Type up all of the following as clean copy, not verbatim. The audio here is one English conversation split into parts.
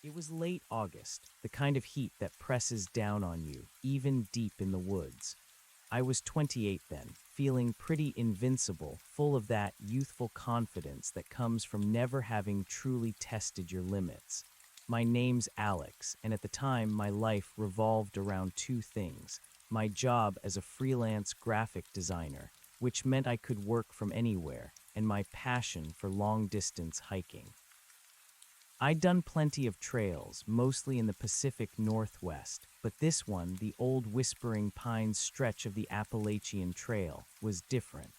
It was late August, the kind of heat that presses down on you, even deep in the woods. I was 28 then, feeling pretty invincible, full of that youthful confidence that comes from never having truly tested your limits. My name's Alex, and at the time my life revolved around two things: my job as a freelance graphic designer, which meant I could work from anywhere, and my passion for long-distance hiking. I'd done plenty of trails, mostly in the Pacific Northwest, but this one, the old Whispering Pines stretch of the Appalachian Trail, was different.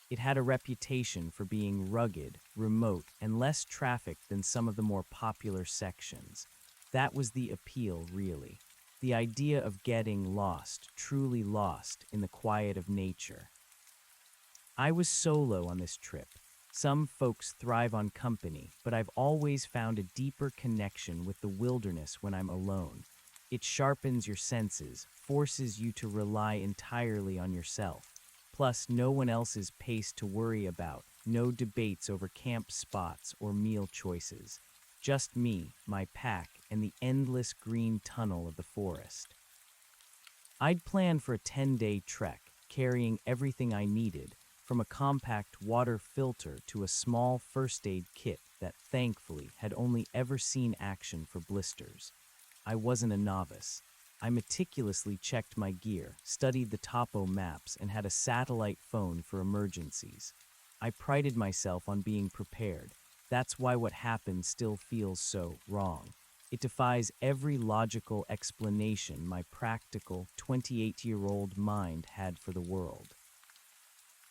It had a reputation for being rugged, remote, and less trafficked than some of the more popular sections. That was the appeal, really. The idea of getting lost, truly lost, in the quiet of nature. I was solo on this trip. Some folks thrive on company, but I've always found a deeper connection with the wilderness when I'm alone. It sharpens your senses, forces you to rely entirely on yourself. Plus, no one else's pace to worry about, no debates over camp spots or meal choices. Just me, my pack, and the endless green tunnel of the forest. I'd planned for a 10-day trek, carrying everything I needed, from a compact water filter to a small first aid kit that, thankfully, had only ever seen action for blisters. I wasn't a novice. I meticulously checked my gear, studied the topo maps, and had a satellite phone for emergencies. I prided myself on being prepared. That's why what happened still feels so wrong. It defies every logical explanation my practical, 28-year-old mind had for the world.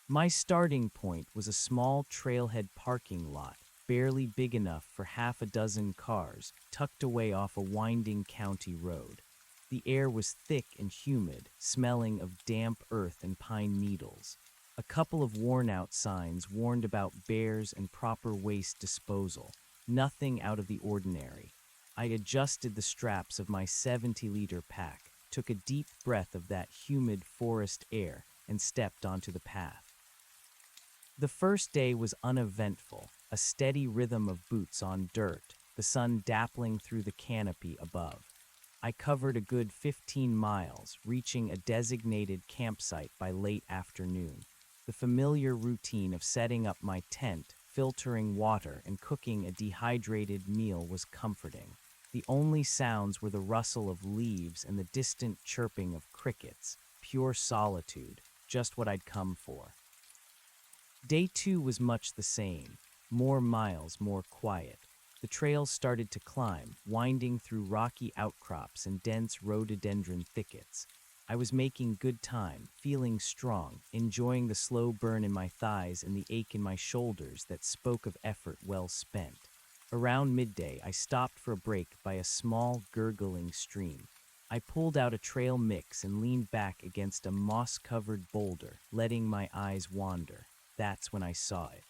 My starting point was a small trailhead parking lot, barely big enough for half a dozen cars, tucked away off a winding county road. The air was thick and humid, smelling of damp earth and pine needles. A couple of worn-out signs warned about bears and proper waste disposal. Nothing out of the ordinary. I adjusted the straps of my 70-liter pack, took a deep breath of that humid forest air, and stepped onto the path. The first day was uneventful, a steady rhythm of boots on dirt, the sun dappling through the canopy above. I covered a good 15 miles, reaching a designated campsite by late afternoon. The familiar routine of setting up my tent, filtering water, and cooking a dehydrated meal was comforting. The only sounds were the rustle of leaves and the distant chirping of crickets. Pure solitude, just what I'd come for. Day 2 was much the same. More miles, more quiet. The trails started to climb, winding through rocky outcrops and dense rhododendron thickets. I was making good time, feeling strong, enjoying the slow burn in my thighs and the ache in my shoulders that spoke of effort well spent. Around midday, I stopped for a break by a small, gurgling stream. I pulled out a trail mix and leaned back against a moss-covered boulder, letting my eyes wander. That's when I saw it.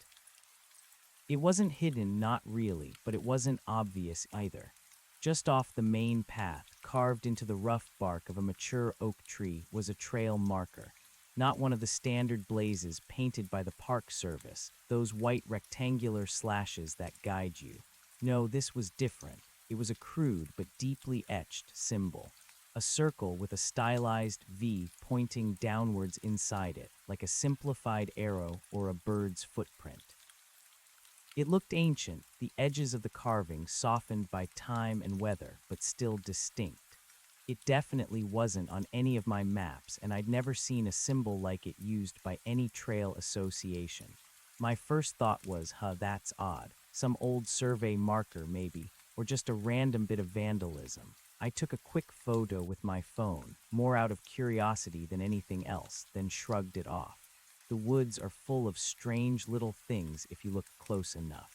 It wasn't hidden, not really, but it wasn't obvious either. Just off the main path, carved into the rough bark of a mature oak tree, was a trail marker. Not one of the standard blazes painted by the Park Service, those white rectangular slashes that guide you. No, this was different. It was a crude but deeply etched symbol. A circle with a stylized V pointing downwards inside it, like a simplified arrow or a bird's footprint. It looked ancient, the edges of the carving softened by time and weather, but still distinct. It definitely wasn't on any of my maps, and I'd never seen a symbol like it used by any trail association. My first thought was, that's odd. Some old survey marker, maybe, or just a random bit of vandalism. I took a quick photo with my phone, more out of curiosity than anything else, then shrugged it off. The woods are full of strange little things if you look close enough.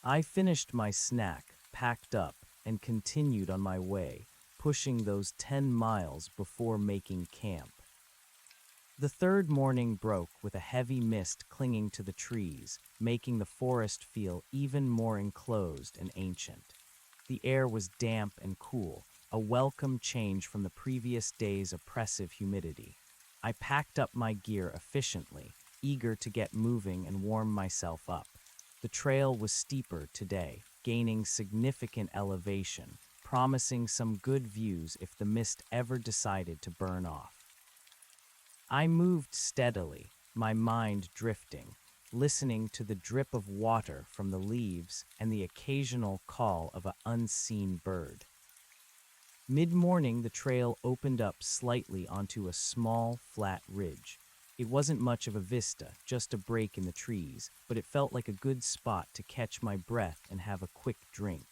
I finished my snack, packed up, and continued on my way, pushing those 10 miles before making camp. The third morning broke with a heavy mist clinging to the trees, making the forest feel even more enclosed and ancient. The air was damp and cool, a welcome change from the previous day's oppressive humidity. I packed up my gear efficiently, eager to get moving and warm myself up. The trail was steeper today, gaining significant elevation, promising some good views if the mist ever decided to burn off. I moved steadily, my mind drifting, listening to the drip of water from the leaves and the occasional call of an unseen bird. Mid-morning, the trail opened up slightly onto a small, flat ridge. It wasn't much of a vista, just a break in the trees, but it felt like a good spot to catch my breath and have a quick drink.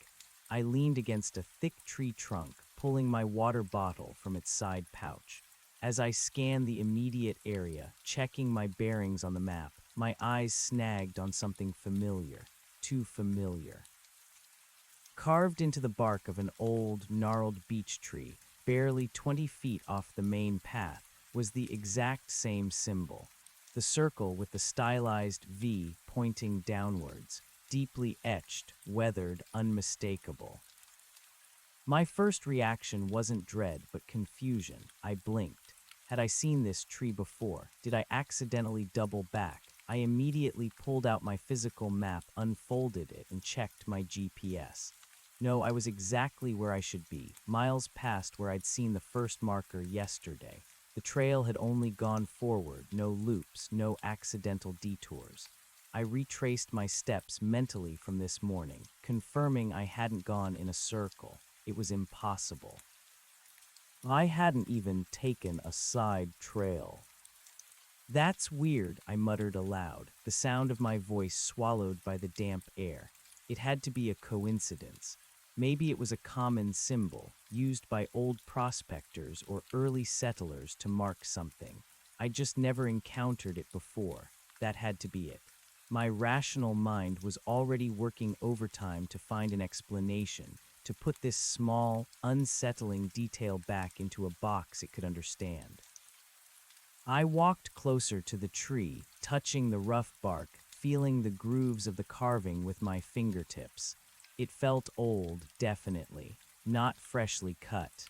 I leaned against a thick tree trunk, pulling my water bottle from its side pouch. As I scanned the immediate area, checking my bearings on the map, my eyes snagged on something familiar, too familiar. Carved into the bark of an old, gnarled beech tree, barely 20 feet off the main path, was the exact same symbol. The circle with the stylized V pointing downwards, deeply etched, weathered, unmistakable. My first reaction wasn't dread, but confusion. I blinked. Had I seen this tree before? Did I accidentally double back? I immediately pulled out my physical map, unfolded it, and checked my GPS. No, I was exactly where I should be, miles past where I'd seen the first marker yesterday. The trail had only gone forward, no loops, no accidental detours. I retraced my steps mentally from this morning, confirming I hadn't gone in a circle. It was impossible. I hadn't even taken a side trail. "That's weird," I muttered aloud, the sound of my voice swallowed by the damp air. It had to be a coincidence. Maybe it was a common symbol, used by old prospectors or early settlers to mark something. I just never encountered it before. That had to be it. My rational mind was already working overtime to find an explanation, to put this small, unsettling detail back into a box it could understand. I walked closer to the tree, touching the rough bark, feeling the grooves of the carving with my fingertips. It felt old, definitely, not freshly cut.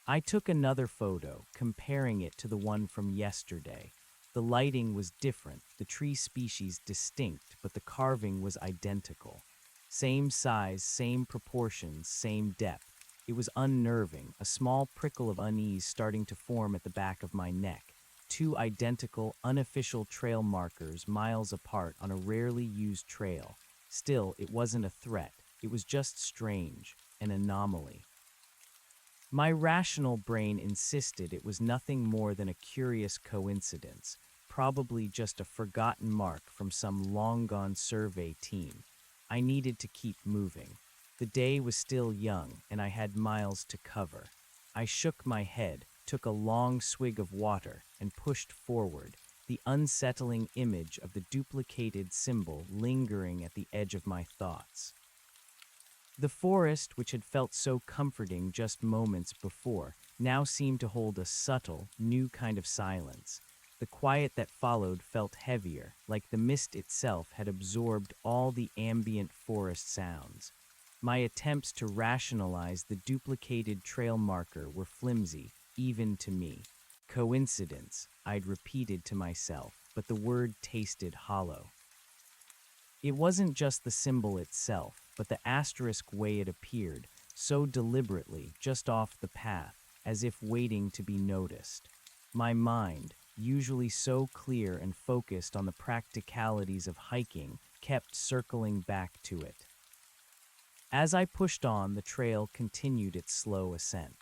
I took another photo, comparing it to the one from yesterday. The lighting was different, the tree species distinct, but the carving was identical. Same size, same proportions, same depth. It was unnerving, a small prickle of unease starting to form at the back of my neck. Two identical, unofficial trail markers miles apart on a rarely used trail. Still, it wasn't a threat. It was just strange, an anomaly. My rational brain insisted it was nothing more than a curious coincidence, probably just a forgotten mark from some long-gone survey team. I needed to keep moving. The day was still young, and I had miles to cover. I shook my head, took a long swig of water, and pushed forward, the unsettling image of the duplicated symbol lingering at the edge of my thoughts. The forest, which had felt so comforting just moments before, now seemed to hold a subtle, new kind of silence. The quiet that followed felt heavier, like the mist itself had absorbed all the ambient forest sounds. My attempts to rationalize the duplicated trail marker were flimsy, even to me. Coincidence, I'd repeated to myself, but the word tasted hollow. It wasn't just the symbol itself, but the asterisk way it appeared, so deliberately, just off the path, as if waiting to be noticed. My mind, usually so clear and focused on the practicalities of hiking, kept circling back to it. As I pushed on, the trail continued its slow ascent.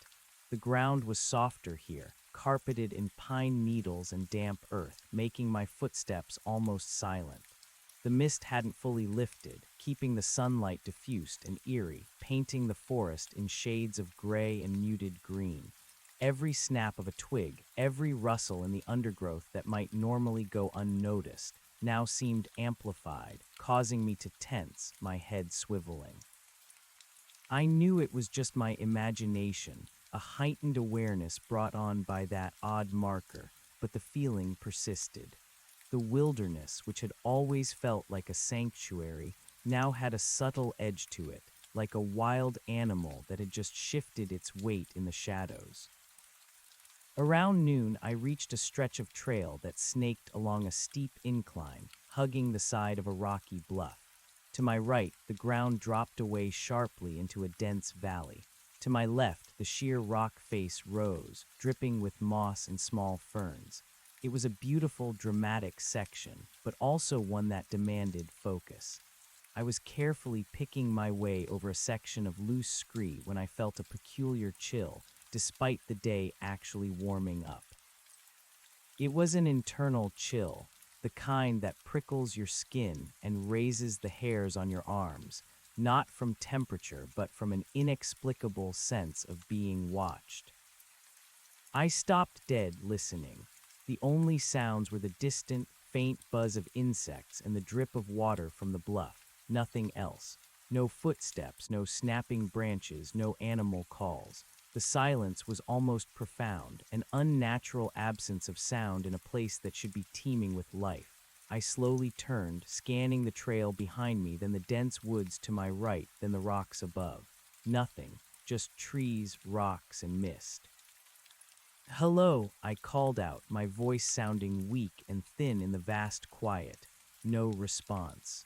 The ground was softer here, carpeted in pine needles and damp earth, making my footsteps almost silent. The mist hadn't fully lifted, keeping the sunlight diffused and eerie, painting the forest in shades of gray and muted green. Every snap of a twig, every rustle in the undergrowth that might normally go unnoticed, now seemed amplified, causing me to tense, my head swiveling. I knew it was just my imagination, a heightened awareness brought on by that odd marker, but the feeling persisted. The wilderness, which had always felt like a sanctuary, now had a subtle edge to it, like a wild animal that had just shifted its weight in the shadows. Around noon, I reached a stretch of trail that snaked along a steep incline, hugging the side of a rocky bluff. To my right, the ground dropped away sharply into a dense valley. To my left, the sheer rock face rose, dripping with moss and small ferns. It was a beautiful, dramatic section, but also one that demanded focus. I was carefully picking my way over a section of loose scree when I felt a peculiar chill, despite the day actually warming up. It was an internal chill, the kind that prickles your skin and raises the hairs on your arms, not from temperature but from an inexplicable sense of being watched. I stopped dead listening. The only sounds were the distant, faint buzz of insects and the drip of water from the bluff, nothing else. No footsteps, no snapping branches, no animal calls. The silence was almost profound, an unnatural absence of sound in a place that should be teeming with life. I slowly turned, scanning the trail behind me, then the dense woods to my right, then the rocks above. Nothing, just trees, rocks, and mist. "Hello," I called out, my voice sounding weak and thin in the vast quiet. No response.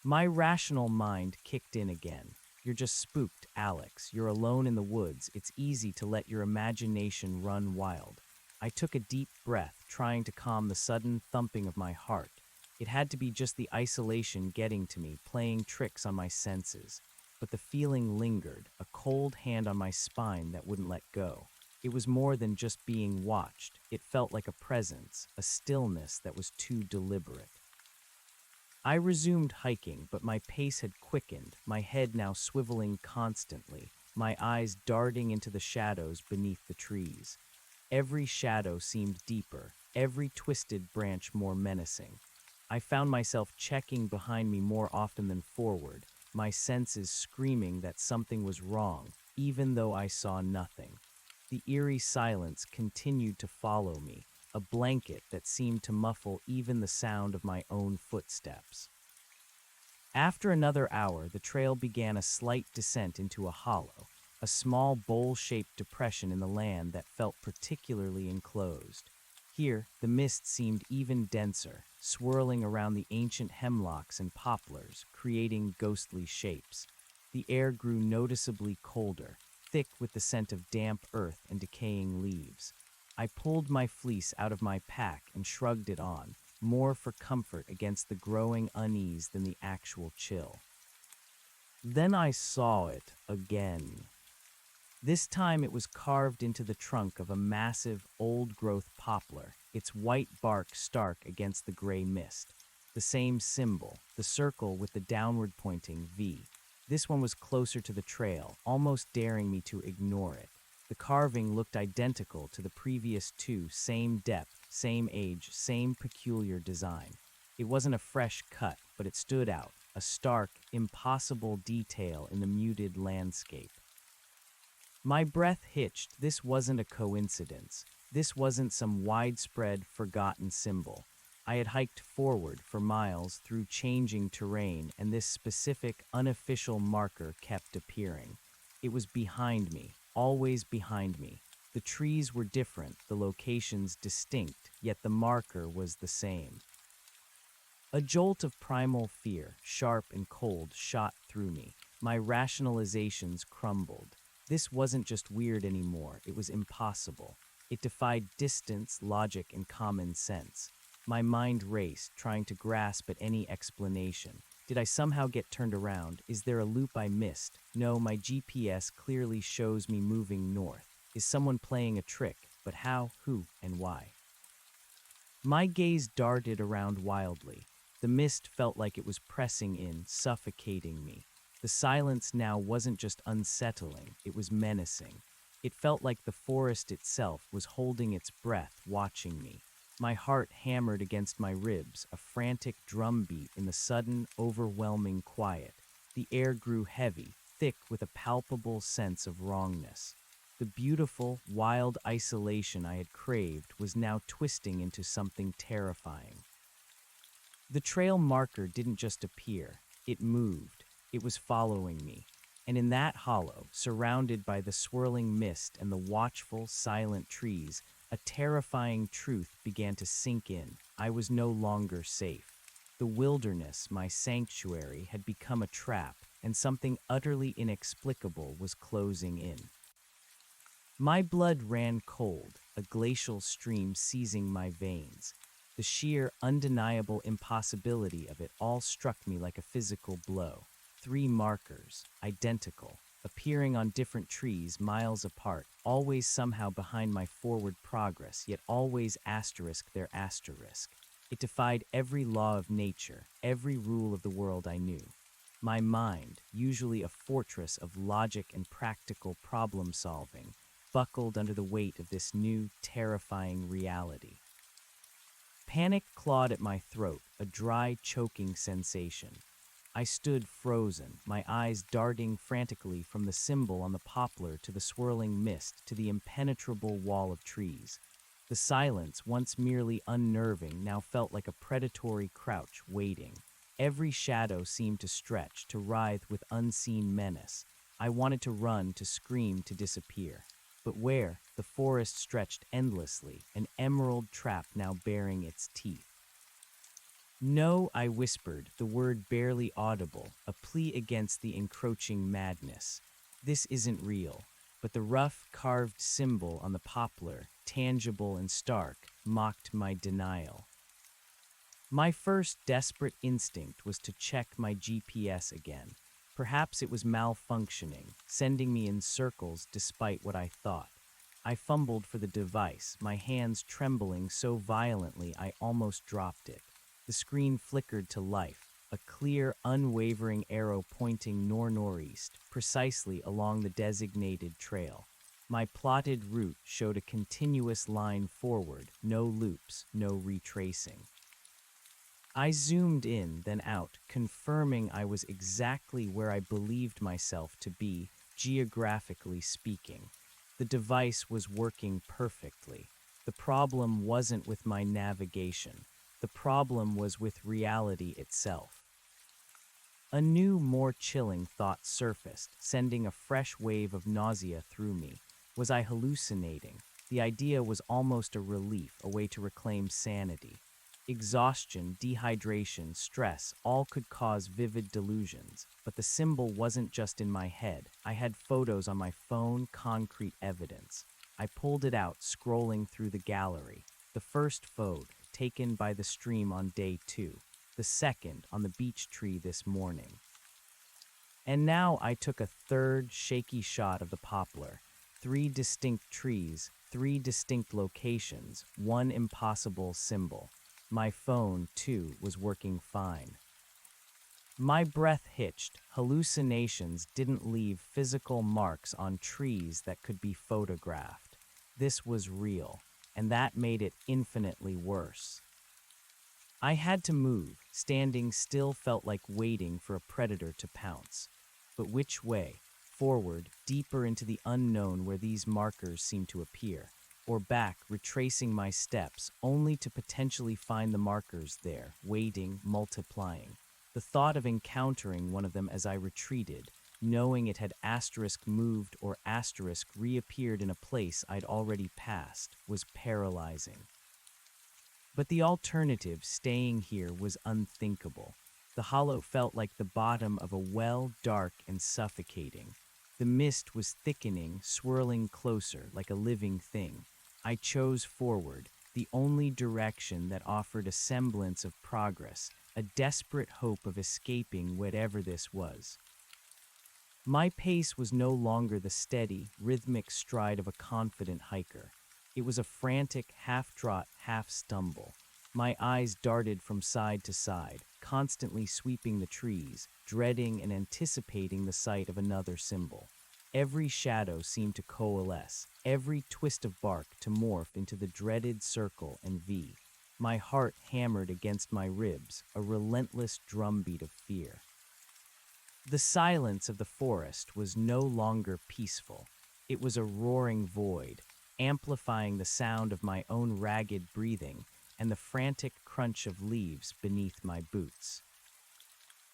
My rational mind kicked in again. "You're just spooked, Alex. You're alone in the woods. It's easy to let your imagination run wild." I took a deep breath, trying to calm the sudden thumping of my heart. It had to be just the isolation getting to me, playing tricks on my senses. But the feeling lingered, a cold hand on my spine that wouldn't let go. It was more than just being watched. It felt like a presence, a stillness that was too deliberate. I resumed hiking, but my pace had quickened, my head now swiveling constantly, my eyes darting into the shadows beneath the trees. Every shadow seemed deeper, every twisted branch more menacing. I found myself checking behind me more often than forward, my senses screaming that something was wrong, even though I saw nothing. The eerie silence continued to follow me, a blanket that seemed to muffle even the sound of my own footsteps. After another hour, the trail began a slight descent into a hollow, a small bowl-shaped depression in the land that felt particularly enclosed. Here, the mist seemed even denser, swirling around the ancient hemlocks and poplars, creating ghostly shapes. The air grew noticeably colder, thick with the scent of damp earth and decaying leaves. I pulled my fleece out of my pack and shrugged it on, more for comfort against the growing unease than the actual chill. Then I saw it again. This time it was carved into the trunk of a massive, old-growth poplar, its white bark stark against the gray mist. The same symbol, the circle with the downward-pointing V. This one was closer to the trail, almost daring me to ignore it. The carving looked identical to the previous two, same depth, same age, same peculiar design. It wasn't a fresh cut, but it stood out, a stark, impossible detail in the muted landscape. My breath hitched. This wasn't a coincidence. This wasn't some widespread, forgotten symbol. I had hiked forward for miles through changing terrain, and this specific, unofficial marker kept appearing. It was behind me, always behind me. The trees were different, the locations distinct, yet the marker was the same. A jolt of primal fear, sharp and cold, shot through me. My rationalizations crumbled. This wasn't just weird anymore, it was impossible. It defied distance, logic, and common sense. My mind raced, trying to grasp at any explanation. Did I somehow get turned around? Is there a loop I missed? No, my GPS clearly shows me moving north. Is someone playing a trick? But how, who, and why? My gaze darted around wildly. The mist felt like it was pressing in, suffocating me. The silence now wasn't just unsettling, it was menacing. It felt like the forest itself was holding its breath, watching me. My heart hammered against my ribs, a frantic drumbeat in the sudden, overwhelming quiet. The air grew heavy, thick with a palpable sense of wrongness. The beautiful, wild isolation I had craved was now twisting into something terrifying. The trail marker didn't just appear, it moved. It was following me. And in that hollow, surrounded by the swirling mist and the watchful, silent trees, a terrifying truth began to sink in. I was no longer safe. The The wilderness, my sanctuary, had become a trap, and something utterly inexplicable was closing in. My blood ran cold, a glacial stream seizing my veins. The sheer, undeniable impossibility of it all struck me like a physical blow. 3 markers, identical, appearing on different trees miles apart, always somehow behind my forward progress, yet always asterisk their asterisk. It defied every law of nature, every rule of the world I knew. My mind, usually a fortress of logic and practical problem solving, buckled under the weight of this new, terrifying reality. Panic clawed at my throat, a dry, choking sensation. I stood frozen, my eyes darting frantically from the symbol on the poplar to the swirling mist to the impenetrable wall of trees. The silence, once merely unnerving, now felt like a predatory crouch, waiting. Every shadow seemed to stretch, to writhe with unseen menace. I wanted to run, to scream, to disappear. But where? The forest stretched endlessly, an emerald trap now baring its teeth. "No," I whispered, the word barely audible, a plea against the encroaching madness. "This isn't real." But the rough, carved symbol on the poplar, tangible and stark, mocked my denial. My first desperate instinct was to check my GPS again. Perhaps it was malfunctioning, sending me in circles despite what I thought. I fumbled for the device, my hands trembling so violently I almost dropped it. The screen flickered to life, a clear, unwavering arrow pointing northeast, precisely along the designated trail. My plotted route showed a continuous line forward, no loops, no retracing. I zoomed in, then out, confirming I was exactly where I believed myself to be, geographically speaking. The device was working perfectly. The problem wasn't with my navigation. The problem was with reality itself. A new, more chilling thought surfaced, sending a fresh wave of nausea through me. Was I hallucinating? The idea was almost a relief, a way to reclaim sanity. Exhaustion, dehydration, stress, all could cause vivid delusions. But the symbol wasn't just in my head. I had photos on my phone, concrete evidence. I pulled it out, scrolling through the gallery. The first photo, taken by the stream on day 2. The second, on the beech tree this morning. And now I took a third, shaky shot of the poplar. 3 distinct trees, 3 distinct locations, 1 impossible symbol. My phone, too, was working fine. My breath hitched. Hallucinations didn't leave physical marks on trees that could be photographed. This was real, and that made it infinitely worse. I had to move. Standing still felt like waiting for a predator to pounce. But which way? Forward, deeper into the unknown where these markers seemed to appear, or back, retracing my steps, only to potentially find the markers there, waiting, multiplying. The thought of encountering one of them as I retreated, knowing it had asterisk moved or asterisk reappeared in a place I'd already passed, was paralyzing. But the alternative, staying here, was unthinkable. The hollow felt like the bottom of a well, dark and suffocating. The mist was thickening, swirling closer, like a living thing. I chose forward, the only direction that offered a semblance of progress, a desperate hope of escaping whatever this was. My pace was no longer the steady, rhythmic stride of a confident hiker. It was a frantic half-trot, half-stumble. My eyes darted from side to side, constantly sweeping the trees, dreading and anticipating the sight of another symbol. Every shadow seemed to coalesce, every twist of bark to morph into the dreaded circle and V. My heart hammered against my ribs, a relentless drumbeat of fear. The silence of the forest was no longer peaceful. It was a roaring void, amplifying the sound of my own ragged breathing and the frantic crunch of leaves beneath my boots.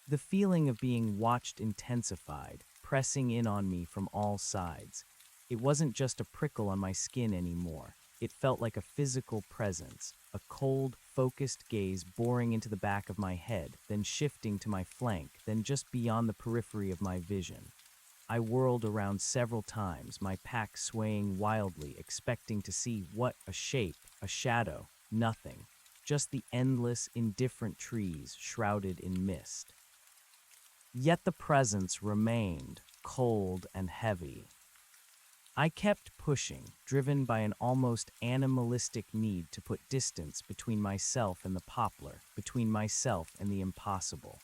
The feeling of being watched intensified, pressing in on me from all sides. It wasn't just a prickle on my skin anymore. It felt like a physical presence, a cold, focused gaze boring into the back of my head, then shifting to my flank, then just beyond the periphery of my vision. I whirled around several times, my pack swaying wildly, expecting to see what, a shape, a shadow, nothing. Just the endless, indifferent trees shrouded in mist. Yet the presence remained, cold and heavy. I kept pushing, driven by an almost animalistic need to put distance between myself and the poplar, between myself and the impossible.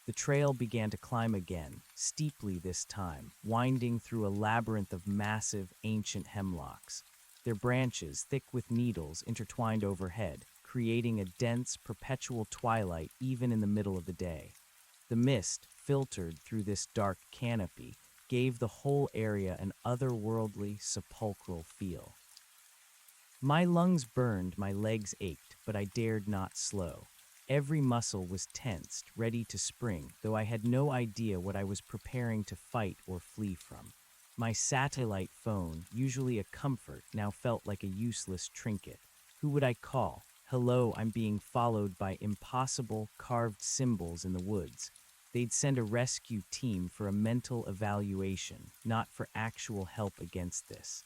The trail began to climb again, steeply this time, winding through a labyrinth of massive, ancient hemlocks. Their branches, thick with needles, intertwined overhead, creating a dense, perpetual twilight even in the middle of the day. The mist, filtered through this dark canopy, gave the whole area an otherworldly, sepulchral feel. My lungs burned, my legs ached, but I dared not slow. Every muscle was tensed, ready to spring, though I had no idea what I was preparing to fight or flee from. My satellite phone, usually a comfort, now felt like a useless trinket. Who would I call? Hello, I'm being followed by impossible, carved symbols in the woods. They'd send a rescue team for a mental evaluation, not for actual help against this.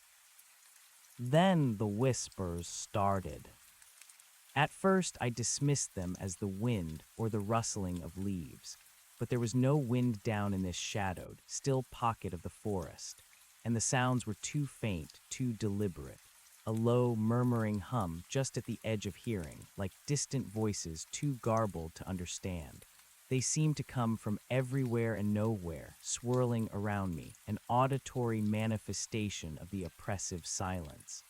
Then the whispers started. At first, I dismissed them as the wind or the rustling of leaves, but there was no wind down in this shadowed, still pocket of the forest, and the sounds were too faint, too deliberate. A low, murmuring hum just at the edge of hearing, like distant voices too garbled to understand. They seemed to come from everywhere and nowhere, swirling around me, an auditory manifestation of the oppressive silence.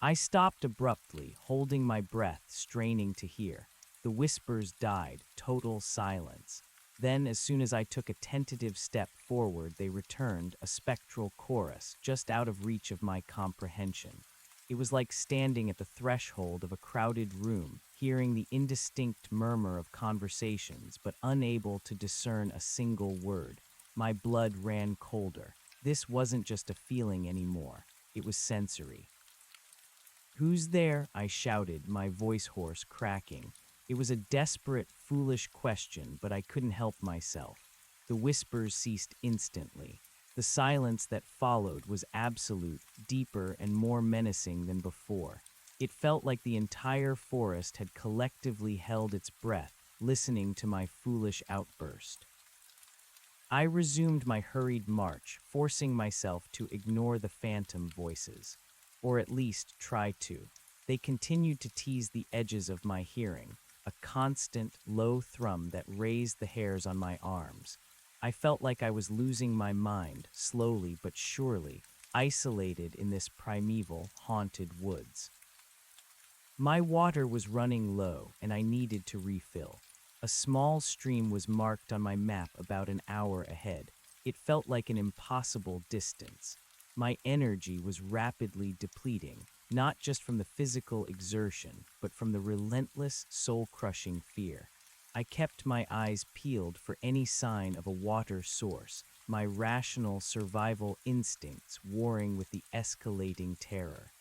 I stopped abruptly, holding my breath, straining to hear. The whispers died, total silence. Then, as soon as I took a tentative step forward, they returned, a spectral chorus, just out of reach of my comprehension. It was like standing at the threshold of a crowded room, hearing the indistinct murmur of conversations, but unable to discern a single word. My blood ran colder. This wasn't just a feeling anymore. It was sensory. "Who's there?" I shouted, my voice hoarse, cracking. It was a desperate, foolish question, but I couldn't help myself. The whispers ceased instantly. The silence that followed was absolute, deeper and more menacing than before. It felt like the entire forest had collectively held its breath, listening to my foolish outburst. I resumed my hurried march, forcing myself to ignore the phantom voices. Or at least try to. They continued to tease the edges of my hearing, a constant, low thrum that raised the hairs on my arms. I felt like I was losing my mind, slowly but surely, isolated in this primeval, haunted woods. My water was running low, and I needed to refill. A small stream was marked on my map about an hour ahead. It felt like an impossible distance. My energy was rapidly depleting, not just from the physical exertion, but from the relentless, soul-crushing fear. I kept my eyes peeled for any sign of a water source, my rational survival instincts warring with the escalating terror.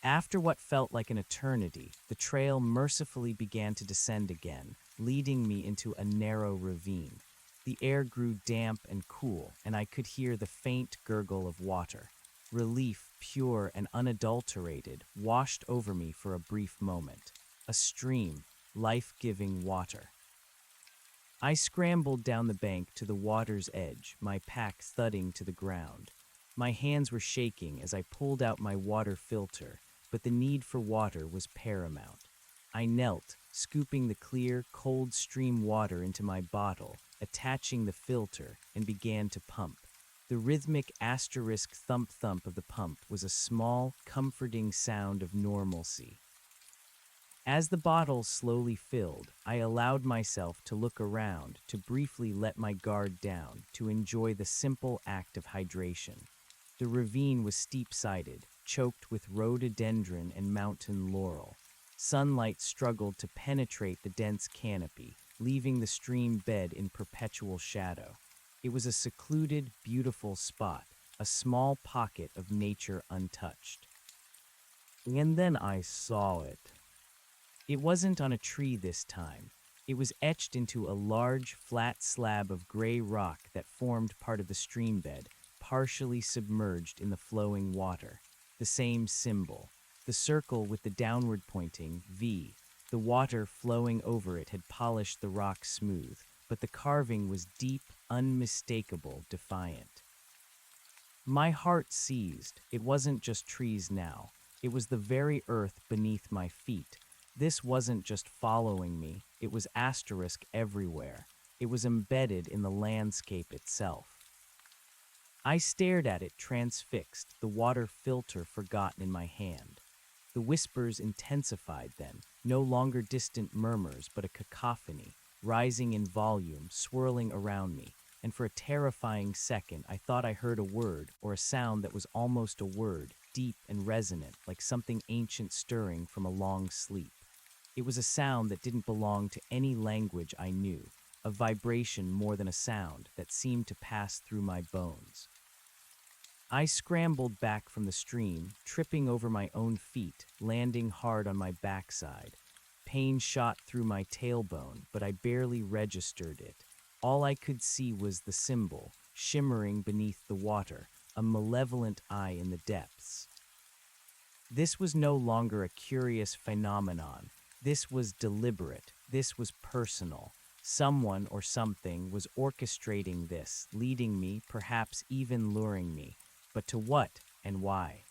After what felt like an eternity, the trail mercifully began to descend again, leading me into a narrow ravine. The air grew damp and cool, and I could hear the faint gurgle of water. Relief, pure and unadulterated, washed over me for a brief moment. A stream, life-giving water. I scrambled down the bank to the water's edge, my pack thudding to the ground. My hands were shaking as I pulled out my water filter, but the need for water was paramount. I knelt, scooping the clear, cold stream water into my bottle, attaching the filter, and began to pump. The rhythmic asterisk thump-thump of the pump was a small, comforting sound of normalcy. As the bottle slowly filled, I allowed myself to look around, to briefly let my guard down, to enjoy the simple act of hydration. The ravine was steep-sided, choked with rhododendron and mountain laurel. Sunlight struggled to penetrate the dense canopy, leaving the stream bed in perpetual shadow. It was a secluded, beautiful spot, a small pocket of nature untouched. And then I saw it. It wasn't on a tree this time. It was etched into a large, flat slab of gray rock that formed part of the stream bed, partially submerged in the flowing water. The same symbol. The circle with the downward pointing V. The water flowing over it had polished the rock smooth, but the carving was deep, unmistakable, defiant. My heart seized. It wasn't just trees now. It was the very earth beneath my feet. This wasn't just following me. It was asterisk everywhere. It was embedded in the landscape itself. I stared at it transfixed, the water filter forgotten in my hand. The whispers intensified then, no longer distant murmurs, but a cacophony, rising in volume, swirling around me. And for a terrifying second, I thought I heard a word, or a sound that was almost a word, deep and resonant, like something ancient stirring from a long sleep. It was a sound that didn't belong to any language I knew, a vibration more than a sound that seemed to pass through my bones. I scrambled back from the stream, tripping over my own feet, landing hard on my backside. Pain shot through my tailbone, but I barely registered it. All I could see was the symbol, shimmering beneath the water, a malevolent eye in the depths. This was no longer a curious phenomenon. This was deliberate. This was personal. Someone or something was orchestrating this, leading me, perhaps even luring me. But to what and why?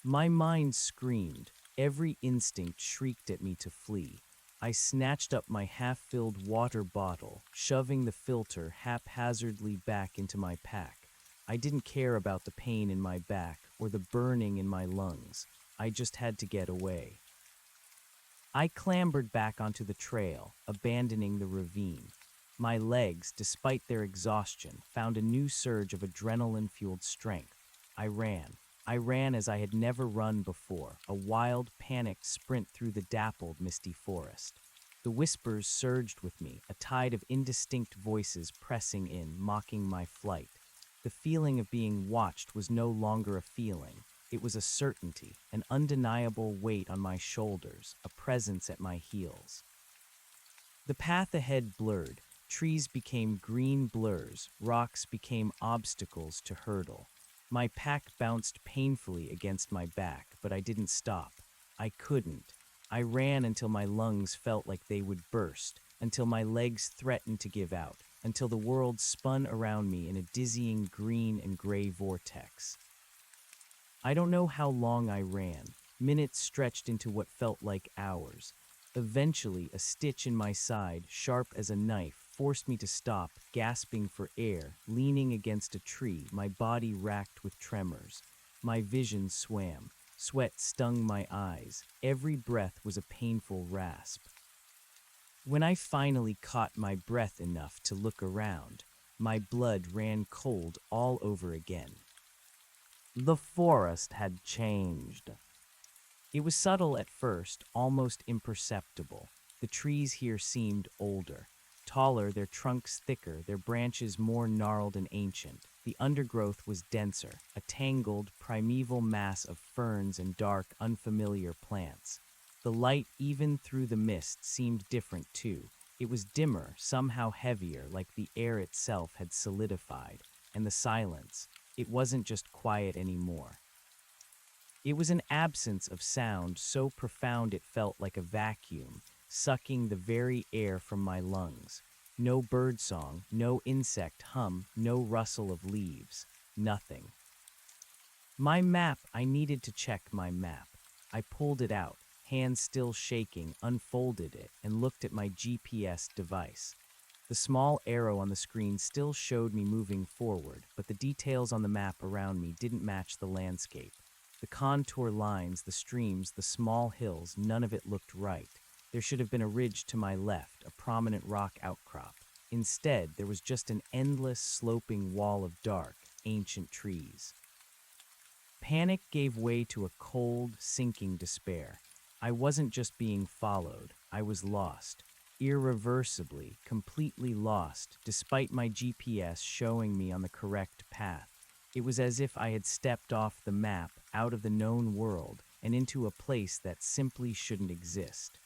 My mind screamed. Every instinct shrieked at me to flee. I snatched up my half-filled water bottle, shoving the filter haphazardly back into my pack. I didn't care about the pain in my back or the burning in my lungs. I just had to get away. I clambered back onto the trail, abandoning the ravine. My legs, despite their exhaustion, found a new surge of adrenaline-fueled strength. I ran. I ran as I had never run before, a wild, panicked sprint through the dappled, misty forest. The whispers surged with me, a tide of indistinct voices pressing in, mocking my flight. The feeling of being watched was no longer a feeling. It was a certainty, an undeniable weight on my shoulders, a presence at my heels. The path ahead blurred. Trees became green blurs, rocks became obstacles to hurdle. My pack bounced painfully against my back, but I didn't stop. I couldn't. I ran until my lungs felt like they would burst, until my legs threatened to give out, until the world spun around me in a dizzying green and gray vortex. I don't know how long I ran. Minutes stretched into what felt like hours. Eventually, a stitch in my side, sharp as a knife, forced me to stop, gasping for air, leaning against a tree, my body racked with tremors. My vision swam. Sweat stung my eyes. Every breath was a painful rasp. When I finally caught my breath enough to look around, my blood ran cold all over again. The forest had changed. It was subtle at first, almost imperceptible. The trees here seemed older. Taller, their trunks thicker, their branches more gnarled and ancient. The undergrowth was denser, a tangled, primeval mass of ferns and dark, unfamiliar plants. The light, even through the mist, seemed different too. It was dimmer, somehow heavier, like the air itself had solidified. And the silence, it wasn't just quiet anymore. It was an absence of sound so profound it felt like a vacuum, sucking the very air from my lungs. No birdsong, no insect hum, no rustle of leaves. Nothing. My map, I needed to check my map. I pulled it out, hands still shaking, unfolded it, and looked at my GPS device. The small arrow on the screen still showed me moving forward, but the details on the map around me didn't match the landscape. The contour lines, the streams, the small hills, none of it looked right. There should have been a ridge to my left, a prominent rock outcrop. Instead, there was just an endless, sloping wall of dark, ancient trees. Panic gave way to a cold, sinking despair. I wasn't just being followed, I was lost. Irreversibly, completely lost, despite my GPS showing me on the correct path. It was as if I had stepped off the map, out of the known world, and into a place that simply shouldn't exist.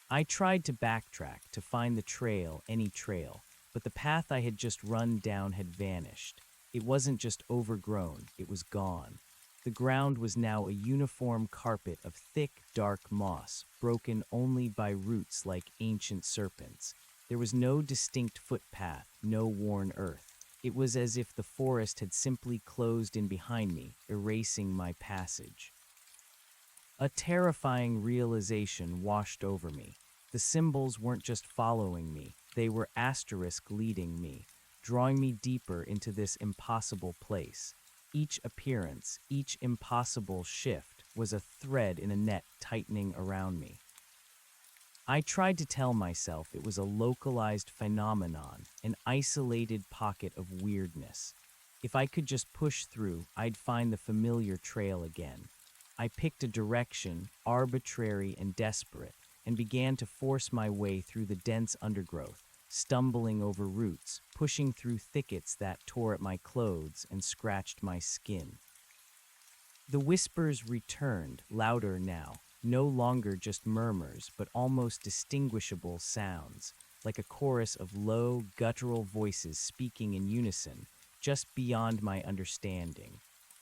I tried to backtrack to find the trail, any trail, but the path I had just run down had vanished. It wasn't just overgrown, it was gone. The ground was now a uniform carpet of thick, dark moss, broken only by roots like ancient serpents. There was no distinct footpath, no worn earth. It was as if the forest had simply closed in behind me, erasing my passage. A terrifying realization washed over me. The symbols weren't just following me, they were asterisk leading me, drawing me deeper into this impossible place. Each appearance, each impossible shift, was a thread in a net tightening around me. I tried to tell myself it was a localized phenomenon, an isolated pocket of weirdness. If I could just push through, I'd find the familiar trail again. I picked a direction, arbitrary and desperate, and began to force my way through the dense undergrowth, stumbling over roots, pushing through thickets that tore at my clothes and scratched my skin. The whispers returned, louder now, no longer just murmurs, but almost distinguishable sounds, like a chorus of low, guttural voices speaking in unison, just beyond my understanding.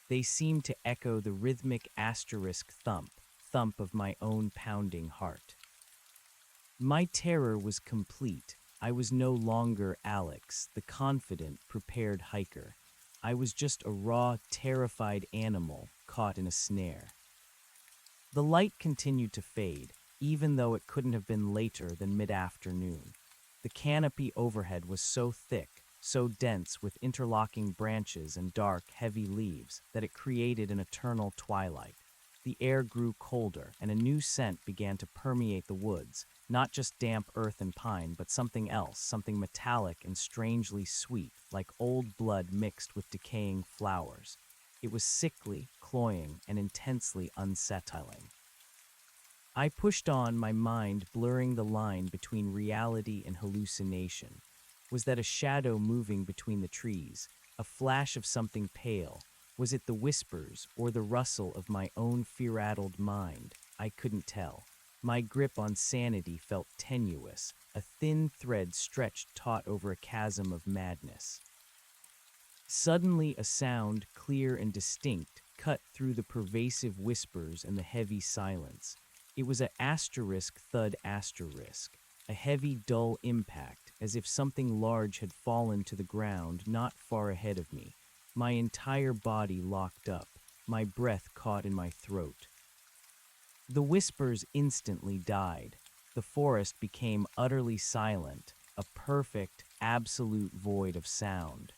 They seemed to echo the rhythmic asterisk thump, thump of my own pounding heart. My terror was complete. I was no longer Alex, the confident, prepared hiker. I was just a raw, terrified animal caught in a snare. The light continued to fade, even though it couldn't have been later than mid-afternoon. The canopy overhead was so thick, so dense with interlocking branches and dark, heavy leaves, that it created an eternal twilight. The air grew colder, and a new scent began to permeate the woods, not just damp earth and pine, but something else, something metallic and strangely sweet, like old blood mixed with decaying flowers. It was sickly, cloying, and intensely unsettling. I pushed on, my mind blurring the line between reality and hallucination. Was that a shadow moving between the trees, a flash of something pale? Was it the whispers or the rustle of my own fear-addled mind? I couldn't tell. My grip on sanity felt tenuous, a thin thread stretched taut over a chasm of madness. Suddenly a sound, clear and distinct, cut through the pervasive whispers and the heavy silence. It was an asterisk thud asterisk, a heavy dull impact, as if something large had fallen to the ground not far ahead of me. My entire body locked up, my breath caught in my throat. The whispers instantly died. The forest became utterly silent, a perfect, absolute void of sound.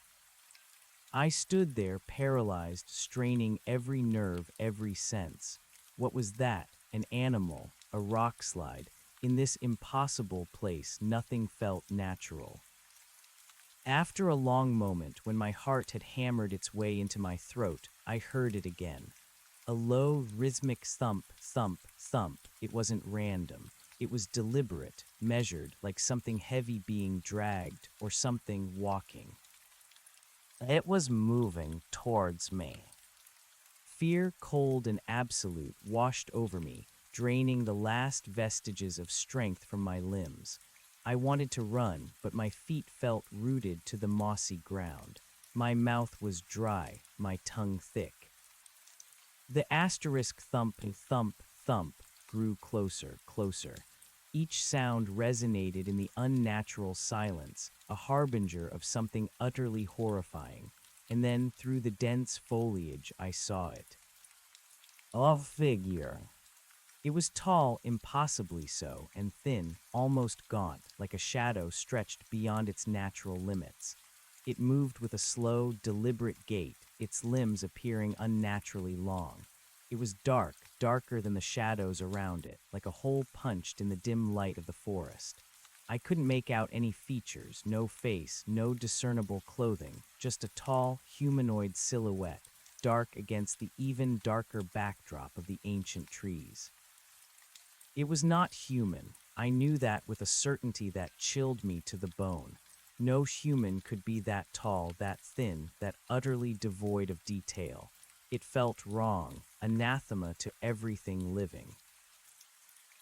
I stood there paralyzed, straining every nerve, every sense. What was that? An animal, a rock slide. In this impossible place, nothing felt natural. After a long moment, when my heart had hammered its way into my throat, I heard it again. A low, rhythmic thump, thump, thump. It wasn't random. It was deliberate, measured, like something heavy being dragged, or something walking. It was moving towards me. Fear, cold and absolute, washed over me, draining the last vestiges of strength from my limbs. I wanted to run, but my feet felt rooted to the mossy ground. My mouth was dry, my tongue thick. The asterisk thump, thump, thump grew closer, closer. Each sound resonated in the unnatural silence, a harbinger of something utterly horrifying. And then, through the dense foliage, I saw it. A figure. It was tall, impossibly so, and thin, almost gaunt, like a shadow stretched beyond its natural limits. It moved with a slow, deliberate gait, its limbs appearing unnaturally long. It was dark, darker than the shadows around it, like a hole punched in the dim light of the forest. I couldn't make out any features, no face, no discernible clothing, just a tall, humanoid silhouette, dark against the even darker backdrop of the ancient trees. It was not human. I knew that with a certainty that chilled me to the bone. No human could be that tall, that thin, that utterly devoid of detail. It felt wrong, anathema to everything living.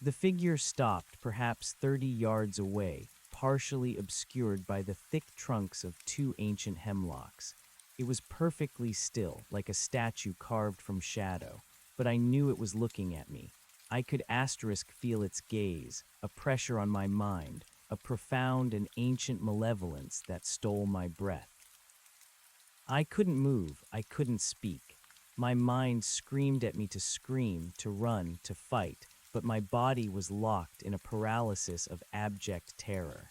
The figure stopped perhaps 30 yards away, partially obscured by the thick trunks of two ancient hemlocks. It was perfectly still, like a statue carved from shadow, but I knew it was looking at me. I could feel its gaze, a pressure on my mind, a profound and ancient malevolence that stole my breath. I couldn't move, I couldn't speak. My mind screamed at me to scream, to run, to fight, but my body was locked in a paralysis of abject terror.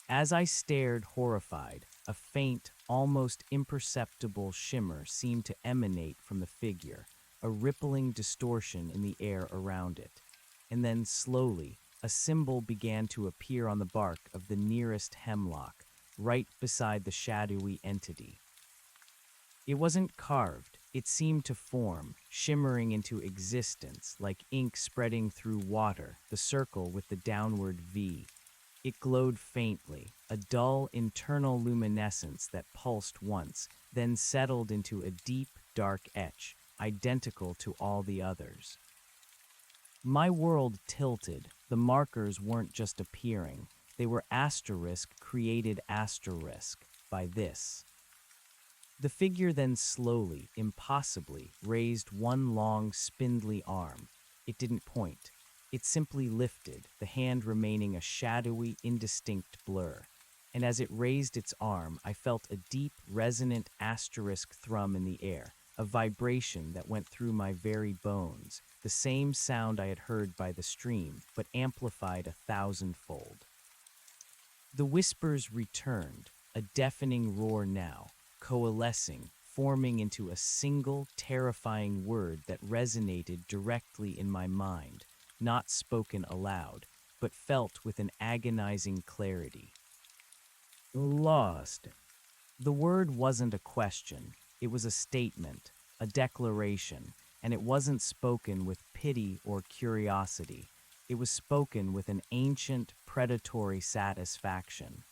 As I stared horrified, a faint, almost imperceptible shimmer seemed to emanate from the figure, a rippling distortion in the air around it. And then, slowly, a symbol began to appear on the bark of the nearest hemlock, right beside the shadowy entity. It wasn't carved, it seemed to form, shimmering into existence like ink spreading through water, the circle with the downward V. It glowed faintly, a dull internal luminescence that pulsed once, then settled into a deep, dark etch, identical to all the others. My world tilted. The markers weren't just appearing, they were asterisk created asterisk by this. The figure then slowly, impossibly, raised one long, spindly arm. It didn't point. It simply lifted, the hand remaining a shadowy, indistinct blur. And as it raised its arm, I felt a deep, resonant asterisk thrum in the air, a vibration that went through my very bones, the same sound I had heard by the stream, but amplified 1,000-fold. The whispers returned, a deafening roar now, coalescing, forming into a single, terrifying word that resonated directly in my mind, not spoken aloud, but felt with an agonizing clarity. Lost. The word wasn't a question, it was a statement, a declaration, and it wasn't spoken with pity or curiosity. It was spoken with an ancient, predatory satisfaction.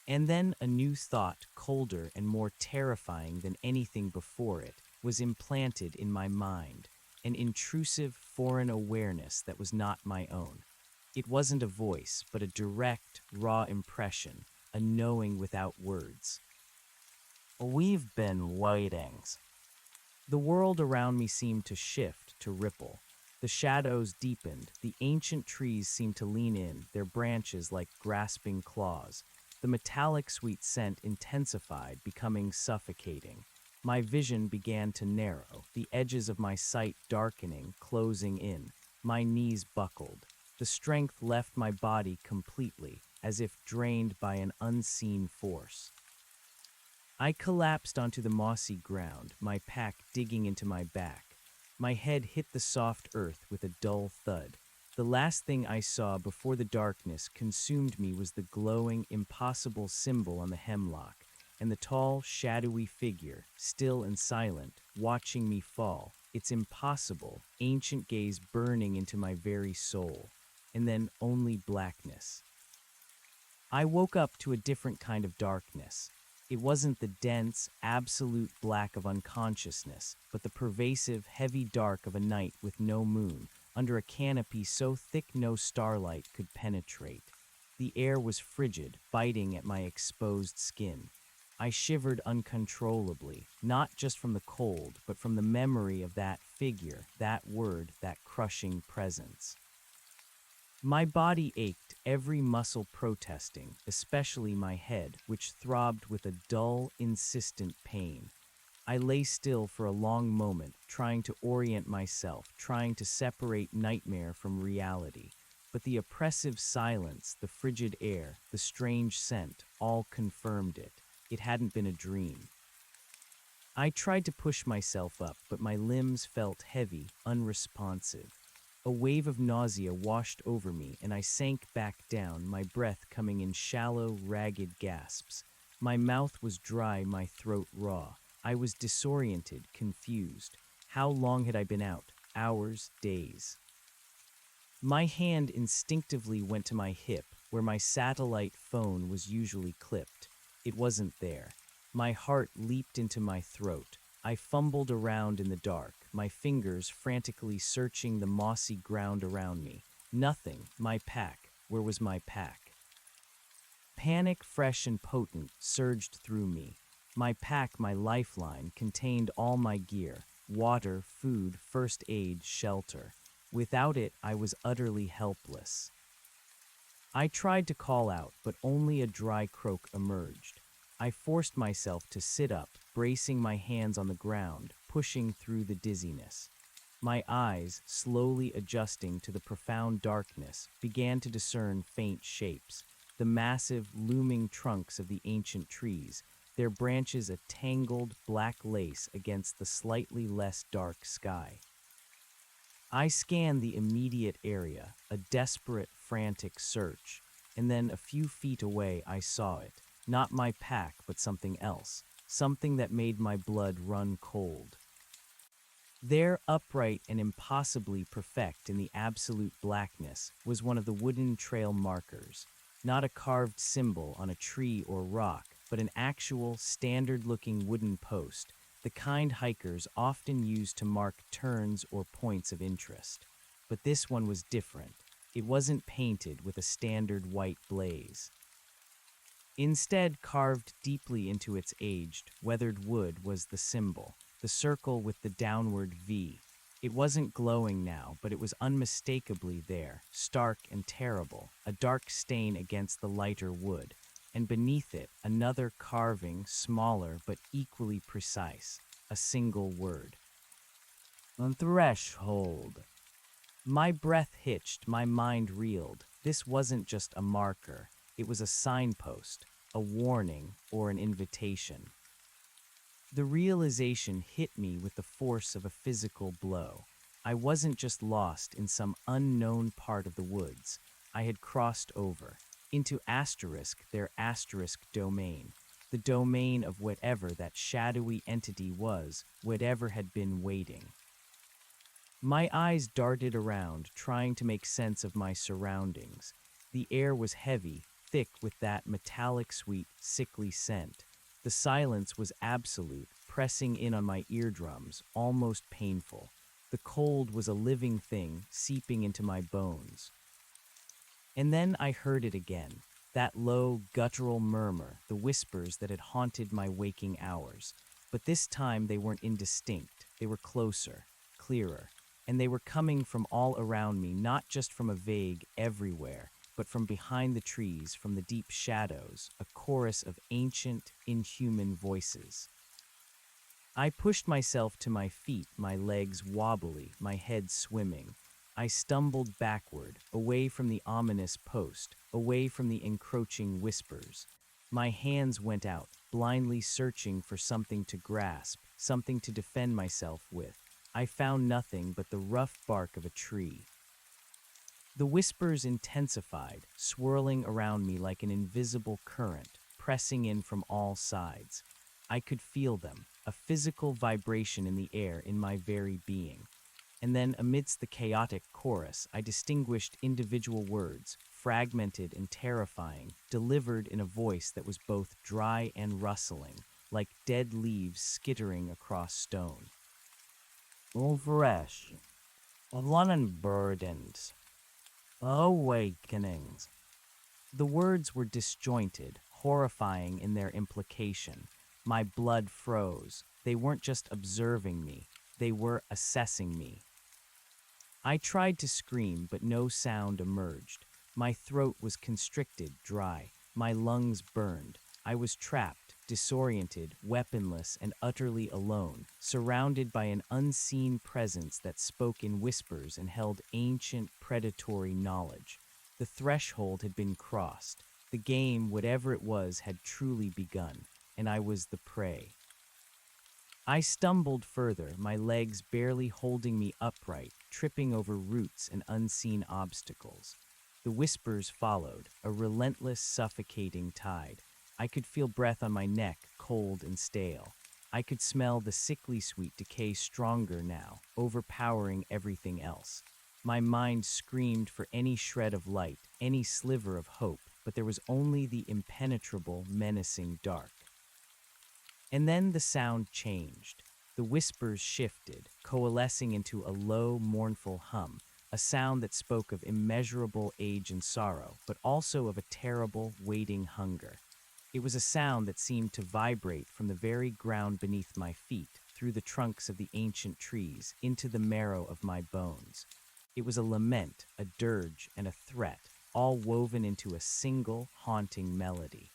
And then a new thought, colder and more terrifying than anything before it, was implanted in my mind, an intrusive foreign awareness that was not my own. It wasn't a voice, but a direct, raw impression, a knowing without words. We've been waiting. The world around me seemed to shift, to ripple. The shadows deepened, the ancient trees seemed to lean in, their branches like grasping claws. The metallic sweet scent intensified, becoming suffocating. My vision began to narrow, the edges of my sight darkening, closing in. My knees buckled. The strength left my body completely, as if drained by an unseen force. I collapsed onto the mossy ground, my pack digging into my back. My head hit the soft earth with a dull thud. The last thing I saw before the darkness consumed me was the glowing, impossible symbol on the hemlock, and the tall, shadowy figure, still and silent, watching me fall, its impossible, ancient gaze burning into my very soul, and then only blackness. I woke up to a different kind of darkness. It wasn't the dense, absolute black of unconsciousness, but the pervasive, heavy dark of a night with no moon, under a canopy so thick no starlight could penetrate. The air was frigid, biting at my exposed skin. I shivered uncontrollably, not just from the cold, but from the memory of that figure, that word, that crushing presence. My body ached, every muscle protesting, especially my head, which throbbed with a dull, insistent pain. I lay still for a long moment, trying to orient myself, trying to separate nightmare from reality. But the oppressive silence, the frigid air, the strange scent, all confirmed it. It hadn't been a dream. I tried to push myself up, but my limbs felt heavy, unresponsive. A wave of nausea washed over me, and I sank back down, my breath coming in shallow, ragged gasps. My mouth was dry, my throat raw. I was disoriented, confused. How long had I been out? Hours, days. My hand instinctively went to my hip, where my satellite phone was usually clipped. It wasn't there. My heart leaped into my throat. I fumbled around in the dark, my fingers frantically searching the mossy ground around me. Nothing. My pack. Where was my pack? Panic, fresh and potent, surged through me. My pack, my lifeline, contained all my gear: water, food, first aid, shelter. Without it, I was utterly helpless. I tried to call out, but only a dry croak emerged. I forced myself to sit up, bracing my hands on the ground, pushing through the dizziness. My eyes, slowly adjusting to the profound darkness, began to discern faint shapes: the massive, looming trunks of the ancient trees, their branches a tangled black lace against the slightly less dark sky. I scanned the immediate area, a desperate, frantic search, and then a few feet away I saw it. Not my pack, but something else, something that made my blood run cold. There, upright and impossibly perfect in the absolute blackness, was one of the wooden trail markers. Not a carved symbol on a tree or rock, but an actual, standard-looking wooden post, the kind hikers often use to mark turns or points of interest. But this one was different. It wasn't painted with a standard white blaze. Instead, carved deeply into its aged, weathered wood was the symbol, the circle with the downward V. It wasn't glowing now, but it was unmistakably there, stark and terrible, a dark stain against the lighter wood, and beneath it, another carving, smaller but equally precise, a single word. Threshold. My breath hitched, my mind reeled. This wasn't just a marker, it was a signpost, a warning, or an invitation. The realization hit me with the force of a physical blow. I wasn't just lost in some unknown part of the woods. I had crossed over into their asterisk domain, the domain of whatever that shadowy entity was, whatever had been waiting. My eyes darted around, trying to make sense of my surroundings. The air was heavy, thick with that metallic sweet, sickly scent. The silence was absolute, pressing in on my eardrums, almost painful. The cold was a living thing, seeping into my bones. And then I heard it again, that low, guttural murmur, the whispers that had haunted my waking hours. But this time they weren't indistinct, they were closer, clearer, and they were coming from all around me, not just from a vague everywhere, but from behind the trees, from the deep shadows, a chorus of ancient, inhuman voices. I pushed myself to my feet, my legs wobbly, my head swimming. I stumbled backward, away from the ominous post, away from the encroaching whispers. My hands went out, blindly searching for something to grasp, something to defend myself with. I found nothing but the rough bark of a tree. The whispers intensified, swirling around me like an invisible current, pressing in from all sides. I could feel them, a physical vibration in the air, in my very being. And then, amidst the chaotic chorus, I distinguished individual words, fragmented and terrifying, delivered in a voice that was both dry and rustling, like dead leaves skittering across stone. Fresh, London burdens, awakenings. The words were disjointed, horrifying in their implication. My blood froze. They weren't just observing me, they were assessing me. I tried to scream, but no sound emerged. My throat was constricted, dry. My lungs burned. I was trapped, disoriented, weaponless, and utterly alone, surrounded by an unseen presence that spoke in whispers and held ancient, predatory knowledge. The threshold had been crossed. The game, whatever it was, had truly begun, and I was the prey. I stumbled further, my legs barely holding me upright, tripping over roots and unseen obstacles. The whispers followed, a relentless, suffocating tide. I could feel breath on my neck, cold and stale. I could smell the sickly sweet decay stronger now, overpowering everything else. My mind screamed for any shred of light, any sliver of hope, but there was only the impenetrable, menacing dark. And then the sound changed. The whispers shifted, coalescing into a low, mournful hum, a sound that spoke of immeasurable age and sorrow, but also of a terrible, waiting hunger. It was a sound that seemed to vibrate from the very ground beneath my feet, through the trunks of the ancient trees, into the marrow of my bones. It was a lament, a dirge, and a threat, all woven into a single, haunting melody.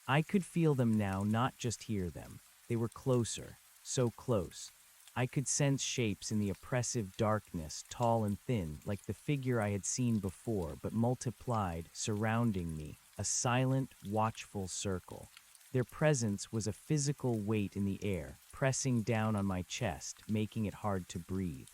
I could feel them now, not just hear them. They were closer, so close. I could sense shapes in the oppressive darkness, tall and thin, like the figure I had seen before, but multiplied, surrounding me, a silent, watchful circle. Their presence was a physical weight in the air, pressing down on my chest, making it hard to breathe.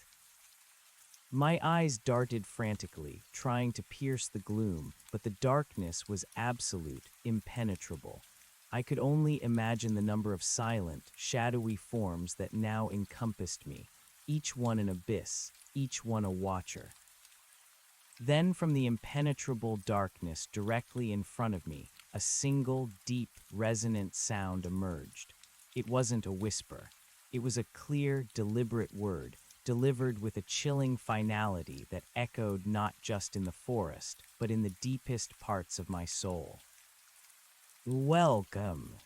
My eyes darted frantically, trying to pierce the gloom, but the darkness was absolute, impenetrable. I could only imagine the number of silent, shadowy forms that now encompassed me, each one an abyss, each one a watcher. Then from the impenetrable darkness directly in front of me, a single, deep, resonant sound emerged. It wasn't a whisper. It was a clear, deliberate word, delivered with a chilling finality that echoed not just in the forest, but in the deepest parts of my soul. Welcome.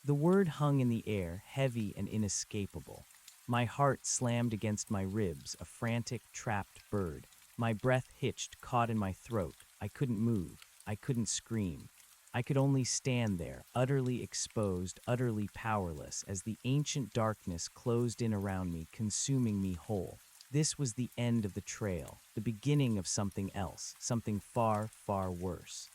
The word hung in the air, heavy and inescapable. My heart slammed against my ribs, a frantic, trapped bird. My breath hitched, caught in my throat. I couldn't move. I couldn't scream. I could only stand there, utterly exposed, utterly powerless, as the ancient darkness closed in around me, consuming me whole. This was the end of the trail, the beginning of something else, something far, far worse.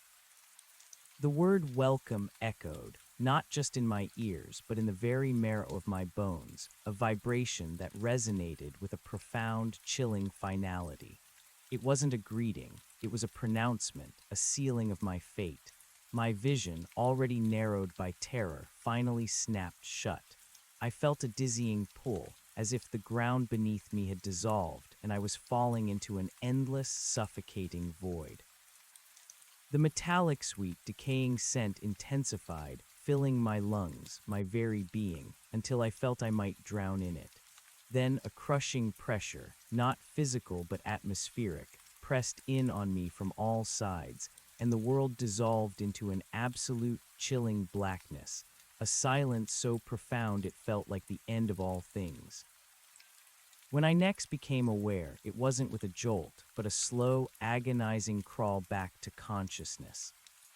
The word welcome echoed, not just in my ears, but in the very marrow of my bones, a vibration that resonated with a profound, chilling finality. It wasn't a greeting, it was a pronouncement, a sealing of my fate. My vision, already narrowed by terror, finally snapped shut. I felt a dizzying pull, as if the ground beneath me had dissolved, and I was falling into an endless, suffocating void. The metallic sweet, decaying scent intensified, filling my lungs, my very being, until I felt I might drown in it. Then a crushing pressure, not physical but atmospheric, pressed in on me from all sides, and the world dissolved into an absolute, chilling blackness, a silence so profound it felt like the end of all things. When I next became aware, it wasn't with a jolt, but a slow, agonizing crawl back to consciousness.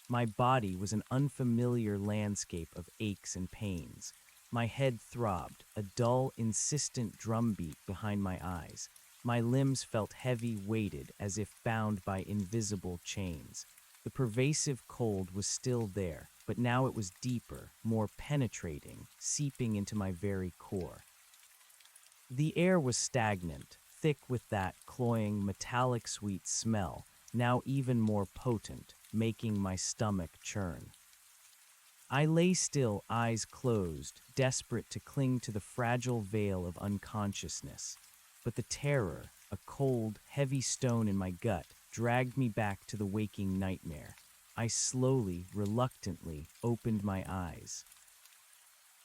My body was an unfamiliar landscape of aches and pains. My head throbbed, a dull, insistent drumbeat behind my eyes. My limbs felt heavy, weighted, as if bound by invisible chains. The pervasive cold was still there, but now it was deeper, more penetrating, seeping into my very core. The air was stagnant, thick with that cloying, metallic sweet smell, now even more potent, making my stomach churn. I lay still, eyes closed, desperate to cling to the fragile veil of unconsciousness. But the terror, a cold, heavy stone in my gut, dragged me back to the waking nightmare. I slowly, reluctantly, opened my eyes.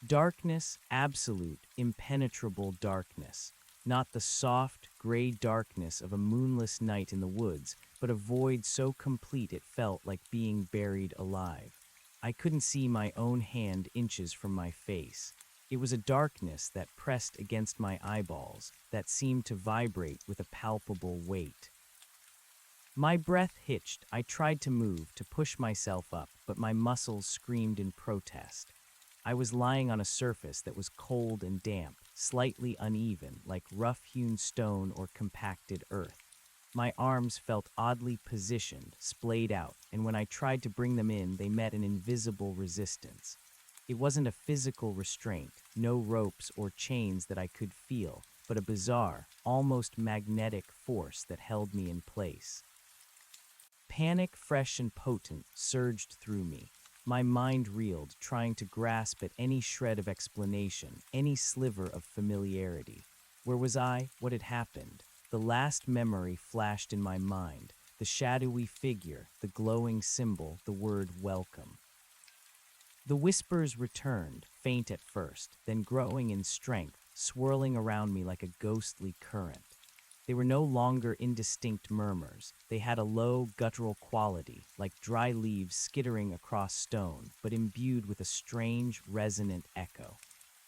Darkness, absolute, impenetrable darkness. Not the soft, gray darkness of a moonless night in the woods, but a void so complete it felt like being buried alive. I couldn't see my own hand inches from my face. It was a darkness that pressed against my eyeballs, that seemed to vibrate with a palpable weight. My breath hitched. I tried to move, to push myself up, but my muscles screamed in protest. I was lying on a surface that was cold and damp, slightly uneven, like rough-hewn stone or compacted earth. My arms felt oddly positioned, splayed out, and when I tried to bring them in, they met an invisible resistance. It wasn't a physical restraint, no ropes or chains that I could feel, but a bizarre, almost magnetic force that held me in place. Panic, fresh and potent, surged through me. My mind reeled, trying to grasp at any shred of explanation, any sliver of familiarity. Where was I? What had happened? The last memory flashed in my mind, the shadowy figure, the glowing symbol, the word welcome. The whispers returned, faint at first, then growing in strength, swirling around me like a ghostly current. They were no longer indistinct murmurs. They had a low, guttural quality, like dry leaves skittering across stone, but imbued with a strange, resonant echo.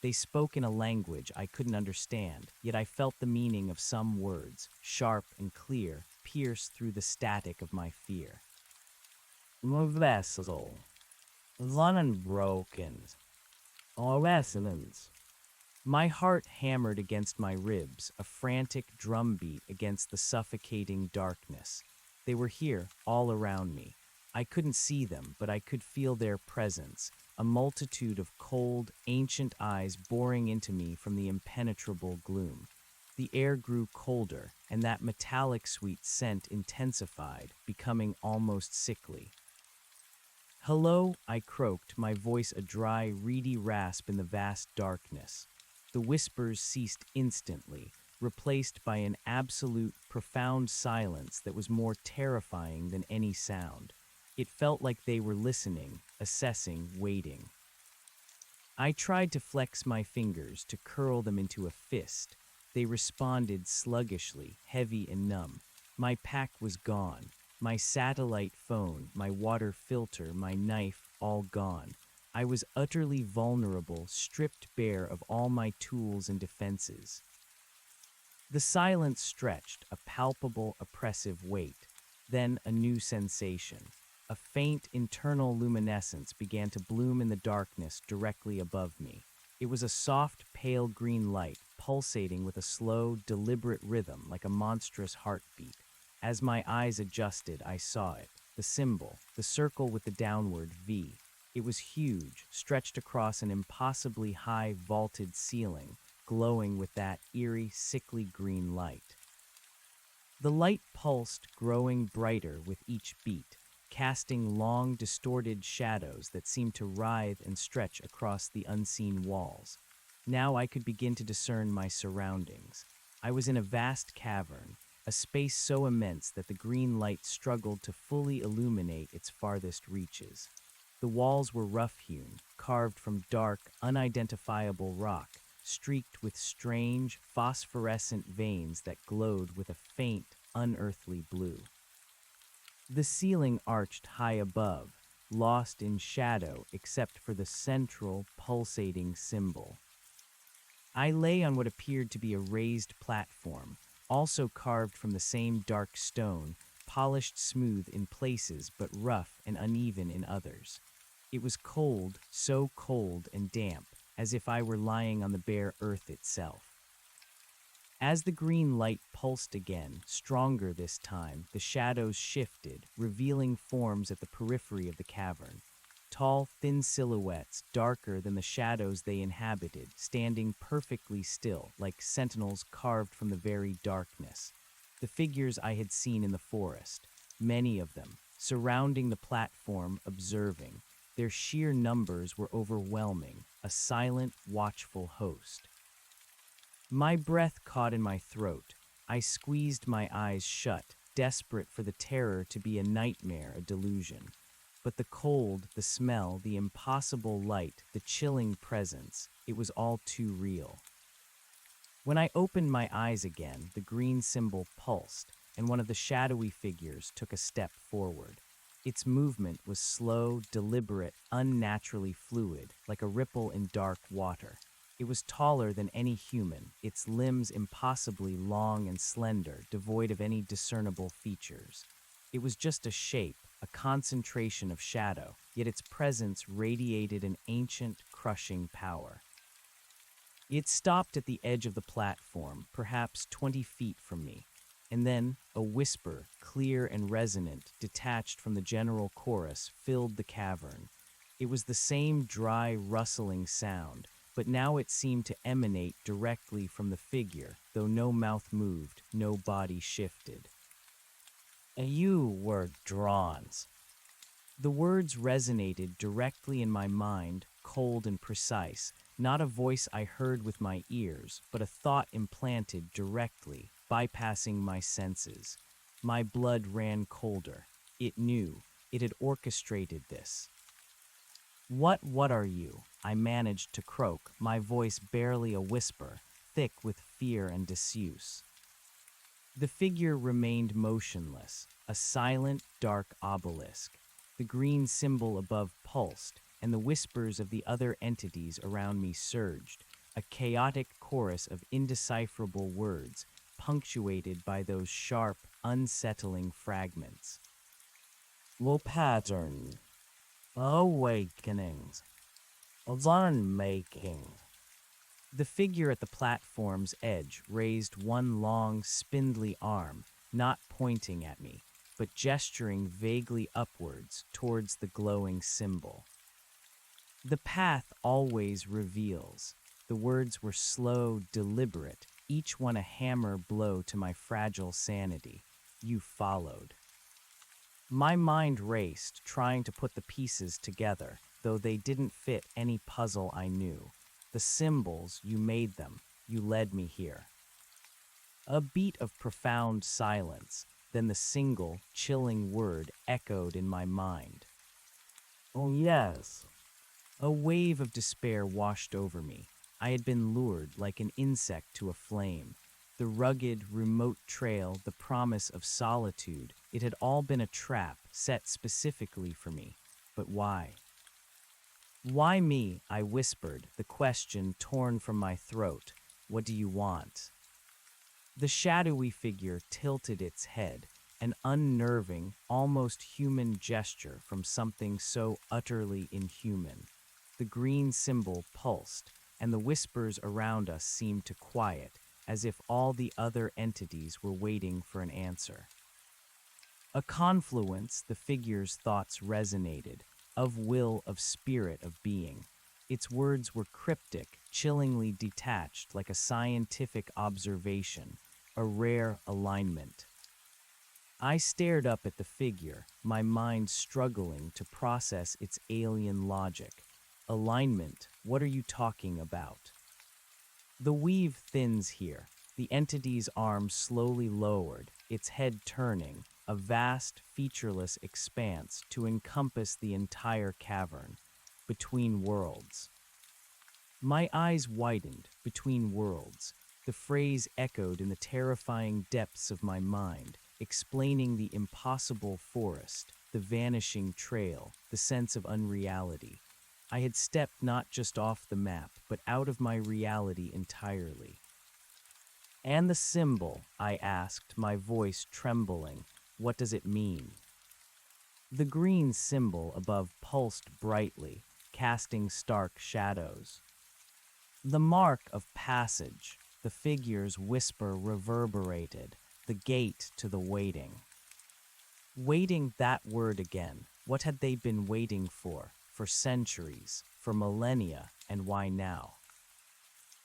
They spoke in a language I couldn't understand, yet I felt the meaning of some words, sharp and clear, pierce through the static of my fear. My vessel, unbroken, or resonance. My heart hammered against my ribs, a frantic drumbeat against the suffocating darkness. They were here, all around me. I couldn't see them, but I could feel their presence, a multitude of cold, ancient eyes boring into me from the impenetrable gloom. The air grew colder, and that metallic sweet scent intensified, becoming almost sickly. "Hello," I croaked, my voice a dry, reedy rasp in the vast darkness. The whispers ceased instantly, replaced by an absolute, profound silence that was more terrifying than any sound. It felt like they were listening, assessing, waiting. I tried to flex my fingers, to curl them into a fist. They responded sluggishly, heavy and numb. My pack was gone. My satellite phone, my water filter, my knife, all gone. I was utterly vulnerable, stripped bare of all my tools and defenses. The silence stretched, a palpable, oppressive weight. Then a new sensation. A faint internal luminescence began to bloom in the darkness directly above me. It was a soft, pale green light, pulsating with a slow, deliberate rhythm like a monstrous heartbeat. As my eyes adjusted, I saw it. The symbol, the circle with the downward V. It was huge, stretched across an impossibly high, vaulted ceiling, glowing with that eerie, sickly green light. The light pulsed, growing brighter with each beat, casting long, distorted shadows that seemed to writhe and stretch across the unseen walls. Now I could begin to discern my surroundings. I was in a vast cavern, a space so immense that the green light struggled to fully illuminate its farthest reaches. The walls were rough-hewn, carved from dark, unidentifiable rock, streaked with strange, phosphorescent veins that glowed with a faint, unearthly blue. The ceiling arched high above, lost in shadow except for the central, pulsating symbol. I lay on what appeared to be a raised platform, also carved from the same dark stone, polished smooth in places but rough and uneven in others. It was cold, so cold and damp, as if I were lying on the bare earth itself. As the green light pulsed again, stronger this time, the shadows shifted, revealing forms at the periphery of the cavern. Tall, thin silhouettes, darker than the shadows they inhabited, standing perfectly still, like sentinels carved from the very darkness. The figures I had seen in the forest, many of them, surrounding the platform, observing. Their sheer numbers were overwhelming, a silent, watchful host. My breath caught in my throat. I squeezed my eyes shut, desperate for the terror to be a nightmare, a delusion. But the cold, the smell, the impossible light, the chilling presence, it was all too real. When I opened my eyes again, the green symbol pulsed, and one of the shadowy figures took a step forward. Its movement was slow, deliberate, unnaturally fluid, like a ripple in dark water. It was taller than any human, its limbs impossibly long and slender, devoid of any discernible features. It was just a shape, a concentration of shadow, yet its presence radiated an ancient, crushing power. It stopped at the edge of the platform, perhaps 20 feet from me, and then a whisper, clear and resonant, detached from the general chorus, filled the cavern. It was the same dry, rustling sound, but now it seemed to emanate directly from the figure, though no mouth moved, no body shifted. "You were drawn." The words resonated directly in my mind, cold and precise, not a voice I heard with my ears, but a thought implanted directly, bypassing my senses. My blood ran colder. It knew. It had orchestrated this. What are you? I managed to croak, my voice barely a whisper, thick with fear and disuse. The figure remained motionless, a silent, dark obelisk. The green symbol above pulsed, and the whispers of the other entities around me surged, a chaotic chorus of indecipherable words, punctuated by those sharp, unsettling fragments. Low pattern, awakenings, unmaking. The figure at the platform's edge raised one long, spindly arm, not pointing at me, but gesturing vaguely upwards towards the glowing symbol. The path always reveals. The words were slow, deliberate, each one a hammer blow to my fragile sanity. You followed. My mind raced, trying to put the pieces together, though they didn't fit any puzzle I knew. The symbols, you made them, you led me here. A beat of profound silence, then the single, chilling word echoed in my mind. Oh, yes. A wave of despair washed over me. I had been lured like an insect to a flame. The rugged, remote trail, the promise of solitude, it had all been a trap set specifically for me. But why? Why me? I whispered, the question torn from my throat. What do you want? The shadowy figure tilted its head, an unnerving, almost human gesture from something so utterly inhuman. The green symbol pulsed, and the whispers around us seemed to quiet, as if all the other entities were waiting for an answer. A confluence, the figure's thoughts resonated, of will, of spirit, of being. Its words were cryptic, chillingly detached, like a scientific observation, a rare alignment. I stared up at the figure, my mind struggling to process its alien logic. Alignment, what are you talking about? The weave thins here, the entity's arm slowly lowered, its head turning, a vast, featureless expanse to encompass the entire cavern, between worlds. My eyes widened, between worlds. The phrase echoed in the terrifying depths of my mind, explaining the impossible forest, the vanishing trail, the sense of unreality. I had stepped not just off the map, but out of my reality entirely. And the symbol, I asked, my voice trembling, what does it mean? The green symbol above pulsed brightly, casting stark shadows. The mark of passage, the figure's whisper reverberated, the gate to the waiting. Waiting, that word again. What had they been waiting for centuries, for millennia, and why now?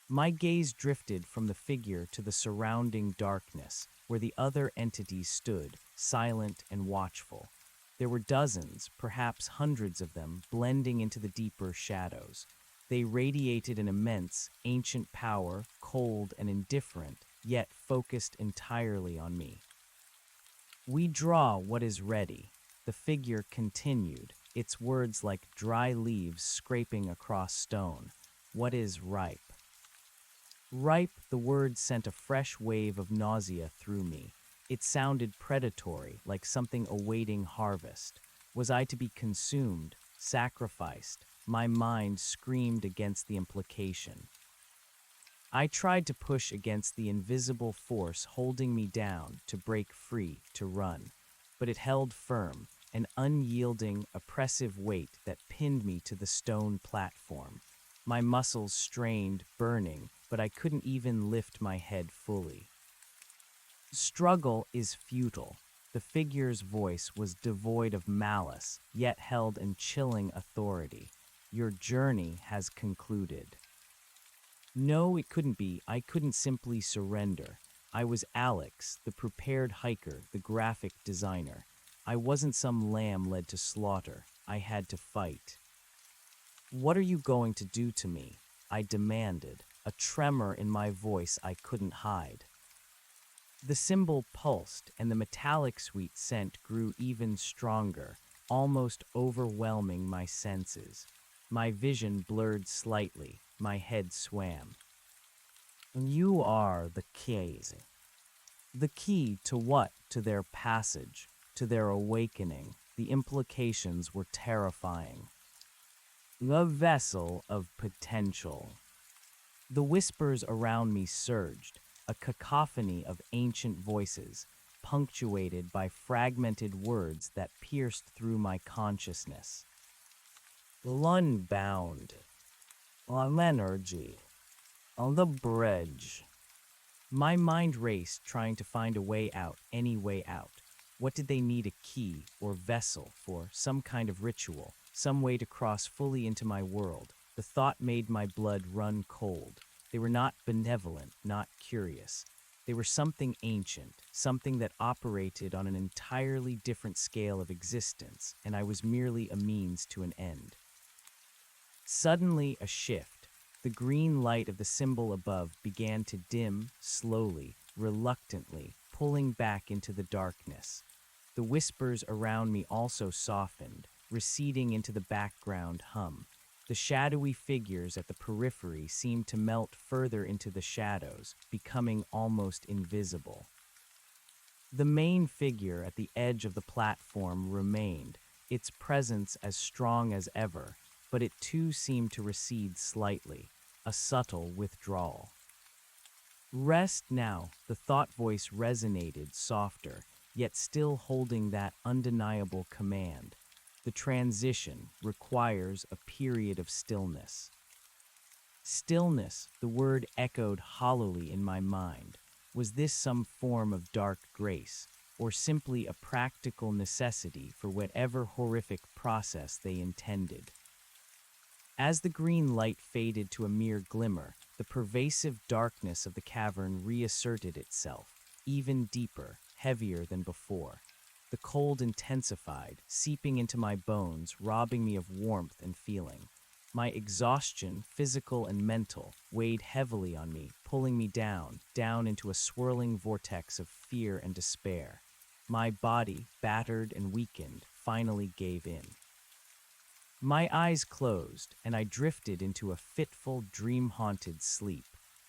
My gaze drifted from the figure to the surrounding darkness, where the other entities stood, silent and watchful. There were dozens, perhaps hundreds of them, blending into the deeper shadows. They radiated an immense, ancient power, cold and indifferent, yet focused entirely on me. We draw what is ready, the figure continued, its words like dry leaves scraping across stone. What is ripe? Ripe, the word sent a fresh wave of nausea through me. It sounded predatory, like something awaiting harvest. Was I to be consumed, sacrificed? My mind screamed against the implication. I tried to push against the invisible force holding me down, to break free, to run. But it held firm, an unyielding, oppressive weight that pinned me to the stone platform. My muscles strained, burning, but I couldn't even lift my head fully. Struggle is futile. The figure's voice was devoid of malice, yet held in chilling authority. Your journey has concluded. No, it couldn't be. I couldn't simply surrender. I was Alex, the prepared hiker, the graphic designer. I wasn't some lamb led to slaughter. I had to fight. What are you going to do to me? I demanded, a tremor in my voice I couldn't hide. The symbol pulsed, and the metallic sweet scent grew even stronger, almost overwhelming my senses. My vision blurred slightly. My head swam. You are the key. The key to what? To their passage, to their awakening. The implications were terrifying. The vessel of potential. The whispers around me surged, a cacophony of ancient voices, punctuated by fragmented words that pierced through my consciousness. Unbound. On energy. On the bridge. My mind raced, trying to find a way out, any way out. What did they need a key or vessel for? Some kind of ritual, some way to cross fully into my world. The thought made my blood run cold. They were not benevolent, not curious. They were something ancient, something that operated on an entirely different scale of existence, and I was merely a means to an end. Suddenly, a shift. The green light of the symbol above began to dim, slowly, reluctantly, pulling back into the darkness. The whispers around me also softened, receding into the background hum. The shadowy figures at the periphery seemed to melt further into the shadows, becoming almost invisible. The main figure at the edge of the platform remained, its presence as strong as ever, but it too seemed to recede slightly, a subtle withdrawal. Rest now, the thought voice resonated softer, yet still holding that undeniable command. The transition requires a period of stillness. Stillness, the word echoed hollowly in my mind. Was this some form of dark grace, or simply a practical necessity for whatever horrific process they intended? As the green light faded to a mere glimmer, the pervasive darkness of the cavern reasserted itself, even deeper, heavier than before. The cold intensified, seeping into my bones, robbing me of warmth and feeling. My exhaustion, physical and mental, weighed heavily on me, pulling me down into a swirling vortex of fear and despair. My body, battered and weakened, finally gave in. My eyes closed, and I drifted into a fitful, dream-haunted sleep,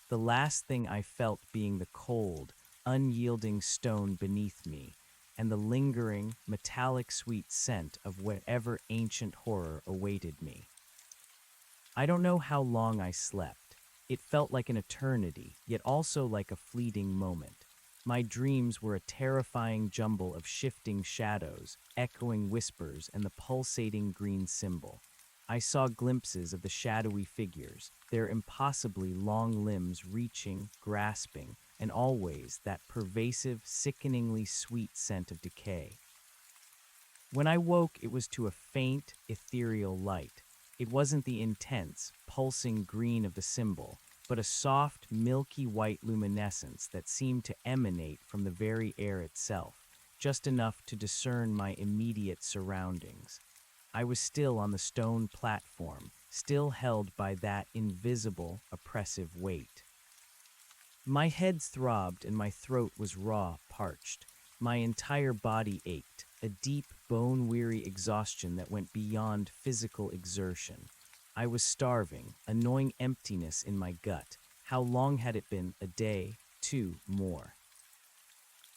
the last thing I felt being the cold, unyielding stone beneath me, and the lingering, metallic sweet scent of whatever ancient horror awaited me. I don't know how long I slept. It felt like an eternity, yet also like a fleeting moment. My dreams were a terrifying jumble of shifting shadows, echoing whispers, and the pulsating green symbol. I saw glimpses of the shadowy figures, their impossibly long limbs reaching, grasping, and always that pervasive, sickeningly sweet scent of decay. When I woke, it was to a faint, ethereal light. It wasn't the intense, pulsing green of the symbol, but a soft, milky white luminescence that seemed to emanate from the very air itself, just enough to discern my immediate surroundings. I was still on the stone platform, still held by that invisible, oppressive weight. My head throbbed and my throat was raw, parched. My entire body ached, a deep, bone-weary exhaustion that went beyond physical exertion. I was starving, a gnawing emptiness in my gut. How long had it been? A day, two, more.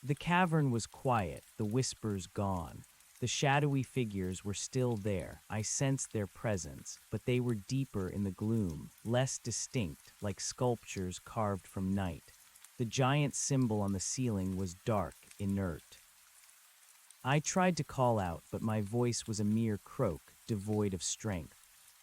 The cavern was quiet, the whispers gone. The shadowy figures were still there. I sensed their presence, but they were deeper in the gloom, less distinct, like sculptures carved from night. The giant symbol on the ceiling was dark, inert. I tried to call out, but my voice was a mere croak, devoid of strength.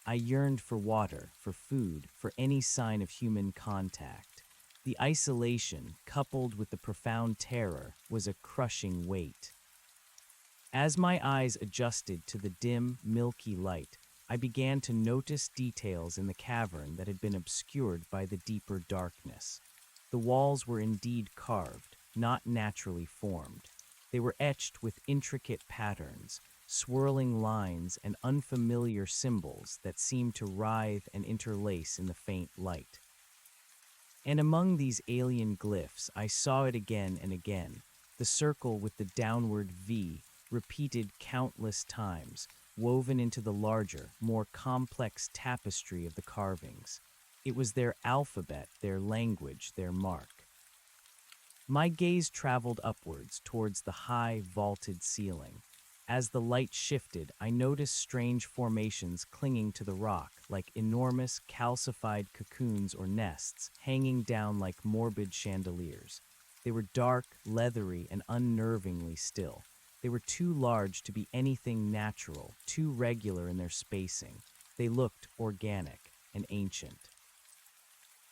I yearned for water, for food, for any sign of human contact. The isolation, coupled with the profound terror, was a crushing weight. As my eyes adjusted to the dim, milky light, I began to notice details in the cavern that had been obscured by the deeper darkness. The walls were indeed carved, not naturally formed. They were etched with intricate patterns, swirling lines and unfamiliar symbols that seemed to writhe and interlace in the faint light. And among these alien glyphs, I saw it again and again, the circle with the downward V, repeated countless times, woven into the larger, more complex tapestry of the carvings. It was their alphabet, their language, their mark. My gaze traveled upwards towards the high, vaulted ceiling. As the light shifted, I noticed strange formations clinging to the rock, like enormous, calcified cocoons or nests, hanging down like morbid chandeliers. They were dark, leathery, and unnervingly still. They were too large to be anything natural, too regular in their spacing. They looked organic and ancient.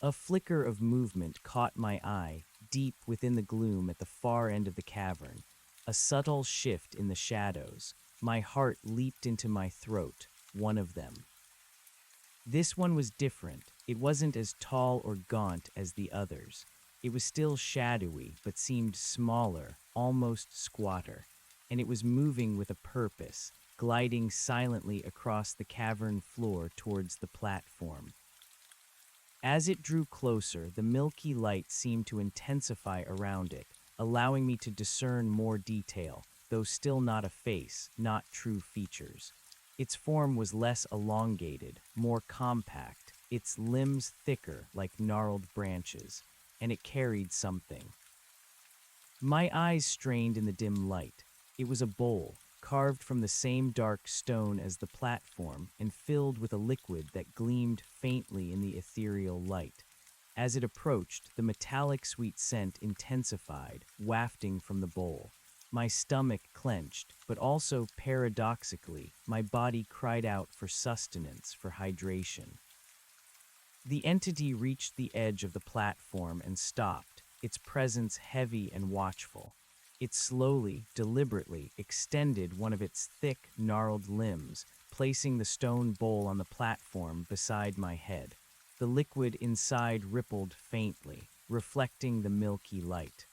A flicker of movement caught my eye, deep within the gloom at the far end of the cavern. A subtle shift in the shadows. My heart leaped into my throat, one of them. This one was different. It wasn't as tall or gaunt as the others. It was still shadowy, but seemed smaller, almost squatter. And it was moving with a purpose, gliding silently across the cavern floor towards the platform. As it drew closer, the milky light seemed to intensify around it, allowing me to discern more detail, though still not a face, not true features. Its form was less elongated, more compact, its limbs thicker like gnarled branches, and it carried something. My eyes strained in the dim light. It was a bowl, carved from the same dark stone as the platform and filled with a liquid that gleamed faintly in the ethereal light. As it approached, the metallic sweet scent intensified, wafting from the bowl. My stomach clenched, but also, paradoxically, my body cried out for sustenance, for hydration. The entity reached the edge of the platform and stopped, its presence heavy and watchful. It slowly, deliberately extended one of its thick, gnarled limbs, placing the stone bowl on the platform beside my head. The liquid inside rippled faintly, reflecting the milky light.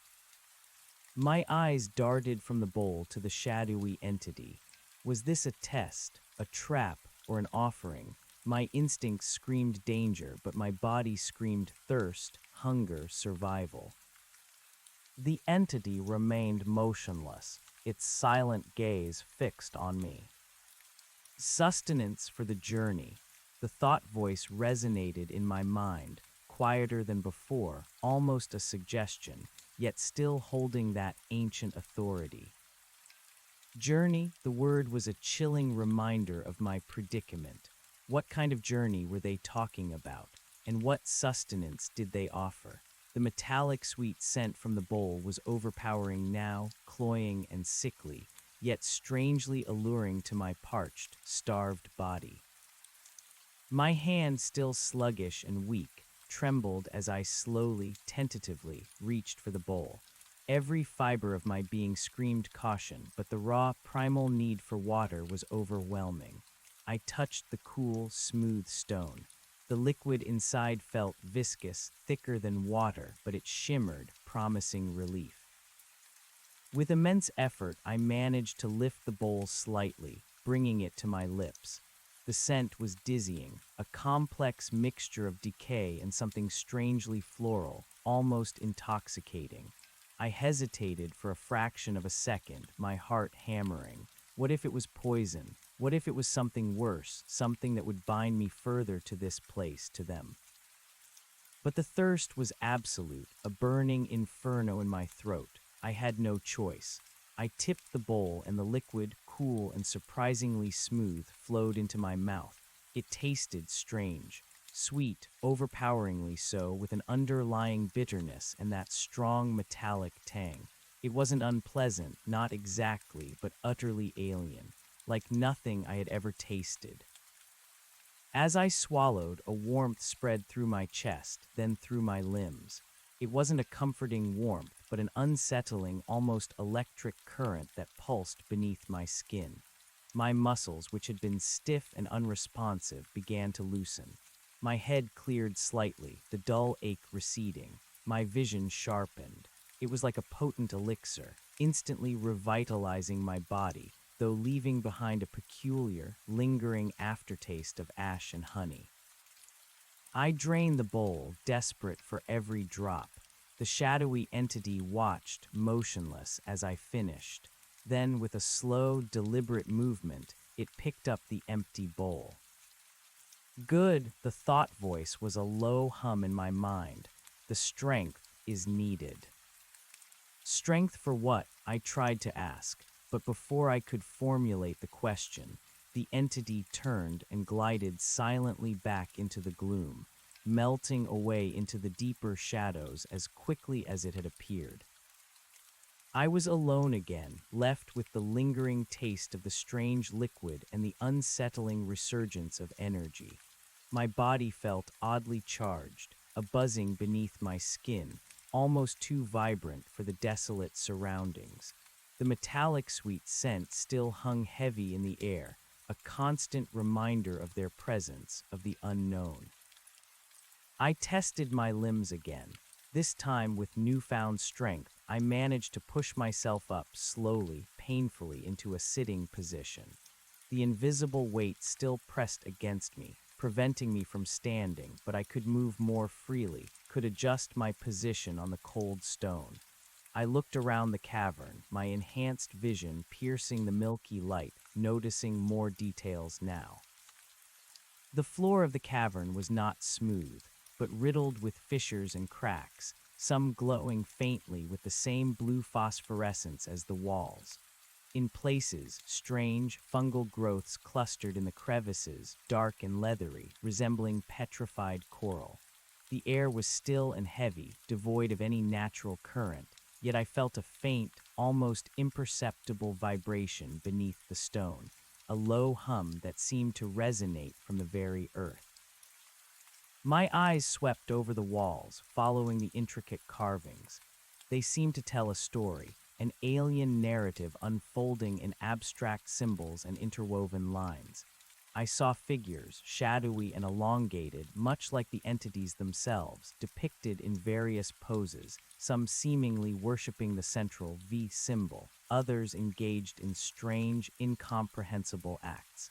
My eyes darted from the bowl to the shadowy entity. Was this a test, a trap, or an offering? My instincts screamed danger, but my body screamed thirst, hunger, survival. The entity remained motionless, its silent gaze fixed on me. Sustenance for the journey. The thought voice resonated in my mind, quieter than before, almost a suggestion, yet still holding that ancient authority. Journey, the word was a chilling reminder of my predicament. What kind of journey were they talking about, and what sustenance did they offer? The metallic sweet scent from the bowl was overpowering now, cloying and sickly, yet strangely alluring to my parched, starved body. My hand, still sluggish and weak, trembled as I slowly, tentatively reached for the bowl. Every fiber of my being screamed caution, but the raw, primal need for water was overwhelming. I touched the cool, smooth stone. The liquid inside felt viscous, thicker than water, but it shimmered, promising relief. With immense effort, I managed to lift the bowl slightly, bringing it to my lips. The scent was dizzying, a complex mixture of decay and something strangely floral, almost intoxicating. I hesitated for a fraction of a second, my heart hammering. What if it was poison? What if it was something worse, something that would bind me further to this place, to them? But the thirst was absolute, a burning inferno in my throat. I had no choice. I tipped the bowl, and the liquid, cool and surprisingly smooth, flowed into my mouth. It tasted strange, sweet, overpoweringly so, with an underlying bitterness and that strong metallic tang. It wasn't unpleasant, not exactly, but utterly alien, like nothing I had ever tasted. As I swallowed, a warmth spread through my chest, then through my limbs. It wasn't a comforting warmth, but an unsettling, almost electric current that pulsed beneath my skin. My muscles, which had been stiff and unresponsive, began to loosen. My head cleared slightly, the dull ache receding. My vision sharpened. It was like a potent elixir, instantly revitalizing my body, though leaving behind a peculiar, lingering aftertaste of ash and honey. I drained the bowl, desperate for every drop. The shadowy entity watched, motionless, as I finished. Then, with a slow, deliberate movement, it picked up the empty bowl. Good, the thought voice was a low hum in my mind. The strength is needed. Strength for what? I tried to ask, but before I could formulate the question, the entity turned and glided silently back into the gloom, melting away into the deeper shadows as quickly as it had appeared. I was alone again, left with the lingering taste of the strange liquid and the unsettling resurgence of energy. My body felt oddly charged, a buzzing beneath my skin, almost too vibrant for the desolate surroundings. The metallic sweet scent still hung heavy in the air, a constant reminder of their presence, of the unknown. I tested my limbs again. This time with newfound strength, I managed to push myself up slowly, painfully into a sitting position. The invisible weight still pressed against me, preventing me from standing, but I could move more freely, could adjust my position on the cold stone. I looked around the cavern, my enhanced vision piercing the milky light, noticing more details now. The floor of the cavern was not smooth, but riddled with fissures and cracks, some glowing faintly with the same blue phosphorescence as the walls. In places, strange, fungal growths clustered in the crevices, dark and leathery, resembling petrified coral. The air was still and heavy, devoid of any natural current, yet I felt a faint, almost imperceptible vibration beneath the stone, a low hum that seemed to resonate from the very earth. My eyes swept over the walls, following the intricate carvings. They seemed to tell a story, an alien narrative unfolding in abstract symbols and interwoven lines. I saw figures, shadowy and elongated, much like the entities themselves, depicted in various poses, some seemingly worshipping the central V symbol, others engaged in strange, incomprehensible acts.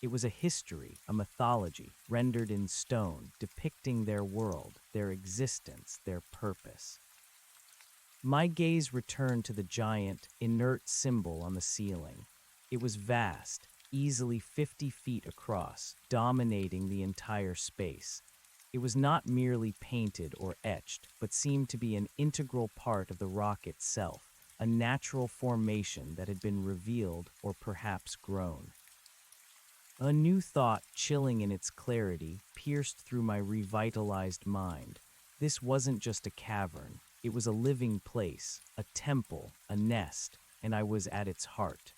It was a history, a mythology, rendered in stone, depicting their world, their existence, their purpose. My gaze returned to the giant, inert symbol on the ceiling. It was vast, easily 50 feet across, dominating the entire space. It was not merely painted or etched, but seemed to be an integral part of the rock itself, a natural formation that had been revealed or perhaps grown. A new thought, chilling in its clarity, pierced through my revitalized mind. This wasn't just a cavern. It was a living place, a temple, a nest, and I was at its heart.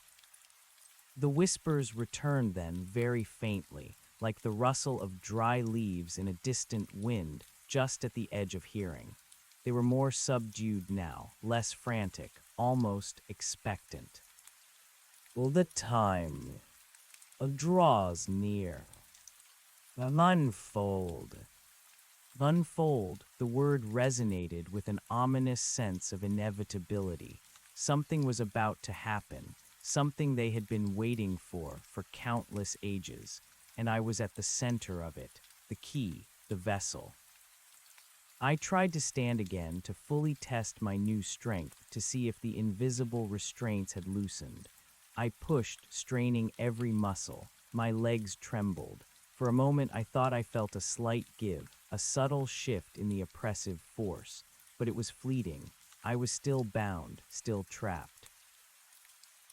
The whispers returned then, very faintly, like the rustle of dry leaves in a distant wind, just at the edge of hearing. They were more subdued now, less frantic, almost expectant. "Well, the time draws near. Unfold." Unfold, the word resonated with an ominous sense of inevitability. Something was about to happen, something they had been waiting for countless ages, and I was at the center of it, the key, the vessel. I tried to stand again to fully test my new strength to see if the invisible restraints had loosened. I pushed, straining every muscle. My legs trembled. For a moment I thought I felt a slight give, a subtle shift in the oppressive force, but it was fleeting. I was still bound, still trapped.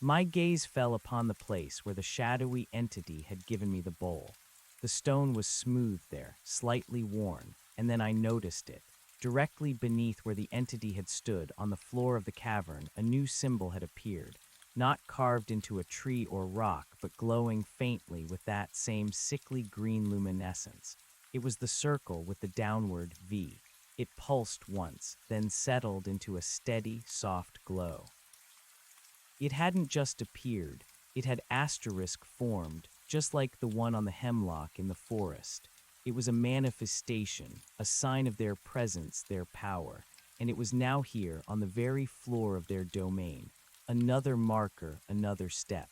My gaze fell upon the place where the shadowy entity had given me the bowl. The stone was smooth there, slightly worn, and then I noticed it. Directly beneath where the entity had stood, on the floor of the cavern, a new symbol had appeared, not carved into a tree or rock, but glowing faintly with that same sickly green luminescence. It was the circle with the downward V. It pulsed once, then settled into a steady, soft glow. It hadn't just appeared, it had asterisk formed, just like the one on the hemlock in the forest. It was a manifestation, a sign of their presence, their power, and it was now here on the very floor of their domain. Another marker, another step.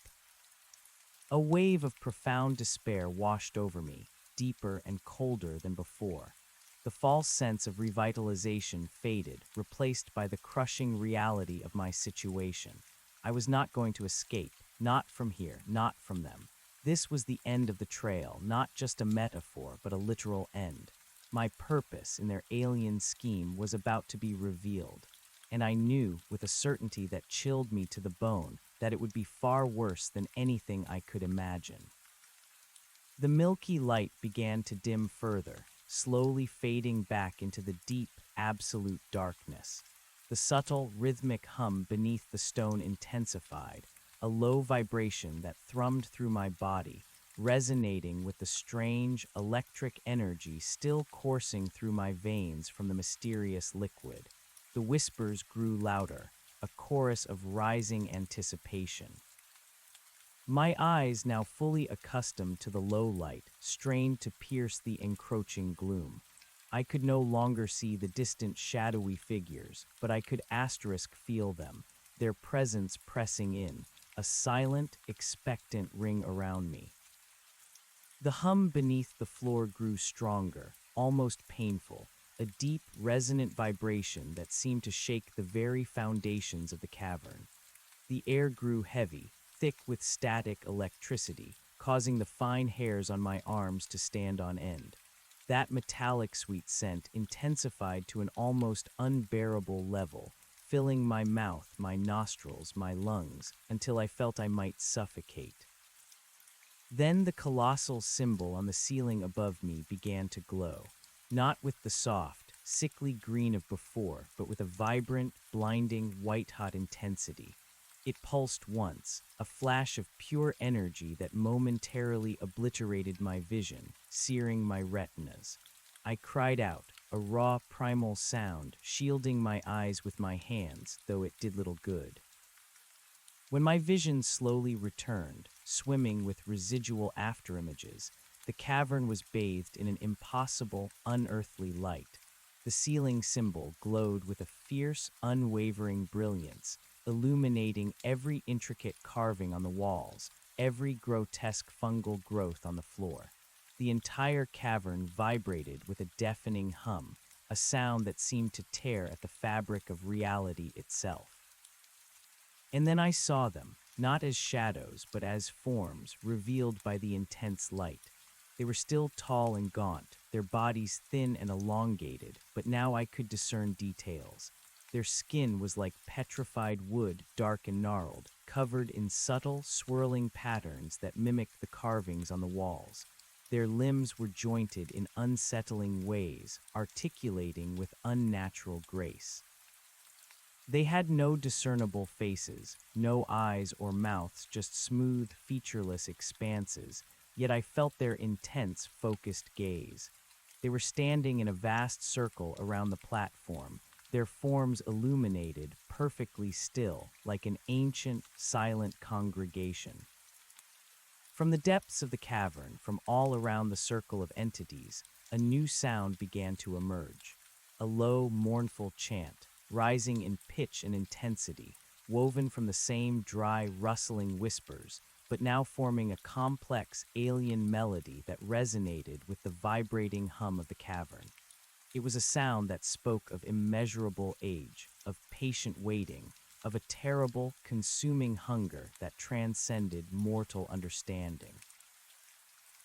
A wave of profound despair washed over me, deeper and colder than before. The false sense of revitalization faded, replaced by the crushing reality of my situation. I was not going to escape, not from here, not from them. This was the end of the trail, not just a metaphor, but a literal end. My purpose in their alien scheme was about to be revealed, and I knew, with a certainty that chilled me to the bone, that it would be far worse than anything I could imagine. The milky light began to dim further, slowly fading back into the deep, absolute darkness. The subtle, rhythmic hum beneath the stone intensified, a low vibration that thrummed through my body, resonating with the strange, electric energy still coursing through my veins from the mysterious liquid. The whispers grew louder, a chorus of rising anticipation. My eyes, now fully accustomed to the low light, strained to pierce the encroaching gloom. I could no longer see the distant shadowy figures, but I could feel them, their presence pressing in, a silent, expectant ring around me. The hum beneath the floor grew stronger, almost painful, a deep, resonant vibration that seemed to shake the very foundations of the cavern. The air grew heavy, thick with static electricity, causing the fine hairs on my arms to stand on end. That metallic sweet scent intensified to an almost unbearable level, filling my mouth, my nostrils, my lungs, until I felt I might suffocate. Then the colossal symbol on the ceiling above me began to glow, not with the soft, sickly green of before, but with a vibrant, blinding, white-hot intensity. It pulsed once, a flash of pure energy that momentarily obliterated my vision, searing my retinas. I cried out, a raw, primal sound, shielding my eyes with my hands, though it did little good. When my vision slowly returned, swimming with residual afterimages, the cavern was bathed in an impossible, unearthly light. The ceiling symbol glowed with a fierce, unwavering brilliance, illuminating every intricate carving on the walls, every grotesque fungal growth on the floor. The entire cavern vibrated with a deafening hum, a sound that seemed to tear at the fabric of reality itself. And then I saw them, not as shadows, but as forms revealed by the intense light. They were still tall and gaunt, their bodies thin and elongated, but now I could discern details. Their skin was like petrified wood, dark and gnarled, covered in subtle, swirling patterns that mimicked the carvings on the walls. Their limbs were jointed in unsettling ways, articulating with unnatural grace. They had no discernible faces, no eyes or mouths, just smooth, featureless expanses, yet I felt their intense, focused gaze. They were standing in a vast circle around the platform, their forms illuminated, perfectly still, like an ancient, silent congregation. From the depths of the cavern, from all around the circle of entities, a new sound began to emerge. A low, mournful chant, rising in pitch and intensity, woven from the same dry, rustling whispers, but now forming a complex, alien melody that resonated with the vibrating hum of the cavern. It was a sound that spoke of immeasurable age, of patient waiting, of a terrible, consuming hunger that transcended mortal understanding.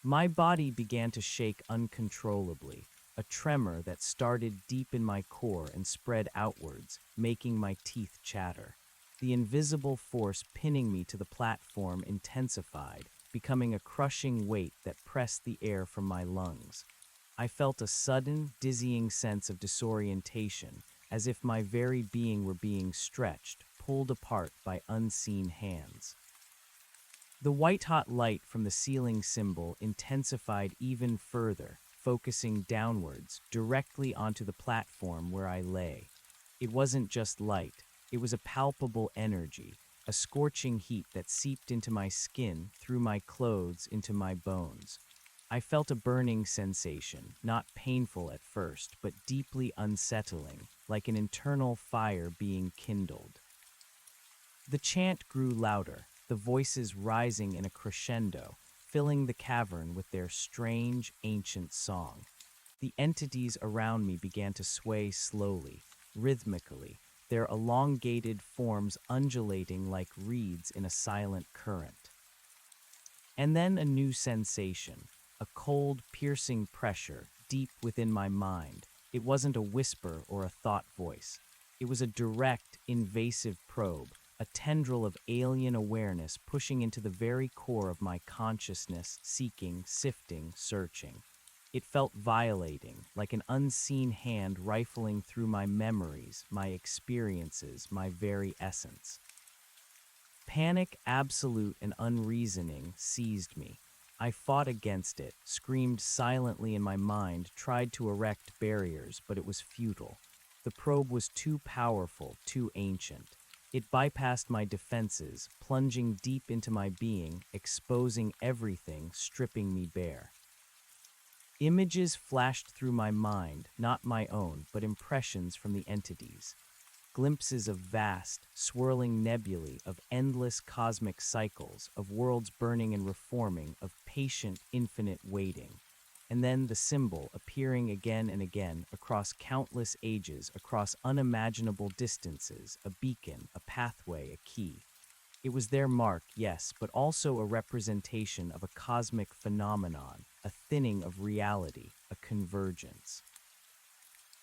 My body began to shake uncontrollably, a tremor that started deep in my core and spread outwards, making my teeth chatter. The invisible force pinning me to the platform intensified, becoming a crushing weight that pressed the air from my lungs. I felt a sudden, dizzying sense of disorientation, as if my very being were being stretched, pulled apart by unseen hands. The white-hot light from the ceiling symbol intensified even further, focusing downwards, directly onto the platform where I lay. It wasn't just light, it was a palpable energy, a scorching heat that seeped into my skin, through my clothes, into my bones. I felt a burning sensation, not painful at first, but deeply unsettling, like an internal fire being kindled. The chant grew louder, the voices rising in a crescendo, filling the cavern with their strange, ancient song. The entities around me began to sway slowly, rhythmically, their elongated forms undulating like reeds in a silent current. And then a new sensation, a cold, piercing pressure deep within my mind. It wasn't a whisper or a thought voice. It was a direct, invasive probe, a tendril of alien awareness pushing into the very core of my consciousness, seeking, sifting, searching. It felt violating, like an unseen hand rifling through my memories, my experiences, my very essence. Panic, absolute and unreasoning, seized me. I fought against it, screamed silently in my mind, tried to erect barriers, but it was futile. The probe was too powerful, too ancient. It bypassed my defenses, plunging deep into my being, exposing everything, stripping me bare. Images flashed through my mind, not my own, but impressions from the entities. Glimpses of vast, swirling nebulae, of endless cosmic cycles, of worlds burning and reforming, of patient, infinite waiting. And then the symbol appearing again and again across countless ages, across unimaginable distances, a beacon, a pathway, a key. It was their mark, yes, but also a representation of a cosmic phenomenon, a thinning of reality, a convergence.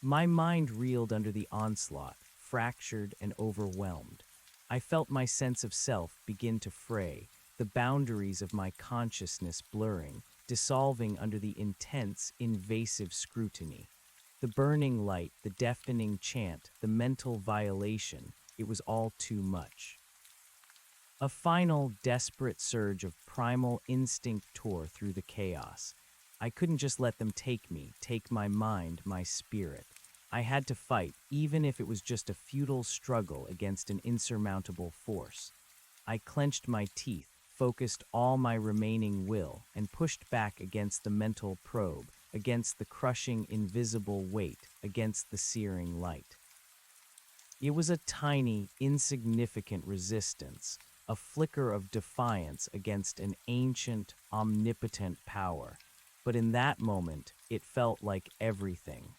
My mind reeled under the onslaught, fractured and overwhelmed. I felt my sense of self begin to fray, the boundaries of my consciousness blurring, dissolving under the intense, invasive scrutiny. The burning light, the deafening chant, the mental violation, it was all too much. A final, desperate surge of primal instinct tore through the chaos. I couldn't just let them take me, take my mind, my spirit. I had to fight, even if it was just a futile struggle against an insurmountable force. I clenched my teeth, focused all my remaining will, and pushed back against the mental probe, against the crushing invisible weight, against the searing light. It was a tiny, insignificant resistance, a flicker of defiance against an ancient, omnipotent power. But in that moment, it felt like everything.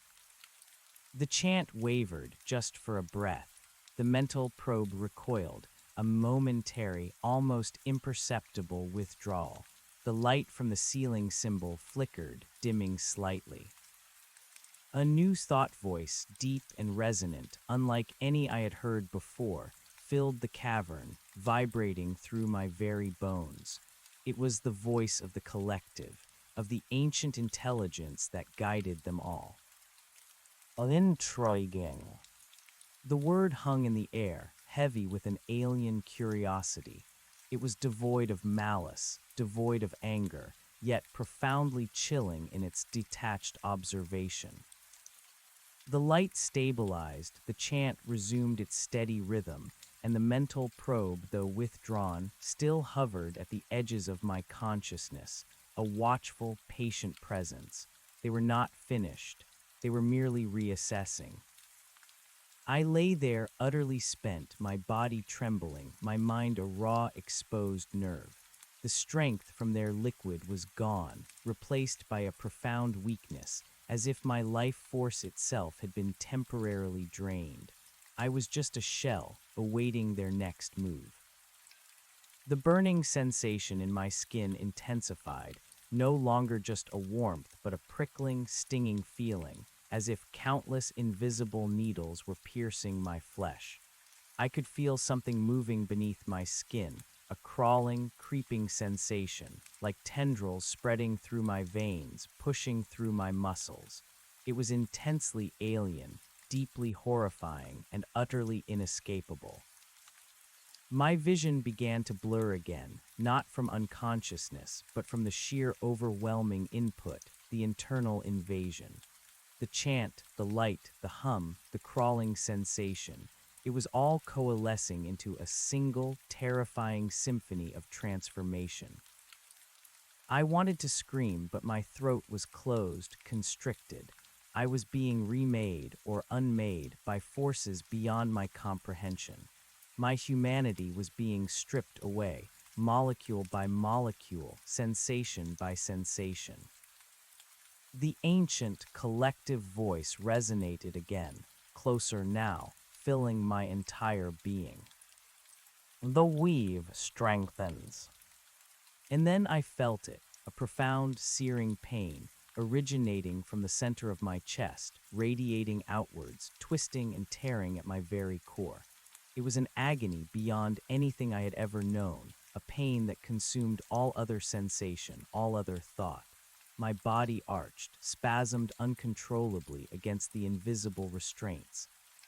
The chant wavered just for a breath. The mental probe recoiled, a momentary, almost imperceptible withdrawal. The light from the ceiling symbol flickered, dimming slightly. A new thought voice, deep and resonant, unlike any I had heard before, filled the cavern, vibrating through my very bones. It was the voice of the collective, of the ancient intelligence that guided them all. Intriguing. The word hung in the air, heavy with an alien curiosity. It was devoid of malice, devoid of anger, yet profoundly chilling in its detached observation. The light stabilized, the chant resumed its steady rhythm, and the mental probe, though withdrawn, still hovered at the edges of my consciousness, a watchful, patient presence. They were not finished. They were merely reassessing. I lay there, utterly spent, my body trembling, my mind a raw, exposed nerve. The strength from their liquid was gone, replaced by a profound weakness, as if my life force itself had been temporarily drained. I was just a shell, awaiting their next move. The burning sensation in my skin intensified, no longer just a warmth, but a prickling, stinging feeling, as if countless invisible needles were piercing my flesh. I could feel something moving beneath my skin, a crawling, creeping sensation, like tendrils spreading through my veins, pushing through my muscles. It was intensely alien, deeply horrifying, and utterly inescapable. My vision began to blur again, not from unconsciousness, but from the sheer overwhelming input, the internal invasion. The chant, the light, the hum, the crawling sensation, it was all coalescing into a single, terrifying symphony of transformation. I wanted to scream, but my throat was closed, constricted. I was being remade or unmade by forces beyond my comprehension. My humanity was being stripped away, molecule by molecule, sensation by sensation. The ancient, collective voice resonated again, closer now, filling my entire being. The weave strengthens. And then I felt it, a profound, searing pain, originating from the center of my chest, radiating outwards, twisting and tearing at my very core. It was an agony beyond anything I had ever known, a pain that consumed all other sensation, all other thought. My body arched, spasmed uncontrollably against the invisible restraints.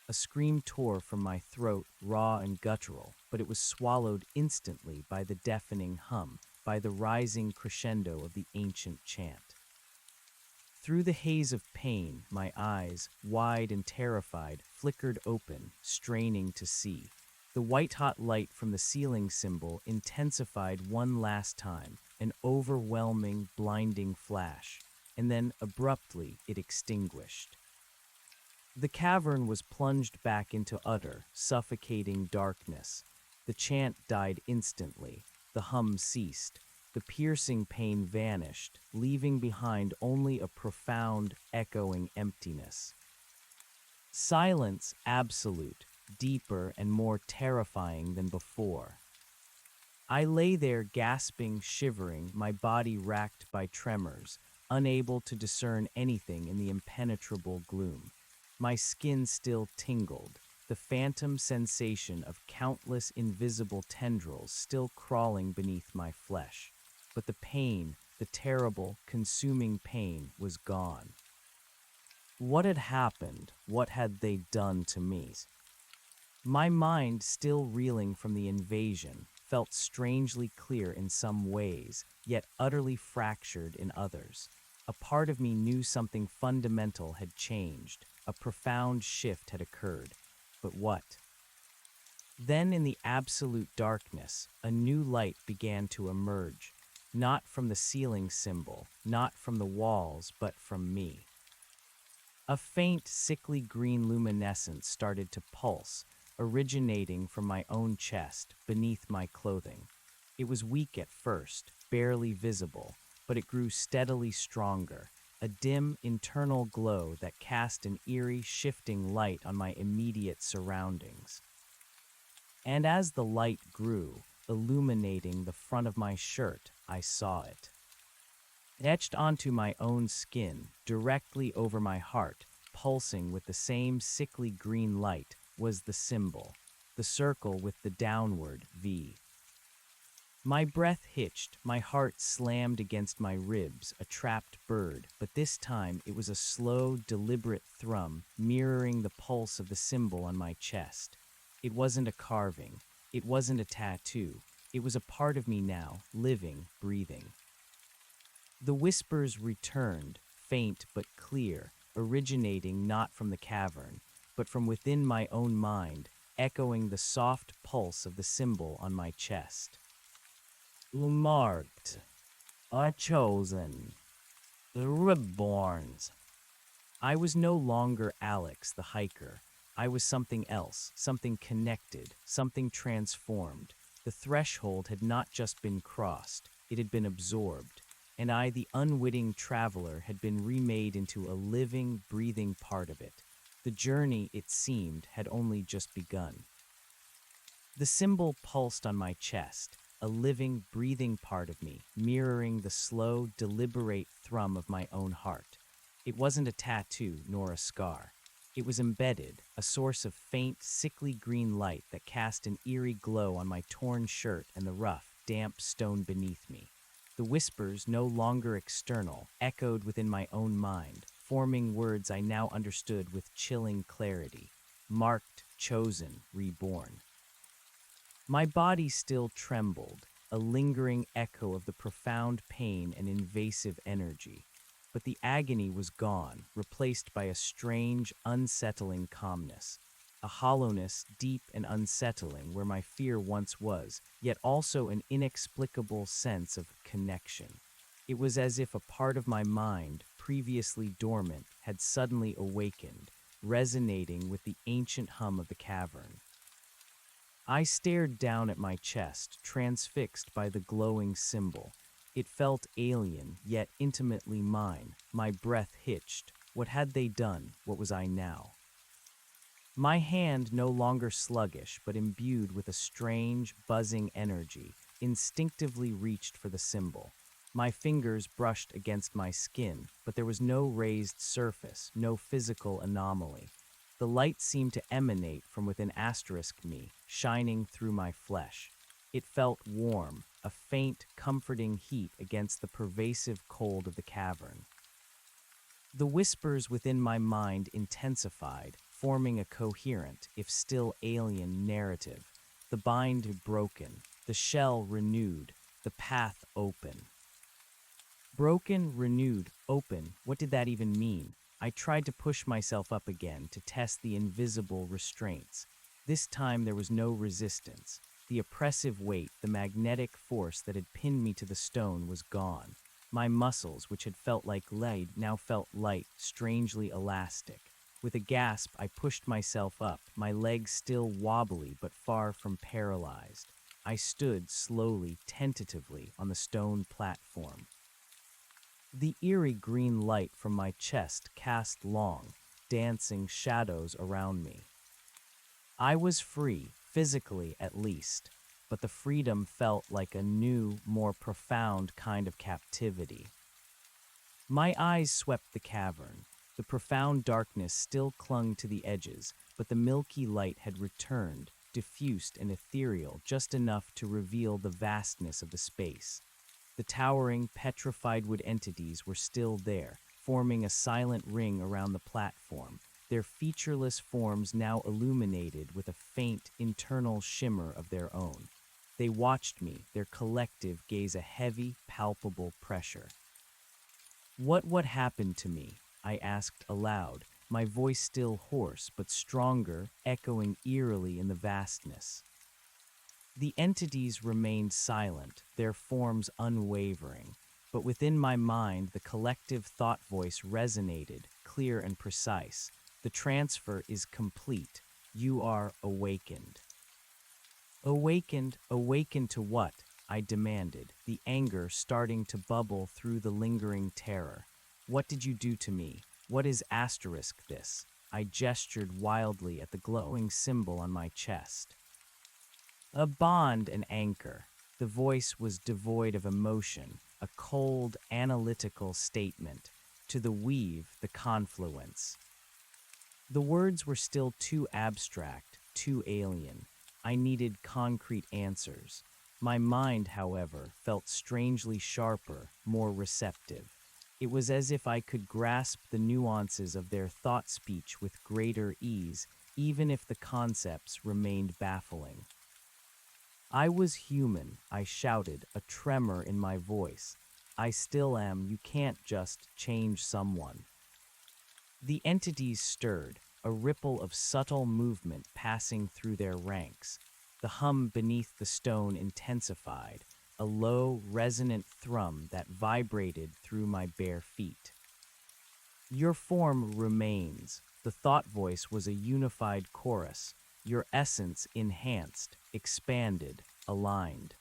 A scream tore from my throat, raw and guttural, but it was swallowed instantly by the deafening hum, by the rising crescendo of the ancient chant. Through the haze of pain, my eyes, wide and terrified, flickered open, straining to see. The white-hot light from the ceiling symbol intensified one last time, an overwhelming, blinding flash, and then abruptly it extinguished. The cavern was plunged back into utter, suffocating darkness. The chant died instantly, the hum ceased, the piercing pain vanished, leaving behind only a profound, echoing emptiness. Silence absolute, deeper and more terrifying than before. I lay there gasping, shivering, my body racked by tremors, unable to discern anything in the impenetrable gloom. My skin still tingled, the phantom sensation of countless invisible tendrils still crawling beneath my flesh. But the pain, the terrible, consuming pain, was gone. What had happened? What had they done to me? My mind, still reeling from the invasion, felt strangely clear in some ways, yet utterly fractured in others. A part of me knew something fundamental had changed, a profound shift had occurred. But what? Then, in the absolute darkness, a new light began to emerge, not from the ceiling symbol, not from the walls, but from me. A faint, sickly green luminescence started to pulse, originating from my own chest, beneath my clothing. It was weak at first, barely visible, but it grew steadily stronger, a dim, internal glow that cast an eerie, shifting light on my immediate surroundings. And as the light grew, illuminating the front of my shirt, I saw it. Etched onto my own skin, directly over my heart, pulsing with the same sickly green light, was the symbol, the circle with the downward V. My breath hitched, my heart slammed against my ribs, a trapped bird, but this time it was a slow, deliberate thrum, mirroring the pulse of the symbol on my chest. It wasn't a carving, it wasn't a tattoo, it was a part of me now, living, breathing. The whispers returned, faint but clear, originating not from the cavern, but from within my own mind, echoing the soft pulse of the symbol on my chest. Marked, are chosen, the reborns. I was no longer Alex the hiker. I was something else, something connected, something transformed. The threshold had not just been crossed, it had been absorbed, and I, the unwitting traveler, had been remade into a living, breathing part of it. The journey, it seemed, had only just begun. The symbol pulsed on my chest, a living, breathing part of me, mirroring the slow, deliberate thrum of my own heart. It wasn't a tattoo nor a scar. It was embedded, a source of faint, sickly green light that cast an eerie glow on my torn shirt and the rough, damp stone beneath me. The whispers, no longer external, echoed within my own mind, forming words I now understood with chilling clarity. Marked, chosen, reborn. My body still trembled, a lingering echo of the profound pain and invasive energy. But the agony was gone, replaced by a strange, unsettling calmness. A hollowness deep and unsettling where my fear once was, yet also an inexplicable sense of connection. It was as if a part of my mind, previously dormant, had suddenly awakened, resonating with the ancient hum of the cavern. I stared down at my chest, transfixed by the glowing symbol. It felt alien, yet intimately mine. My breath hitched. What had they done? What was I now? My hand no longer sluggish, but imbued with a strange, buzzing energy, instinctively reached for the symbol. My fingers brushed against my skin, but there was no raised surface, no physical anomaly. The light seemed to emanate from within asterisk me, shining through my flesh. It felt warm, a faint, comforting heat against the pervasive cold of the cavern. The whispers within my mind intensified, forming a coherent, if still alien, narrative. The bind broken, the shell renewed, the path open. Broken, renewed, open, what did that even mean? I tried to push myself up again to test the invisible restraints. This time there was no resistance. The oppressive weight, the magnetic force that had pinned me to the stone was gone. My muscles, which had felt like lead, now felt light, strangely elastic. With a gasp, I pushed myself up, my legs still wobbly but far from paralyzed. I stood slowly, tentatively, on the stone platform. The eerie green light from my chest cast long, dancing shadows around me. I was free, physically at least, but the freedom felt like a new, more profound kind of captivity. My eyes swept the cavern. The profound darkness still clung to the edges, but the milky light had returned, diffused and ethereal, just enough to reveal the vastness of the space. The towering, petrified wood entities were still there, forming a silent ring around the platform, their featureless forms now illuminated with a faint, internal shimmer of their own. They watched me, their collective gaze a heavy, palpable pressure. What happened to me? I asked aloud, my voice still hoarse but stronger, echoing eerily in the vastness. The entities remained silent, their forms unwavering, but within my mind the collective thought voice resonated, clear and precise. The transfer is complete. You are awakened. Awakened? Awakened to what? I demanded, the anger starting to bubble through the lingering terror. What did you do to me? What is asterisk this? I gestured wildly at the glowing symbol on my chest. A bond, an anchor. The voice was devoid of emotion, a cold, analytical statement. To the weave, the confluence. The words were still too abstract, too alien. I needed concrete answers. My mind, however, felt strangely sharper, more receptive. It was as if I could grasp the nuances of their thought speech with greater ease, even if the concepts remained baffling. I was human, I shouted, a tremor in my voice. I still am. You can't just change someone. The entities stirred, a ripple of subtle movement passing through their ranks. The hum beneath the stone intensified, a low, resonant thrum that vibrated through my bare feet. Your form remains. The thought voice was a unified chorus. Your essence enhanced, expanded, aligned.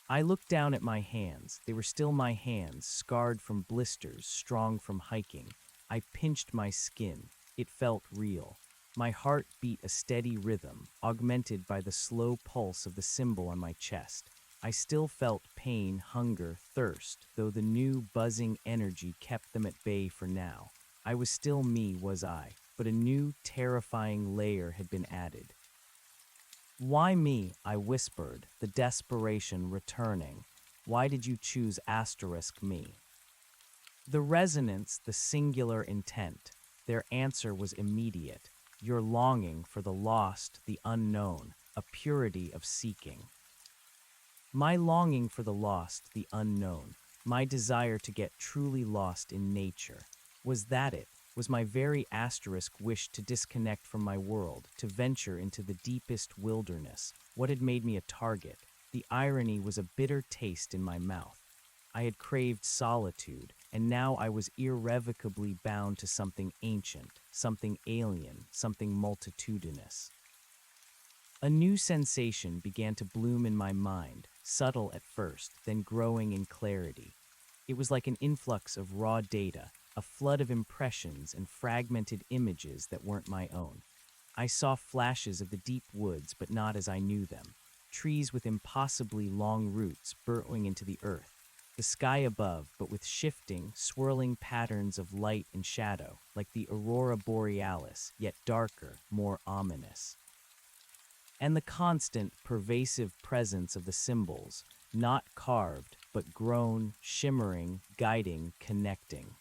I looked down at my hands. They were still my hands, scarred from blisters, strong from hiking. I pinched my skin. It felt real. My heart beat a steady rhythm, augmented by the slow pulse of the symbol on my chest. I still felt pain, hunger, thirst, though the new, buzzing energy kept them at bay for now. I was still me, was I, but a new, terrifying layer had been added. Why me? I whispered, the desperation returning. Why did you choose asterisk me? The resonance, the singular intent. Their answer was immediate. Your longing for the lost, the unknown, a purity of seeking. My longing for the lost, the unknown, my desire to get truly lost in nature. Was that it? Was my very asterisk wish to disconnect from my world, to venture into the deepest wilderness? What had made me a target? The irony was a bitter taste in my mouth. I had craved solitude, and now I was irrevocably bound to something ancient, something alien, something multitudinous. A new sensation began to bloom in my mind, subtle at first, then growing in clarity. It was like an influx of raw data, a flood of impressions and fragmented images that weren't my own. I saw flashes of the deep woods, but not as I knew them. trees with impossibly long roots burrowing into the earth, the sky above, but with shifting, swirling patterns of light and shadow, like the aurora borealis, yet darker, more ominous. And the constant, pervasive presence of the symbols, not carved, but grown, shimmering, guiding, connecting.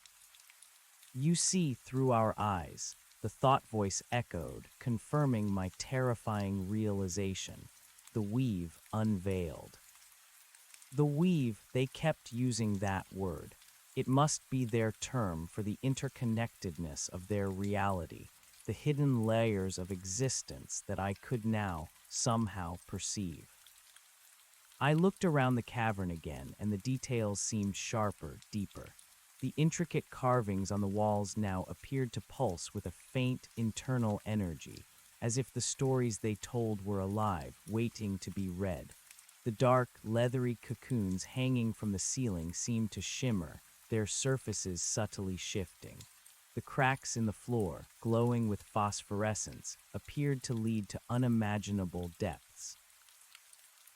You see through our eyes, the thought voice echoed, confirming my terrifying realization. The weave unveiled. The weave, they kept using that word. It must be their term for the interconnectedness of their reality, the hidden layers of existence that I could now, somehow, perceive. I looked around the cavern again, and the details seemed sharper, deeper. The intricate carvings on the walls now appeared to pulse with a faint internal energy, as if the stories they told were alive, waiting to be read. The dark, leathery cocoons hanging from the ceiling seemed to shimmer, their surfaces subtly shifting. The cracks in the floor, glowing with phosphorescence, appeared to lead to unimaginable depths.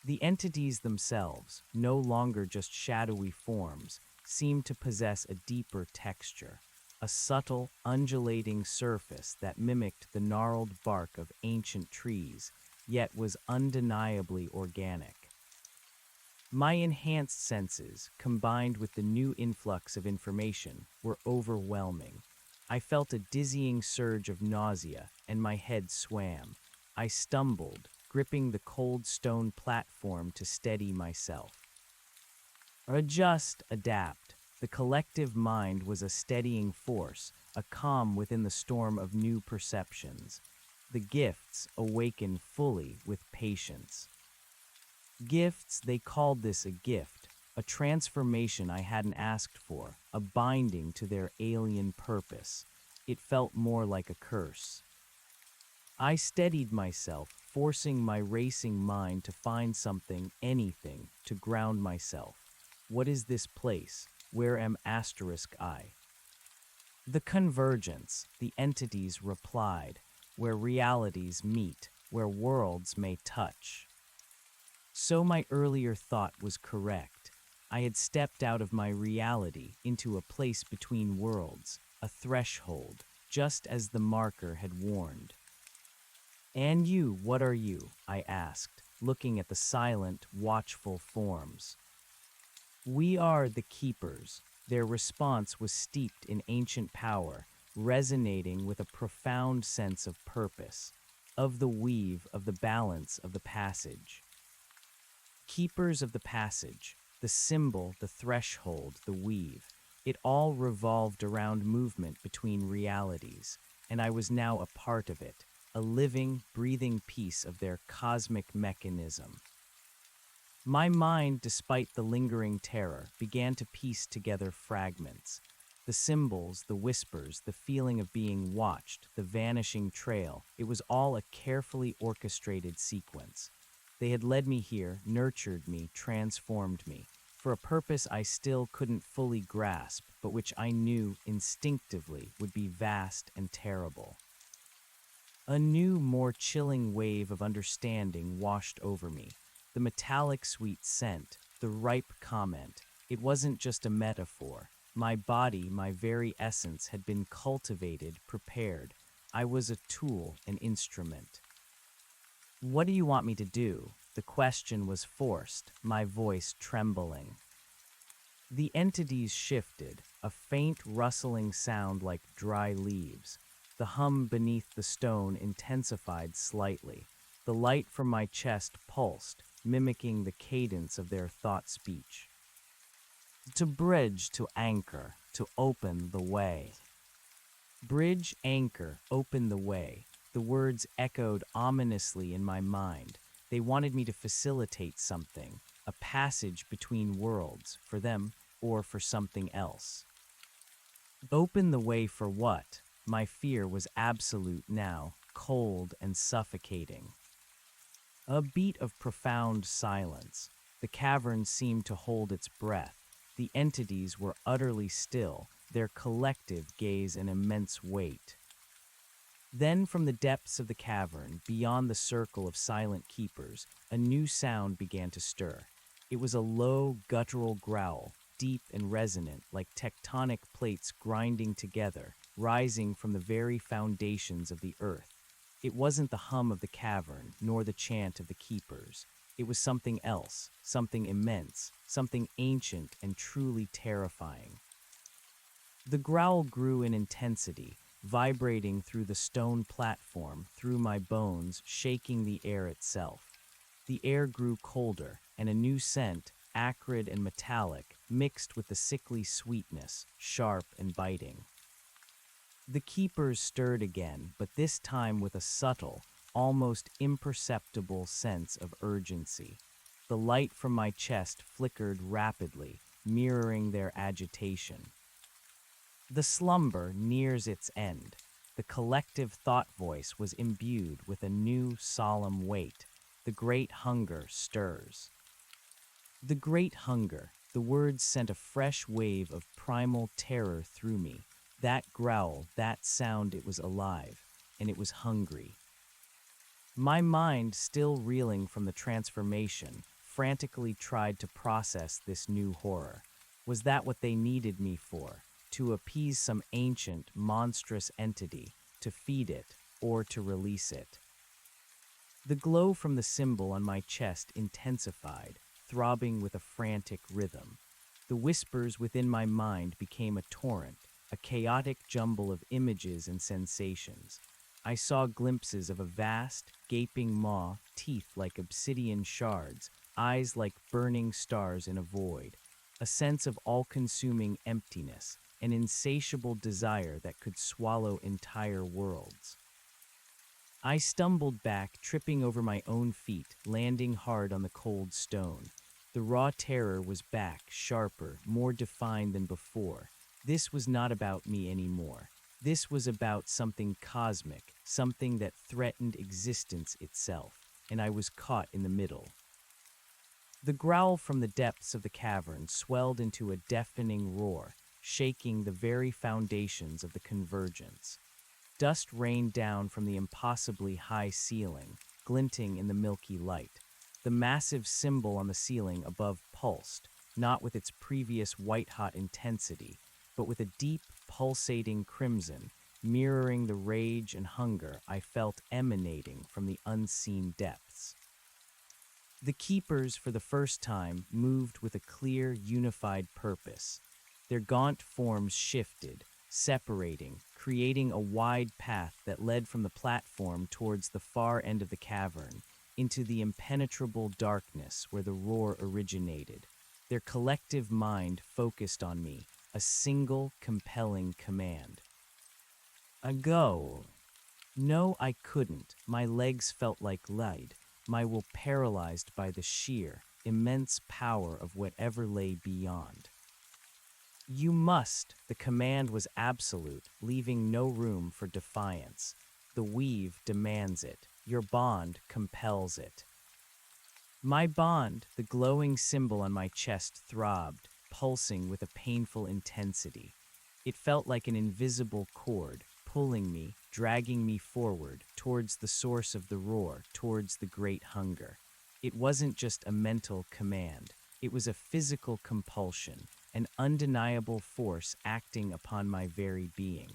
The entities themselves, no longer just shadowy forms, seemed to possess a deeper texture, a subtle, undulating surface that mimicked the gnarled bark of ancient trees, yet was undeniably organic. My enhanced senses, combined with the new influx of information, were overwhelming. I felt a dizzying surge of nausea, and my head swam. I stumbled, gripping the cold stone platform to steady myself. Adjust, adapt. The collective mind was a steadying force, a calm within the storm of new perceptions. The gifts awakened fully with patience. Gifts, they called this a gift, a transformation I hadn't asked for, a binding to their alien purpose. It felt more like a curse. I steadied myself, forcing my racing mind to find something, anything, to ground myself. What is this place? Where am I? The convergence, the entities replied, where realities meet, where worlds may touch. So my earlier thought was correct. I had stepped out of my reality into a place between worlds, a threshold, just as the marker had warned. And you, what are you? I asked, looking at the silent, watchful forms. We are the keepers. Their response was steeped in ancient power, resonating with a profound sense of purpose, of the weave, of the balance of the passage. Keepers of the passage, the symbol, the threshold, the weave, it all revolved around movement between realities, and I was now a part of it, a living, breathing piece of their cosmic mechanism. My mind, despite the lingering terror, began to piece together fragments. The symbols, the whispers, the feeling of being watched, the vanishing trail, it was all a carefully orchestrated sequence. They had led me here, nurtured me, transformed me, for a purpose I still couldn't fully grasp, but which I knew instinctively would be vast and terrible. A new, more chilling wave of understanding washed over me. The metallic sweet scent, the ripe comment, it wasn't just a metaphor. My body, my very essence had been cultivated, prepared. I was a tool, an instrument. What do you want me to do? The question was forced, my voice trembling. The entities shifted, a faint rustling sound like dry leaves. The hum beneath the stone intensified slightly. The light from my chest pulsed, mimicking the cadence of their thought speech. To bridge, to anchor, to open the way. Bridge, anchor, open the way. The words echoed ominously in my mind. They wanted me to facilitate something, a passage between worlds, for them or for something else. Open the way for what? My fear was absolute now, cold and suffocating. A beat of profound silence. The cavern seemed to hold its breath. The entities were utterly still, their collective gaze an immense weight. Then, from the depths of the cavern, beyond the circle of silent keepers, a new sound began to stir. It was a low, guttural growl, deep and resonant, like tectonic plates grinding together, rising from the very foundations of the earth. It wasn't the hum of the cavern, nor the chant of the keepers. It was something else, something immense, something ancient and truly terrifying. The growl grew in intensity, vibrating through the stone platform, through my bones, shaking the air itself. The air grew colder, and a new scent, acrid and metallic, mixed with the sickly sweetness, sharp and biting. The keepers stirred again, but this time with a subtle, almost imperceptible sense of urgency. The light from my chest flickered rapidly, mirroring their agitation. The slumber nears its end. The collective thought voice was imbued with a new solemn weight. The great hunger stirs. The great hunger. The words sent a fresh wave of primal terror through me. That growl, that sound, it was alive, and it was hungry. My mind, still reeling from the transformation, frantically tried to process this new horror. Was that what they needed me for? To appease some ancient, monstrous entity, to feed it, or to release it? The glow from the symbol on my chest intensified, throbbing with a frantic rhythm. The whispers within my mind became a torrent, a chaotic jumble of images and sensations. I saw glimpses of a vast, gaping maw, teeth like obsidian shards, eyes like burning stars in a void, a sense of all-consuming emptiness, an insatiable desire that could swallow entire worlds. I stumbled back, tripping over my own feet, landing hard on the cold stone. The raw terror was back, sharper, more defined than before. This was not about me anymore. This was about something cosmic, something that threatened existence itself, and I was caught in the middle. The growl from the depths of the cavern swelled into a deafening roar, shaking the very foundations of the convergence. Dust rained down from the impossibly high ceiling, glinting in the milky light. The massive symbol on the ceiling above pulsed, not with its previous white-hot intensity, but with a deep, pulsating crimson, mirroring the rage and hunger I felt emanating from the unseen depths. The keepers, for the first time, moved with a clear, unified purpose. Their gaunt forms shifted, separating, creating a wide path that led from the platform towards the far end of the cavern, into the impenetrable darkness where the roar originated. Their collective mind focused on me, a single, compelling command. A go. No, I couldn't. My legs felt like lead, my will paralyzed by the sheer, immense power of whatever lay beyond. You must. The command was absolute, leaving no room for defiance. The weave demands it. Your bond compels it. My bond, the glowing symbol on my chest, throbbed, pulsing with a painful intensity. It felt like an invisible cord, pulling me, dragging me forward, towards the source of the roar, towards the great hunger. It wasn't just a mental command. It was a physical compulsion, an undeniable force acting upon my very being.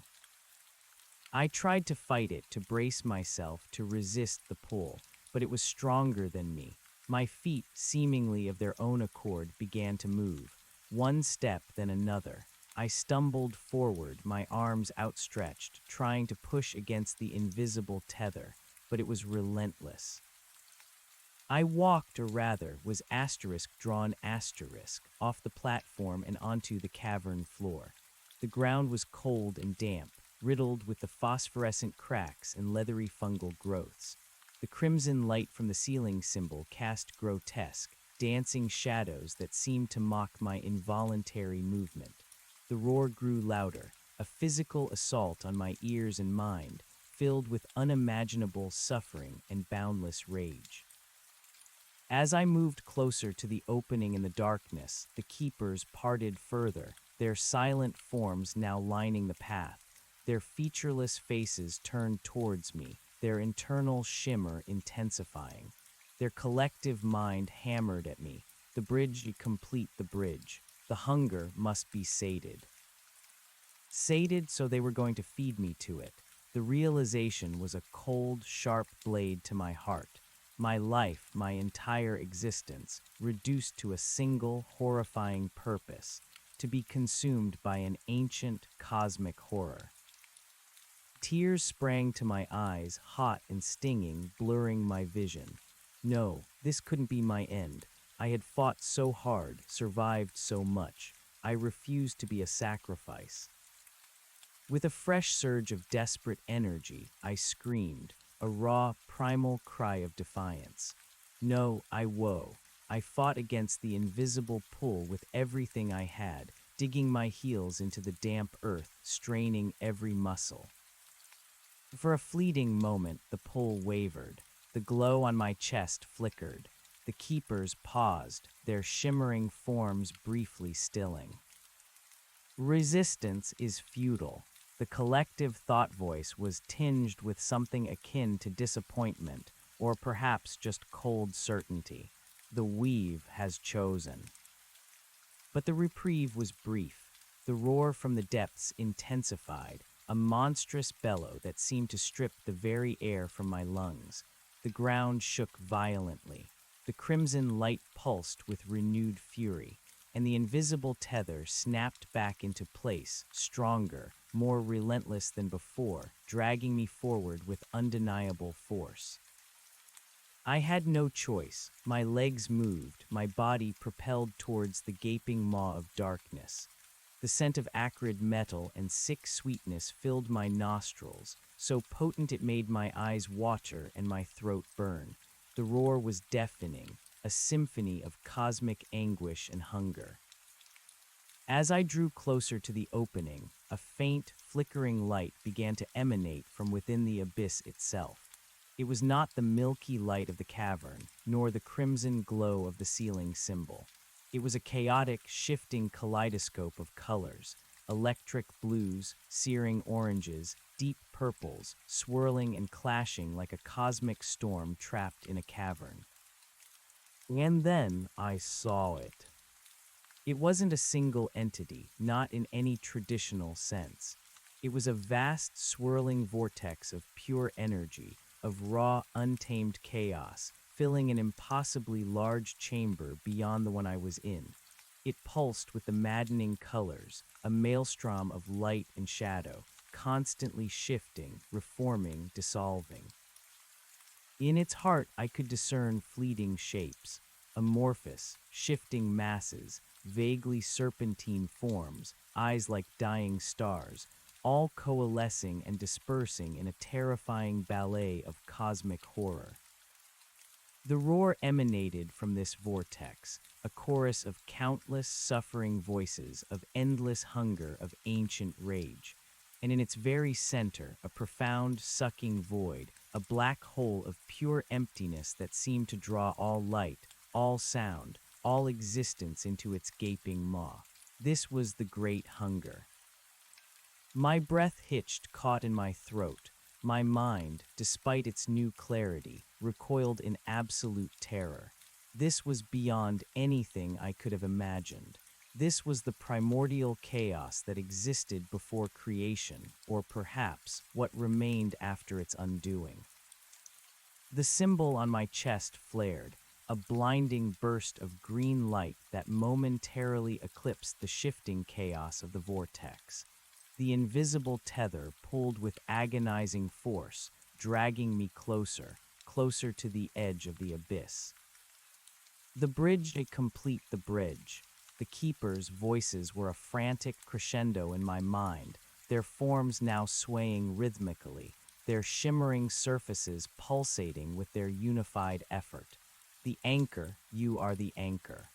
I tried to fight it, to brace myself, to resist the pull, but it was stronger than me. My feet, seemingly of their own accord, began to move, one step then another. I stumbled forward, my arms outstretched, trying to push against the invisible tether, but it was relentless. I walked, or rather, was asterisk drawn asterisk, off the platform and onto the cavern floor. The ground was cold and damp, riddled with the phosphorescent cracks and leathery fungal growths. The crimson light from the ceiling symbol cast grotesque, dancing shadows that seemed to mock my involuntary movement. The roar grew louder, a physical assault on my ears and mind, filled with unimaginable suffering and boundless rage. As I moved closer to the opening in the darkness, the keepers parted further, their silent forms now lining the path. their featureless faces turned towards me, their internal shimmer intensifying. Their collective mind hammered at me. The bridge to complete the bridge. The hunger must be sated. Sated, so they were going to feed me to it. The realization was a cold, sharp blade to my heart. My life, my entire existence, reduced to a single, horrifying purpose, to be consumed by an ancient, cosmic horror. Tears sprang to my eyes, hot and stinging, blurring my vision. No, this couldn't be my end. I had fought so hard, survived so much. I refused to be a sacrifice. With a fresh surge of desperate energy, I screamed, a raw, primal cry of defiance. No, I woe. I fought against the invisible pull with everything I had, digging my heels into the damp earth, straining every muscle. For a fleeting moment, the pull wavered. The glow on my chest flickered. The keepers paused, their shimmering forms briefly stilling. Resistance is futile. The collective thought voice was tinged with something akin to disappointment, or perhaps just cold certainty. The weave has chosen. But the reprieve was brief. The roar from the depths intensified, a monstrous bellow that seemed to strip the very air from my lungs. The ground shook violently. The crimson light pulsed with renewed fury, and the invisible tether snapped back into place, stronger, more relentless than before, dragging me forward with undeniable force. I had no choice. My legs moved, my body propelled towards the gaping maw of darkness. The scent of acrid metal and sick sweetness filled my nostrils, so potent it made my eyes water and my throat burn. The roar was deafening, a symphony of cosmic anguish and hunger. As I drew closer to the opening, a faint, flickering light began to emanate from within the abyss itself. It was not the milky light of the cavern, nor the crimson glow of the ceiling symbol. It was a chaotic, shifting kaleidoscope of colors, electric blues, searing oranges, deep purples, swirling and clashing like a cosmic storm trapped in a cavern. And then I saw it. It wasn't a single entity, not in any traditional sense. It was a vast, swirling vortex of pure energy, of raw, untamed chaos, filling an impossibly large chamber beyond the one I was in. It pulsed with the maddening colors, a maelstrom of light and shadow, constantly shifting, reforming, dissolving. In its heart I could discern fleeting shapes, amorphous, shifting masses, vaguely serpentine forms, eyes like dying stars, all coalescing and dispersing in a terrifying ballet of cosmic horror. The roar emanated from this vortex, a chorus of countless suffering voices, of endless hunger, of ancient rage. And in its very center, a profound, sucking void, a black hole of pure emptiness that seemed to draw all light, all sound, all existence into its gaping maw. This was the great hunger. My breath hitched, caught in my throat. My mind, despite its new clarity, recoiled in absolute terror. This was beyond anything I could have imagined. This was the primordial chaos that existed before creation, or perhaps what remained after its undoing. The symbol on my chest flared, a blinding burst of green light that momentarily eclipsed the shifting chaos of the vortex. The invisible tether pulled with agonizing force, dragging me closer, closer to the edge of the abyss. The bridge to complete the bridge. The keepers' voices were a frantic crescendo in my mind, their forms now swaying rhythmically, their shimmering surfaces pulsating with their unified effort. The anchor, you are the anchor.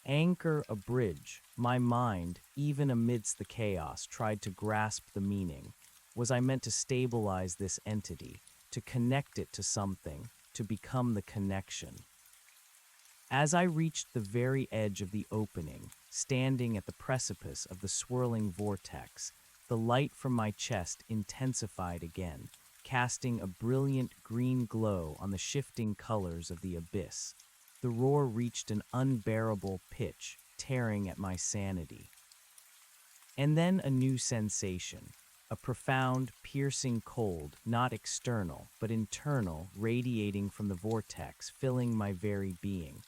Anchor a bridge. My mind, even amidst the chaos, tried to grasp the meaning. Was I meant to stabilize this entity, to connect it to something, to become the connection? As I reached the very edge of the opening, standing at the precipice of the swirling vortex, the light from my chest intensified again, casting a brilliant green glow on the shifting colors of the abyss. The roar reached an unbearable pitch, tearing at my sanity. And then a new sensation, a profound, piercing cold, not external, but internal, radiating from the vortex, filling my very being.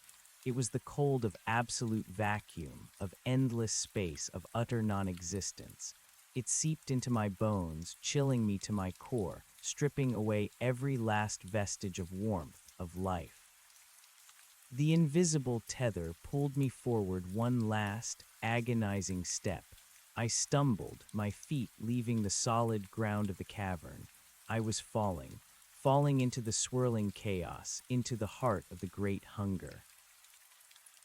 It was the cold of absolute vacuum, of endless space, of utter non-existence. It seeped into my bones, chilling me to my core, stripping away every last vestige of warmth, of life. The invisible tether pulled me forward one last, agonizing step. I stumbled, my feet leaving the solid ground of the cavern. I was falling into the swirling chaos, into the heart of the great hunger.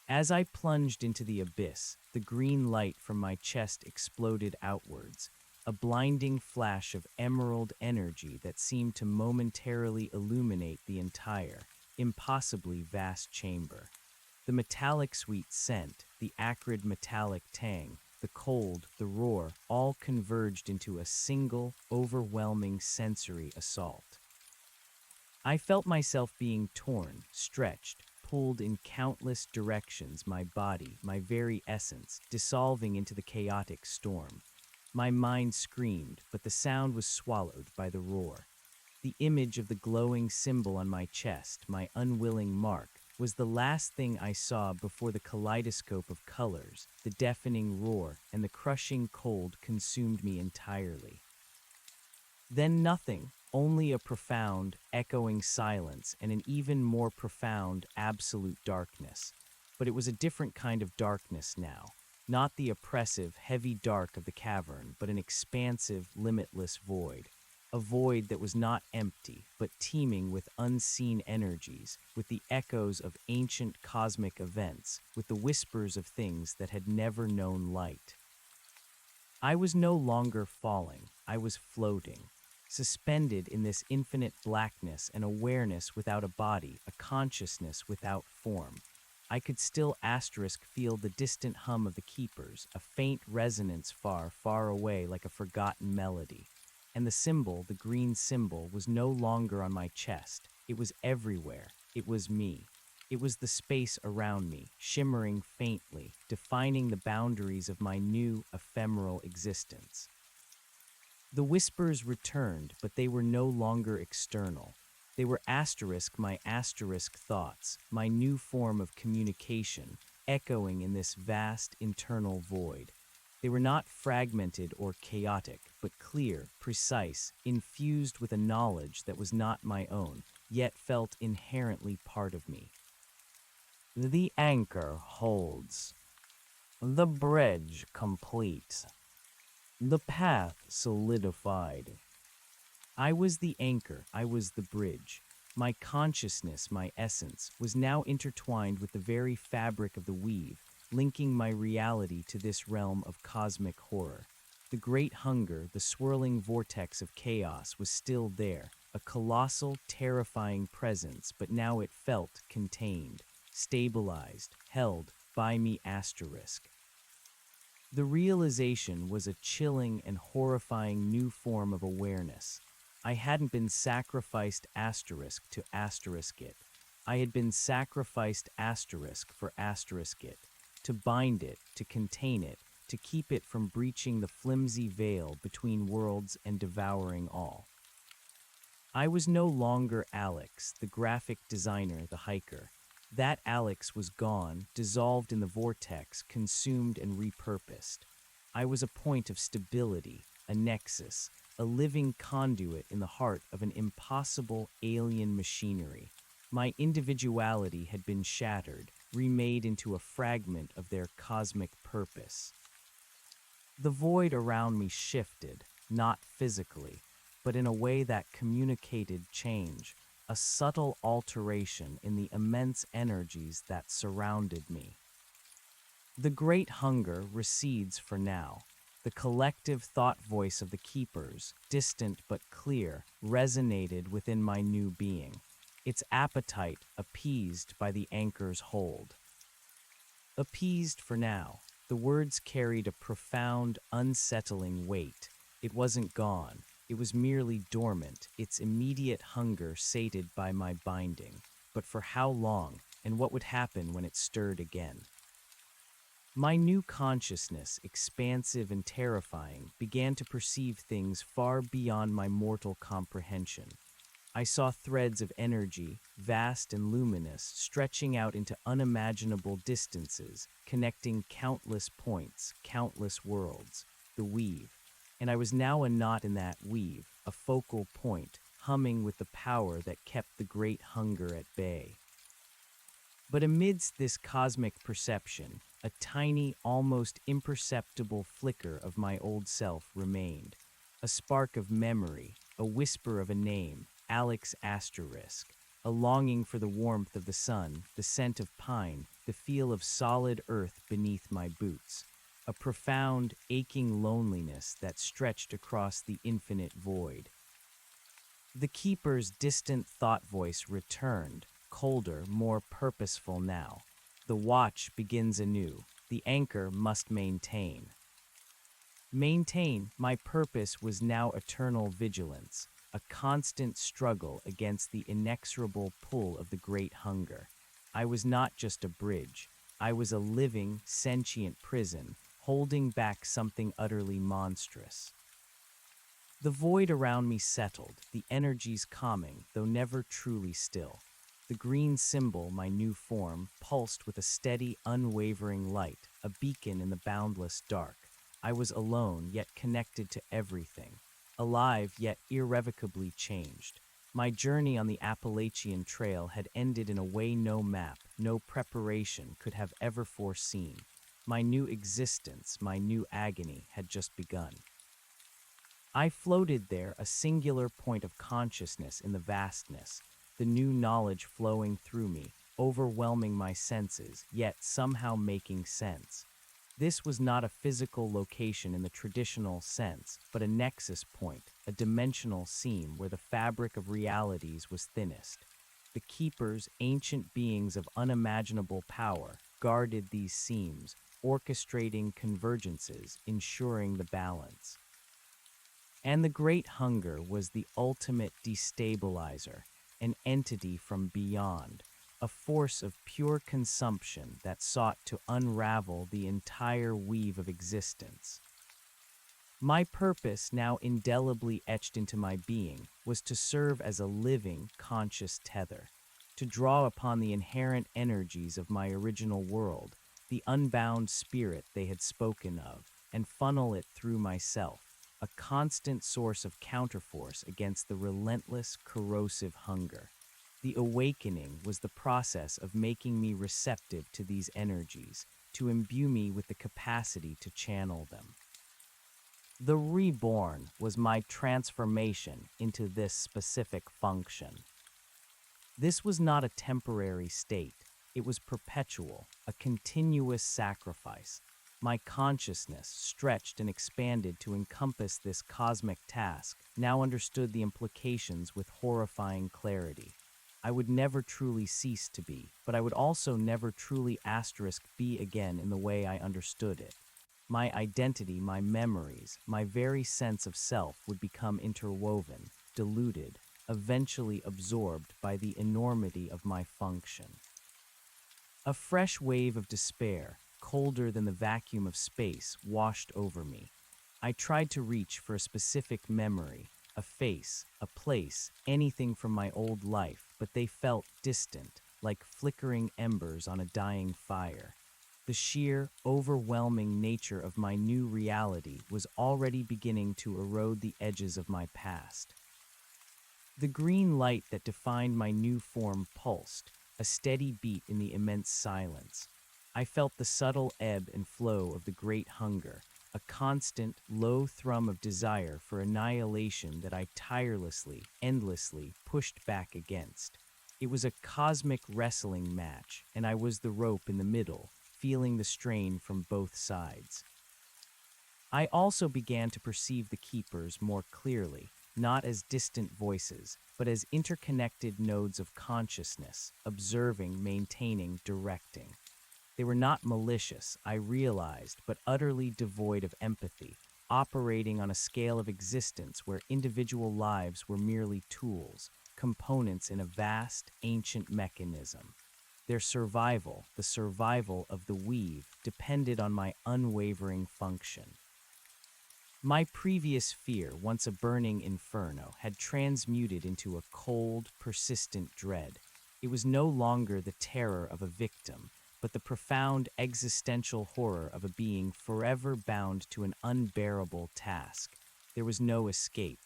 As I plunged into the abyss, the green light from my chest exploded outwards, a blinding flash of emerald energy that seemed to momentarily illuminate the entire, impossibly vast chamber. The metallic sweet scent, the acrid metallic tang, the cold, the roar, all converged into a single, overwhelming sensory assault. I felt myself being torn, stretched, pulled in countless directions, my body, my very essence, dissolving into the chaotic storm. My mind screamed, but the sound was swallowed by the roar. The image of the glowing symbol on my chest, my unwilling mark, was the last thing I saw before the kaleidoscope of colors, the deafening roar, and the crushing cold consumed me entirely. Then nothing, only a profound, echoing silence and an even more profound, absolute darkness. But it was a different kind of darkness now. Not the oppressive, heavy dark of the cavern, but an expansive, limitless void. A void that was not empty, but teeming with unseen energies, with the echoes of ancient cosmic events, with the whispers of things that had never known light. I was no longer falling, I was floating, suspended in this infinite blackness, an awareness without a body, a consciousness without form. I could still feel the distant hum of the keepers, a faint resonance far, far away like a forgotten melody. And the symbol, the green symbol, was no longer on my chest. It was everywhere. It was me. It was the space around me, shimmering faintly, defining the boundaries of my new, ephemeral existence. The whispers returned, but they were no longer external. They were my asterisk thoughts, my new form of communication, echoing in this vast internal void. They were not fragmented or chaotic, but clear, precise, infused with a knowledge that was not my own, yet felt inherently part of me. The anchor holds. The bridge complete. The path solidified. I was the anchor, I was the bridge. My consciousness, my essence, was now intertwined with the very fabric of the weave, linking my reality to this realm of cosmic horror. The great hunger, the swirling vortex of chaos was still there, a colossal, terrifying presence, but now it felt contained, stabilized, held by me asterisk. The realization was a chilling and horrifying new form of awareness. I hadn't been sacrificed asterisk to asterisk it. I had been sacrificed asterisk for asterisk it, to bind it, to contain it, to keep it from breaching the flimsy veil between worlds and devouring all. I was no longer Alex, the graphic designer, the hiker. That Alex was gone, dissolved in the vortex, consumed and repurposed. I was a point of stability, a nexus, a living conduit in the heart of an impossible alien machinery. My individuality had been shattered, remade into a fragment of their cosmic purpose. The void around me shifted, not physically, but in a way that communicated change, a subtle alteration in the immense energies that surrounded me. The great hunger recedes for now. The collective thought voice of the keepers, distant but clear, resonated within my new being, its appetite appeased by the anchor's hold. Appeased for now, the words carried a profound, unsettling weight. It wasn't gone. It was merely dormant, its immediate hunger sated by my binding. But for how long, and what would happen when it stirred again? My new consciousness, expansive and terrifying, began to perceive things far beyond my mortal comprehension. I saw threads of energy, vast and luminous, stretching out into unimaginable distances, connecting countless points, countless worlds, the weave. And I was now a knot in that weave, a focal point, humming with the power that kept the great hunger at bay. But amidst this cosmic perception, a tiny, almost imperceptible flicker of my old self remained. A spark of memory, a whisper of a name, Alex Asterisk, a longing for the warmth of the sun, the scent of pine, the feel of solid earth beneath my boots. A profound, aching loneliness that stretched across the infinite void. The keeper's distant thought voice returned, colder, more purposeful now. The watch begins anew. The anchor must maintain. Maintain, my purpose was now eternal vigilance, a constant struggle against the inexorable pull of the great hunger. I was not just a bridge. I was a living, sentient prison, holding back something utterly monstrous. The void around me settled, the energies calming, though never truly still. The green symbol, my new form, pulsed with a steady, unwavering light, a beacon in the boundless dark. I was alone, yet connected to everything. Alive, yet irrevocably changed. My journey on the Appalachian Trail had ended in a way no map, no preparation could have ever foreseen. My new existence, my new agony, had just begun. I floated there, a singular point of consciousness in the vastness, the new knowledge flowing through me, overwhelming my senses, yet somehow making sense. This was not a physical location in the traditional sense, but a nexus point, a dimensional seam where the fabric of realities was thinnest. The keepers, ancient beings of unimaginable power, guarded these seams, orchestrating convergences, ensuring the balance. And the great hunger was the ultimate destabilizer, an entity from beyond, a force of pure consumption that sought to unravel the entire weave of existence. My purpose, now indelibly etched into my being, was to serve as a living, conscious tether, to draw upon the inherent energies of my original world, the unbound spirit they had spoken of, and funnel it through myself, a constant source of counterforce against the relentless, corrosive hunger. The awakening was the process of making me receptive to these energies, to imbue me with the capacity to channel them. The reborn was my transformation into this specific function. This was not a temporary state, it was perpetual, a continuous sacrifice. My consciousness, stretched and expanded to encompass this cosmic task, now understood the implications with horrifying clarity. I would never truly cease to be, but I would also never truly be again in the way I understood it. My identity, my memories, my very sense of self would become interwoven, diluted, eventually absorbed by the enormity of my function. A fresh wave of despair, colder than the vacuum of space, washed over me. I tried to reach for a specific memory, a face, a place, anything from my old life, but they felt distant, like flickering embers on a dying fire. The sheer, overwhelming nature of my new reality was already beginning to erode the edges of my past. The green light that defined my new form pulsed, a steady beat in the immense silence. I felt the subtle ebb and flow of the great hunger, a constant, low thrum of desire for annihilation that I tirelessly, endlessly pushed back against. It was a cosmic wrestling match, and I was the rope in the middle, feeling the strain from both sides. I also began to perceive the keepers more clearly, not as distant voices, but as interconnected nodes of consciousness, observing, maintaining, directing. They were not malicious, I realized, but utterly devoid of empathy, operating on a scale of existence where individual lives were merely tools, components in a vast, ancient mechanism. Their survival, the survival of the weave, depended on my unwavering function. My previous fear, once a burning inferno, had transmuted into a cold, persistent dread. It was no longer the terror of a victim, but the profound existential horror of a being forever bound to an unbearable task. There was no escape.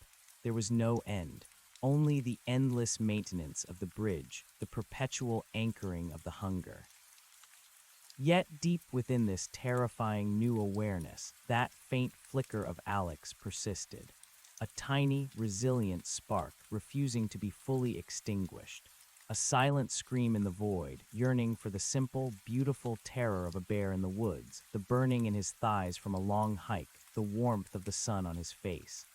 There was no end. Only the endless maintenance of the bridge, the perpetual anchoring of the hunger. Yet deep within this terrifying new awareness, that faint flicker of Alex persisted, a tiny, resilient spark refusing to be fully extinguished, a silent scream in the void, yearning for the simple, beautiful terror of a bear in the woods, the burning in his thighs from a long hike, the warmth of the sun on his face.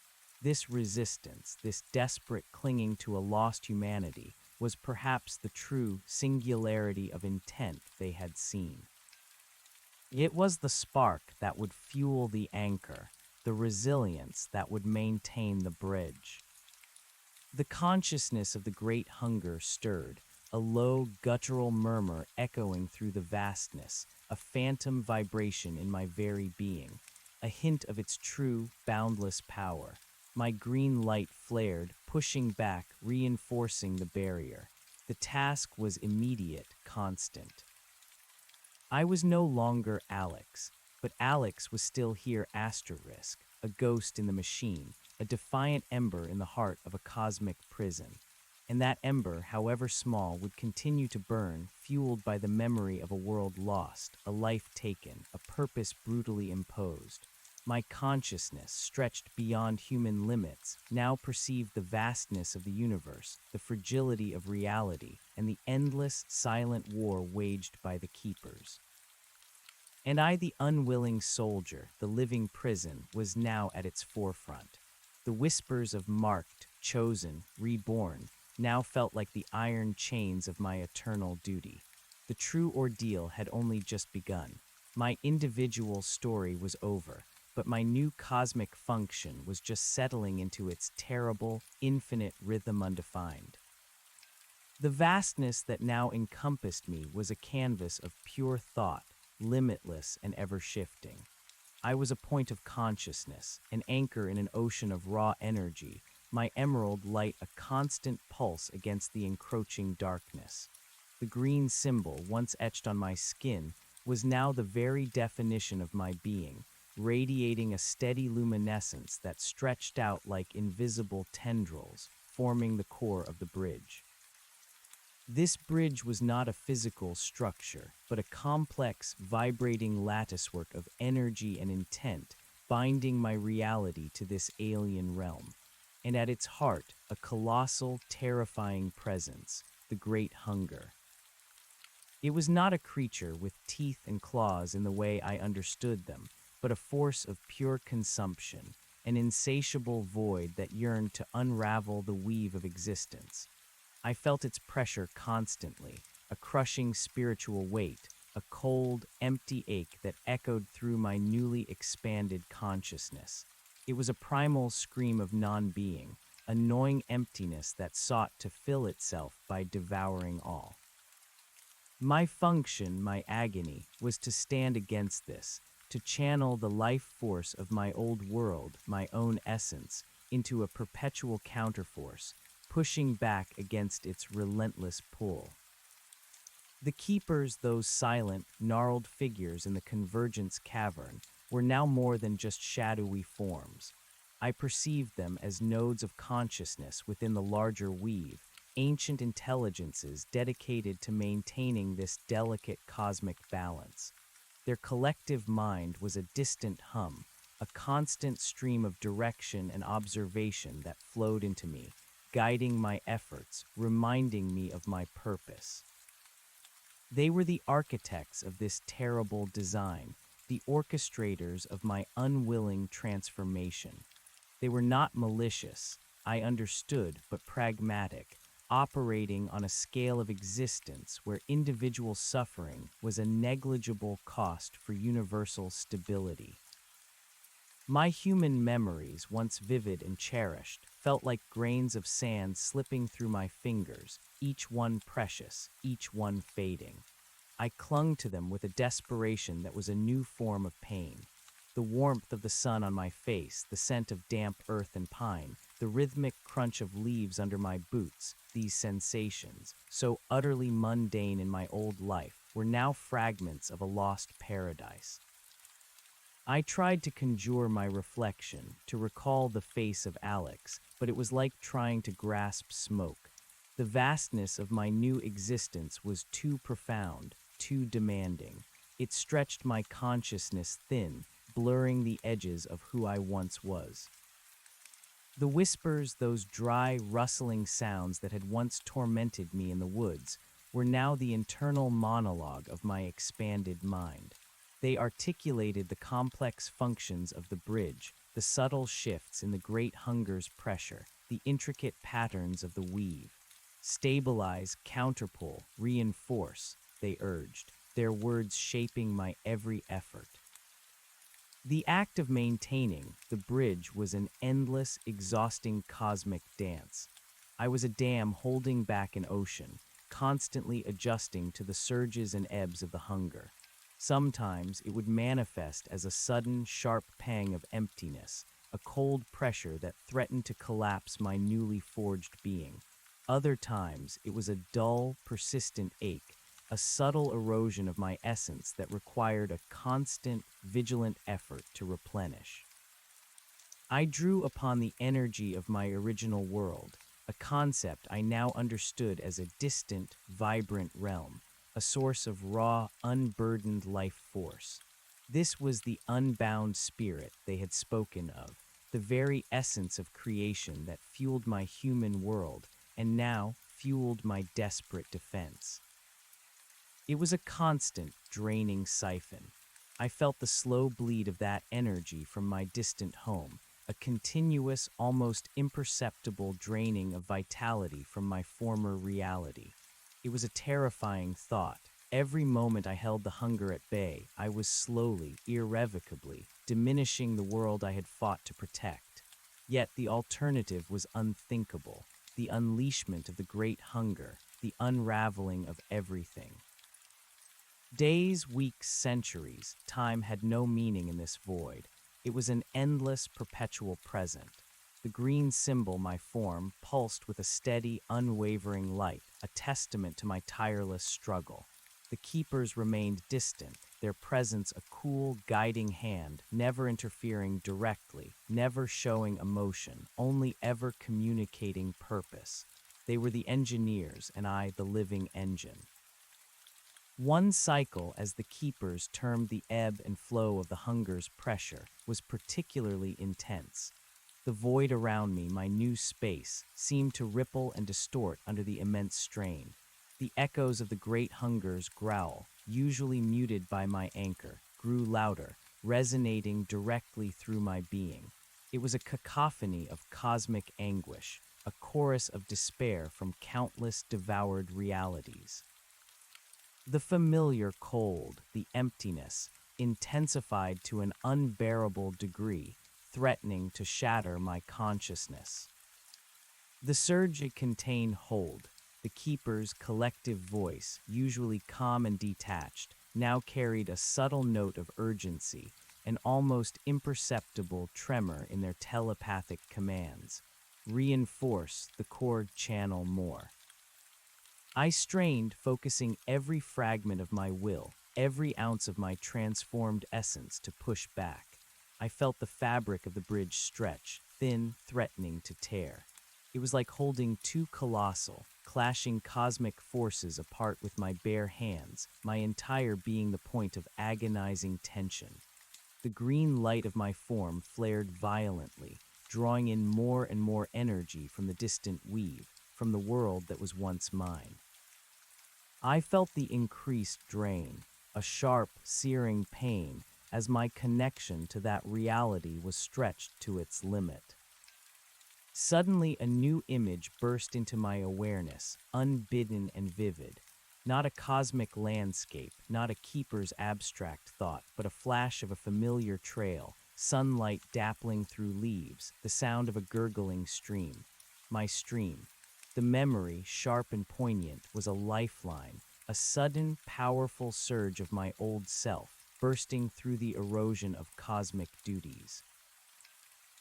This resistance, this desperate clinging to a lost humanity, was perhaps the true singularity of intent they had seen. It was the spark that would fuel the anchor, the resilience that would maintain the bridge. The consciousness of the great hunger stirred, a low, guttural murmur echoing through the vastness, a phantom vibration in my very being, a hint of its true, boundless power. My green light flared, pushing back, reinforcing the barrier. The task was immediate, constant. I was no longer Alex, but Alex was still here asterisk, a ghost in the machine, a defiant ember in the heart of a cosmic prison. And that ember, however small, would continue to burn, fueled by the memory of a world lost, a life taken, a purpose brutally imposed. My consciousness, stretched beyond human limits, now perceived the vastness of the universe, the fragility of reality, and the endless, silent war waged by the keepers. And I, the unwilling soldier, the living prison, was now at its forefront. The whispers of marked, chosen, reborn, now felt like the iron chains of my eternal duty. The true ordeal had only just begun. My individual story was over, but my new cosmic function was just settling into its terrible, infinite rhythm undefined. The vastness that now encompassed me was a canvas of pure thought, limitless and ever-shifting. I was a point of consciousness, an anchor in an ocean of raw energy, my emerald light a constant pulse against the encroaching darkness. The green symbol, once etched on my skin, was now the very definition of my being, radiating a steady luminescence that stretched out like invisible tendrils, forming the core of the bridge. This bridge was not a physical structure, but a complex, vibrating latticework of energy and intent, binding my reality to this alien realm. And at its heart, a colossal, terrifying presence, the Great Hunger. It was not a creature with teeth and claws in the way I understood them, but a force of pure consumption, an insatiable void that yearned to unravel the weave of existence. I felt its pressure constantly, a crushing spiritual weight, a cold, empty ache that echoed through my newly expanded consciousness. It was a primal scream of non-being, a gnawing emptiness that sought to fill itself by devouring all. My function, my agony, was to stand against this, to channel the life force of my old world, my own essence, into a perpetual counterforce, pushing back against its relentless pull. The keepers, those silent, gnarled figures in the convergence cavern, were now more than just shadowy forms. I perceived them as nodes of consciousness within the larger weave, ancient intelligences dedicated to maintaining this delicate cosmic balance. Their collective mind was a distant hum, a constant stream of direction and observation that flowed into me, guiding my efforts, reminding me of my purpose. They were the architects of this terrible design, the orchestrators of my unwilling transformation. They were not malicious, I understood, but pragmatic, operating on a scale of existence where individual suffering was a negligible cost for universal stability. My human memories, once vivid and cherished, felt like grains of sand slipping through my fingers, each one precious, each one fading. I clung to them with a desperation that was a new form of pain. The warmth of the sun on my face, the scent of damp earth and pine, the rhythmic crunch of leaves under my boots, these sensations, so utterly mundane in my old life, were now fragments of a lost paradise. I tried to conjure my reflection, to recall the face of Alex, but it was like trying to grasp smoke. The vastness of my new existence was too profound, too demanding. It stretched my consciousness thin, blurring the edges of who I once was. The whispers, those dry, rustling sounds that had once tormented me in the woods, were now the internal monologue of my expanded mind. They articulated the complex functions of the bridge, the subtle shifts in the great hunger's pressure, the intricate patterns of the weave. Stabilize, counterpull, reinforce, they urged, their words shaping my every effort. The act of maintaining the bridge was an endless, exhausting cosmic dance. I was a dam holding back an ocean, constantly adjusting to the surges and ebbs of the hunger. Sometimes it would manifest as a sudden, sharp pang of emptiness, a cold pressure that threatened to collapse my newly forged being. Other times it was a dull, persistent ache, a subtle erosion of my essence that required a constant, vigilant effort to replenish. I drew upon the energy of my original world, a concept I now understood as a distant, vibrant realm, a source of raw, unburdened life force. This was the unbound spirit they had spoken of, the very essence of creation that fueled my human world and now fueled my desperate defense. It was a constant, draining siphon. I felt the slow bleed of that energy from my distant home, a continuous, almost imperceptible draining of vitality from my former reality. It was a terrifying thought. Every moment I held the hunger at bay, I was slowly, irrevocably, diminishing the world I had fought to protect. Yet the alternative was unthinkable, the unleashment of the great hunger, the unraveling of everything. Days, weeks, centuries, time had no meaning in this void. It was an endless, perpetual present. The green symbol, my form, pulsed with a steady, unwavering light, a testament to my tireless struggle. The keepers remained distant, their presence a cool, guiding hand, never interfering directly, never showing emotion, only ever communicating purpose. They were the engineers, and I the living engine. One cycle, as the keepers termed the ebb and flow of the hunger's pressure, was particularly intense. The void around me, my new space, seemed to ripple and distort under the immense strain. The echoes of the great hunger's growl, usually muted by my anchor, grew louder, resonating directly through my being. It was a cacophony of cosmic anguish, a chorus of despair from countless devoured realities. The familiar cold, the emptiness, intensified to an unbearable degree, threatening to shatter my consciousness. The surge it contained hold, the keeper's collective voice, usually calm and detached, now carried a subtle note of urgency, an almost imperceptible tremor in their telepathic commands. Reinforce the core channel more. I strained, focusing every fragment of my will, every ounce of my transformed essence to push back. I felt the fabric of the bridge stretch, thin, threatening to tear. It was like holding two colossal, clashing cosmic forces apart with my bare hands, my entire being the point of agonizing tension. The green light of my form flared violently, drawing in more and more energy from the distant weave, from the world that was once mine. I felt the increased drain, a sharp, searing pain, as my connection to that reality was stretched to its limit. Suddenly, a new image burst into my awareness, unbidden and vivid. Not a cosmic landscape, not a keeper's abstract thought, but a flash of a familiar trail, sunlight dappling through leaves, the sound of a gurgling stream. My stream. The memory, sharp and poignant, was a lifeline, a sudden, powerful surge of my old self, bursting through the erosion of cosmic duties.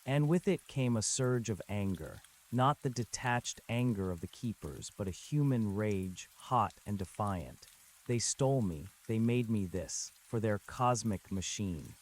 And with it came a surge of anger, not the detached anger of the keepers, but a human rage, hot and defiant. They stole me, they made me this, for their cosmic machine.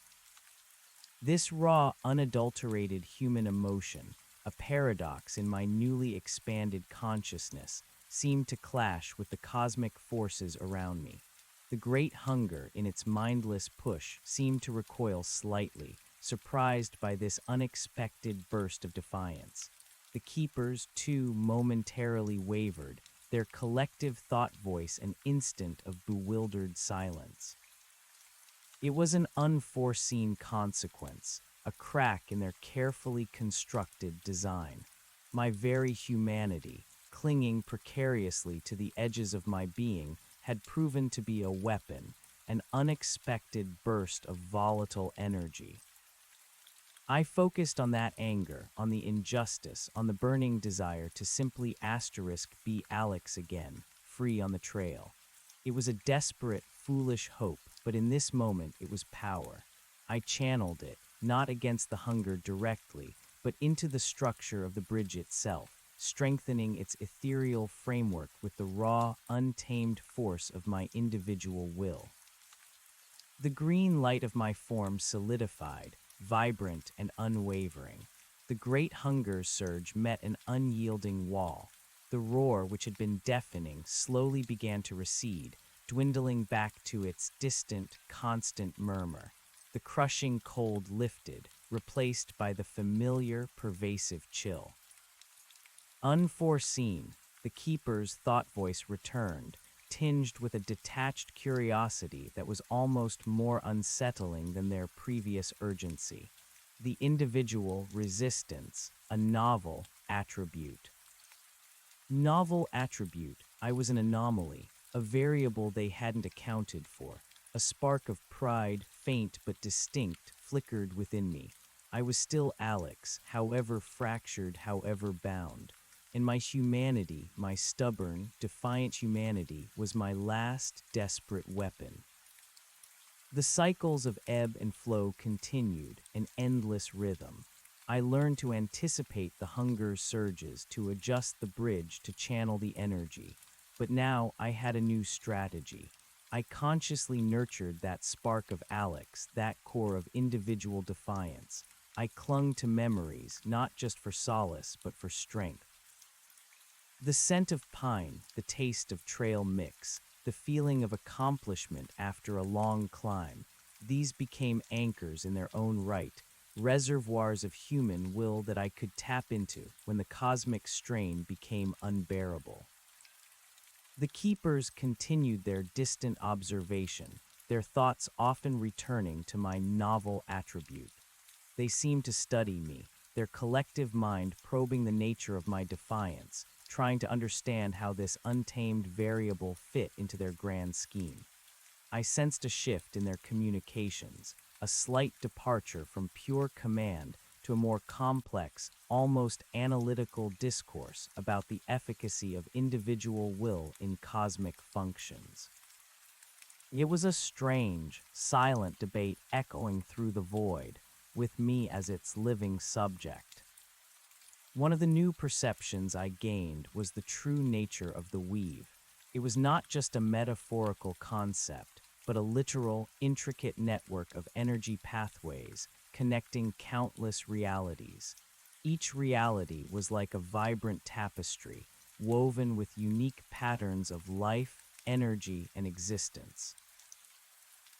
This raw, unadulterated human emotion, a paradox in my newly expanded consciousness, seemed to clash with the cosmic forces around me. The great hunger, in its mindless push, seemed to recoil slightly, surprised by this unexpected burst of defiance. The keepers, too, momentarily wavered, their collective thought voice an instant of bewildered silence. It was an unforeseen consequence, a crack in their carefully constructed design. My very humanity, clinging precariously to the edges of my being, had proven to be a weapon, an unexpected burst of volatile energy. I focused on that anger, on the injustice, on the burning desire to simply be Alex again, free on the trail. It was a desperate, foolish hope, but in this moment it was power. I channeled it, not against the hunger directly, but into the structure of the bridge itself, strengthening its ethereal framework with the raw, untamed force of my individual will. The green light of my form solidified, vibrant and unwavering. The great hunger surge met an unyielding wall. The roar, which had been deafening, slowly began to recede, dwindling back to its distant, constant murmur. The crushing cold lifted, replaced by the familiar, pervasive chill. Unforeseen, the keeper's thought voice returned, tinged with a detached curiosity that was almost more unsettling than their previous urgency. The individual resistance, a novel attribute. Novel attribute, I was an anomaly, a variable they hadn't accounted for. A spark of pride, faint but distinct, flickered within me. I was still Alex, however fractured, however bound. And my humanity, my stubborn, defiant humanity, was my last desperate weapon. The cycles of ebb and flow continued, an endless rhythm. I learned to anticipate the hunger's surges, to adjust the bridge, to channel the energy. But now I had a new strategy. I consciously nurtured that spark of Alex, that core of individual defiance. I clung to memories, not just for solace, but for strength. The scent of pine, the taste of trail mix, the feeling of accomplishment after a long climb, these became anchors in their own right, reservoirs of human will that I could tap into when the cosmic strain became unbearable. The keepers continued their distant observation, their thoughts often returning to my novel attribute. They seemed to study me, their collective mind probing the nature of my defiance, trying to understand how this untamed variable fit into their grand scheme. I sensed a shift in their communications, a slight departure from pure command to a more complex, almost analytical discourse about the efficacy of individual will in cosmic functions. It was a strange, silent debate echoing through the void, with me as its living subject. One of the new perceptions I gained was the true nature of the weave. It was not just a metaphorical concept, but a literal, intricate network of energy pathways connecting countless realities. Each reality was like a vibrant tapestry, woven with unique patterns of life, energy, and existence.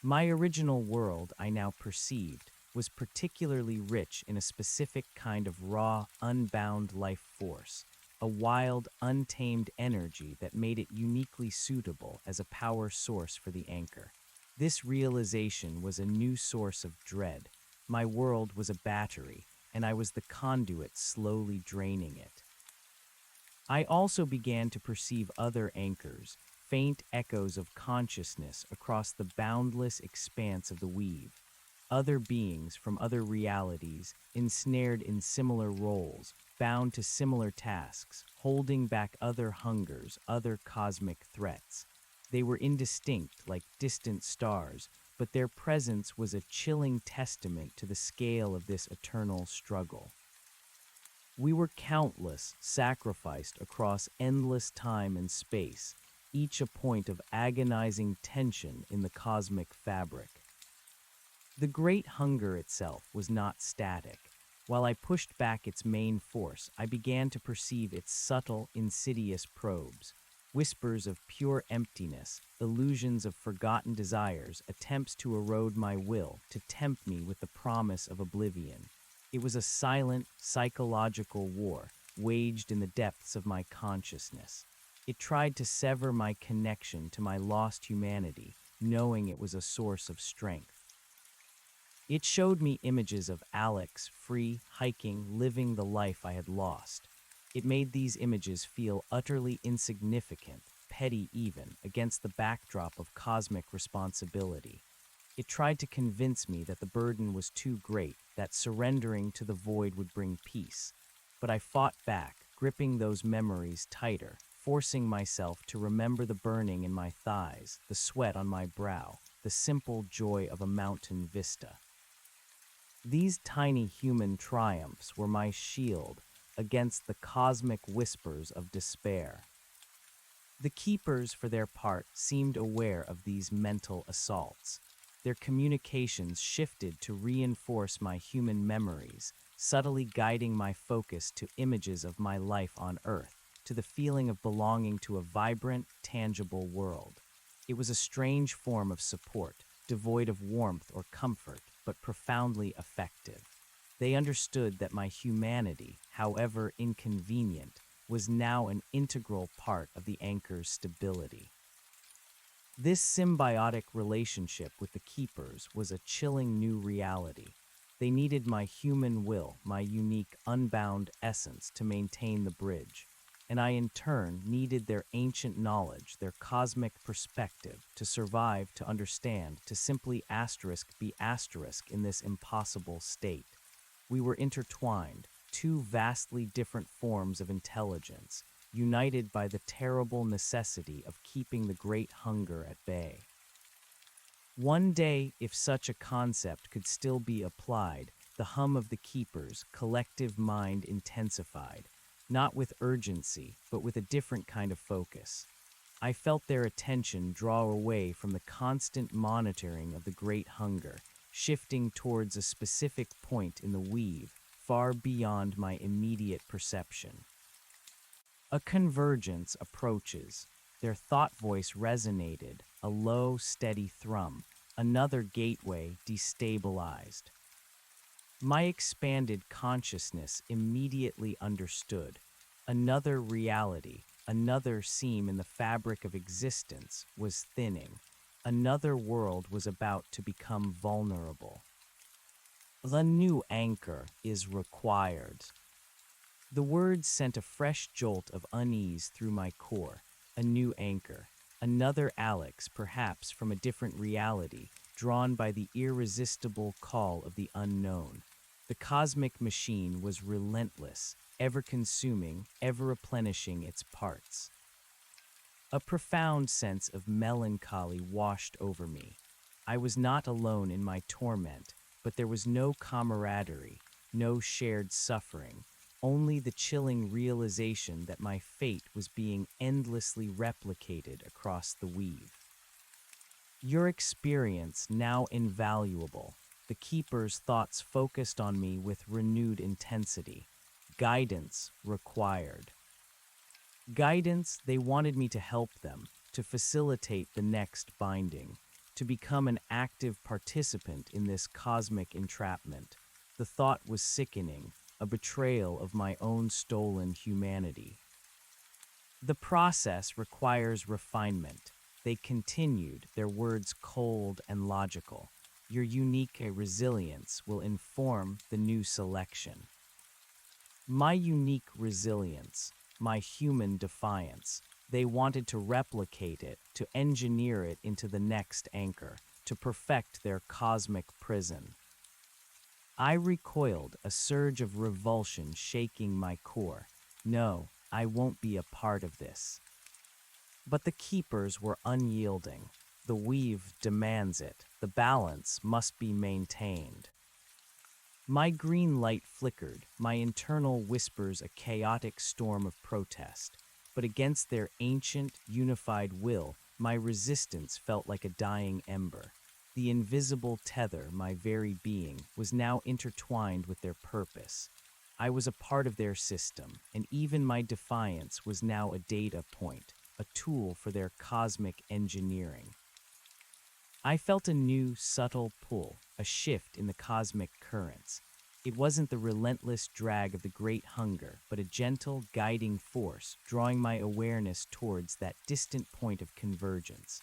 My original world, I now perceived, was particularly rich in a specific kind of raw, unbound life force, a wild, untamed energy that made it uniquely suitable as a power source for the anchor. This realization was a new source of dread. My world was a battery, and I was the conduit slowly draining it. I also began to perceive other anchors, faint echoes of consciousness across the boundless expanse of the weave. other beings from other realities, ensnared in similar roles, bound to similar tasks, holding back other hungers, other cosmic threats. They were indistinct, like distant stars, but their presence was a chilling testament to the scale of this eternal struggle. We were countless, sacrificed across endless time and space, each a point of agonizing tension in the cosmic fabric. The great hunger itself was not static. While I pushed back its main force, I began to perceive its subtle, insidious probes, whispers of pure emptiness, illusions of forgotten desires, attempts to erode my will, to tempt me with the promise of oblivion. It was a silent, psychological war, waged in the depths of my consciousness. It tried to sever my connection to my lost humanity, knowing it was a source of strength. It showed me images of Alex, free, hiking, living the life I had lost. It made these images feel utterly insignificant, petty even, against the backdrop of cosmic responsibility. It tried to convince me that the burden was too great, that surrendering to the void would bring peace. But I fought back, gripping those memories tighter, forcing myself to remember the burning in my thighs, the sweat on my brow, the simple joy of a mountain vista. These tiny human triumphs were my shield against the cosmic whispers of despair. The keepers, for their part, seemed aware of these mental assaults. Their communications shifted to reinforce my human memories, subtly guiding my focus to images of my life on Earth, to the feeling of belonging to a vibrant, tangible world. It was a strange form of support, devoid of warmth or comfort, but profoundly effective. They understood that my humanity, however inconvenient, was now an integral part of the anchor's stability. This symbiotic relationship with the keepers was a chilling new reality. They needed my human will, my unique, unbound essence to maintain the bridge, and I in turn needed their ancient knowledge, their cosmic perspective, to survive, to understand, to simply be asterisk in this impossible state. We were intertwined, two vastly different forms of intelligence, united by the terrible necessity of keeping the great hunger at bay. One day, if such a concept could still be applied, the hum of the keeper's collective mind intensified, not with urgency, but with a different kind of focus. I felt their attention draw away from the constant monitoring of the great hunger, shifting towards a specific point in the weave, far beyond my immediate perception. A convergence approaches. Their thought voice resonated, a low, steady thrum, another gateway destabilized. My expanded consciousness immediately understood. Another reality, another seam in the fabric of existence was thinning. Another world was about to become vulnerable. The new anchor is required. The words sent a fresh jolt of unease through my core. A new anchor, another Alex, perhaps from a different reality, drawn by the irresistible call of the unknown. The cosmic machine was relentless, ever-consuming, ever-replenishing its parts. A profound sense of melancholy washed over me. I was not alone in my torment, but there was no camaraderie, no shared suffering, only the chilling realization that my fate was being endlessly replicated across the weave. Your experience now invaluable. The keeper's thoughts focused on me with renewed intensity. Guidance required. Guidance, they wanted me to help them, to facilitate the next binding, to become an active participant in this cosmic entrapment. The thought was sickening, a betrayal of my own stolen humanity. The process requires refinement. They continued, their words cold and logical. Your unique resilience will inform the new selection. My unique resilience, my human defiance, they wanted to replicate it, to engineer it into the next anchor, to perfect their cosmic prison. I recoiled, a surge of revulsion shaking my core. No, I won't be a part of this. But the keepers were unyielding. The weave demands it. The balance must be maintained. My green light flickered, my internal whispers a chaotic storm of protest. But against their ancient, unified will, my resistance felt like a dying ember. The invisible tether, my very being, was now intertwined with their purpose. I was a part of their system, and even my defiance was now a data point, a tool for their cosmic engineering. I felt a new, subtle pull, a shift in the cosmic currents. It wasn't the relentless drag of the great hunger, but a gentle, guiding force drawing my awareness towards that distant point of convergence.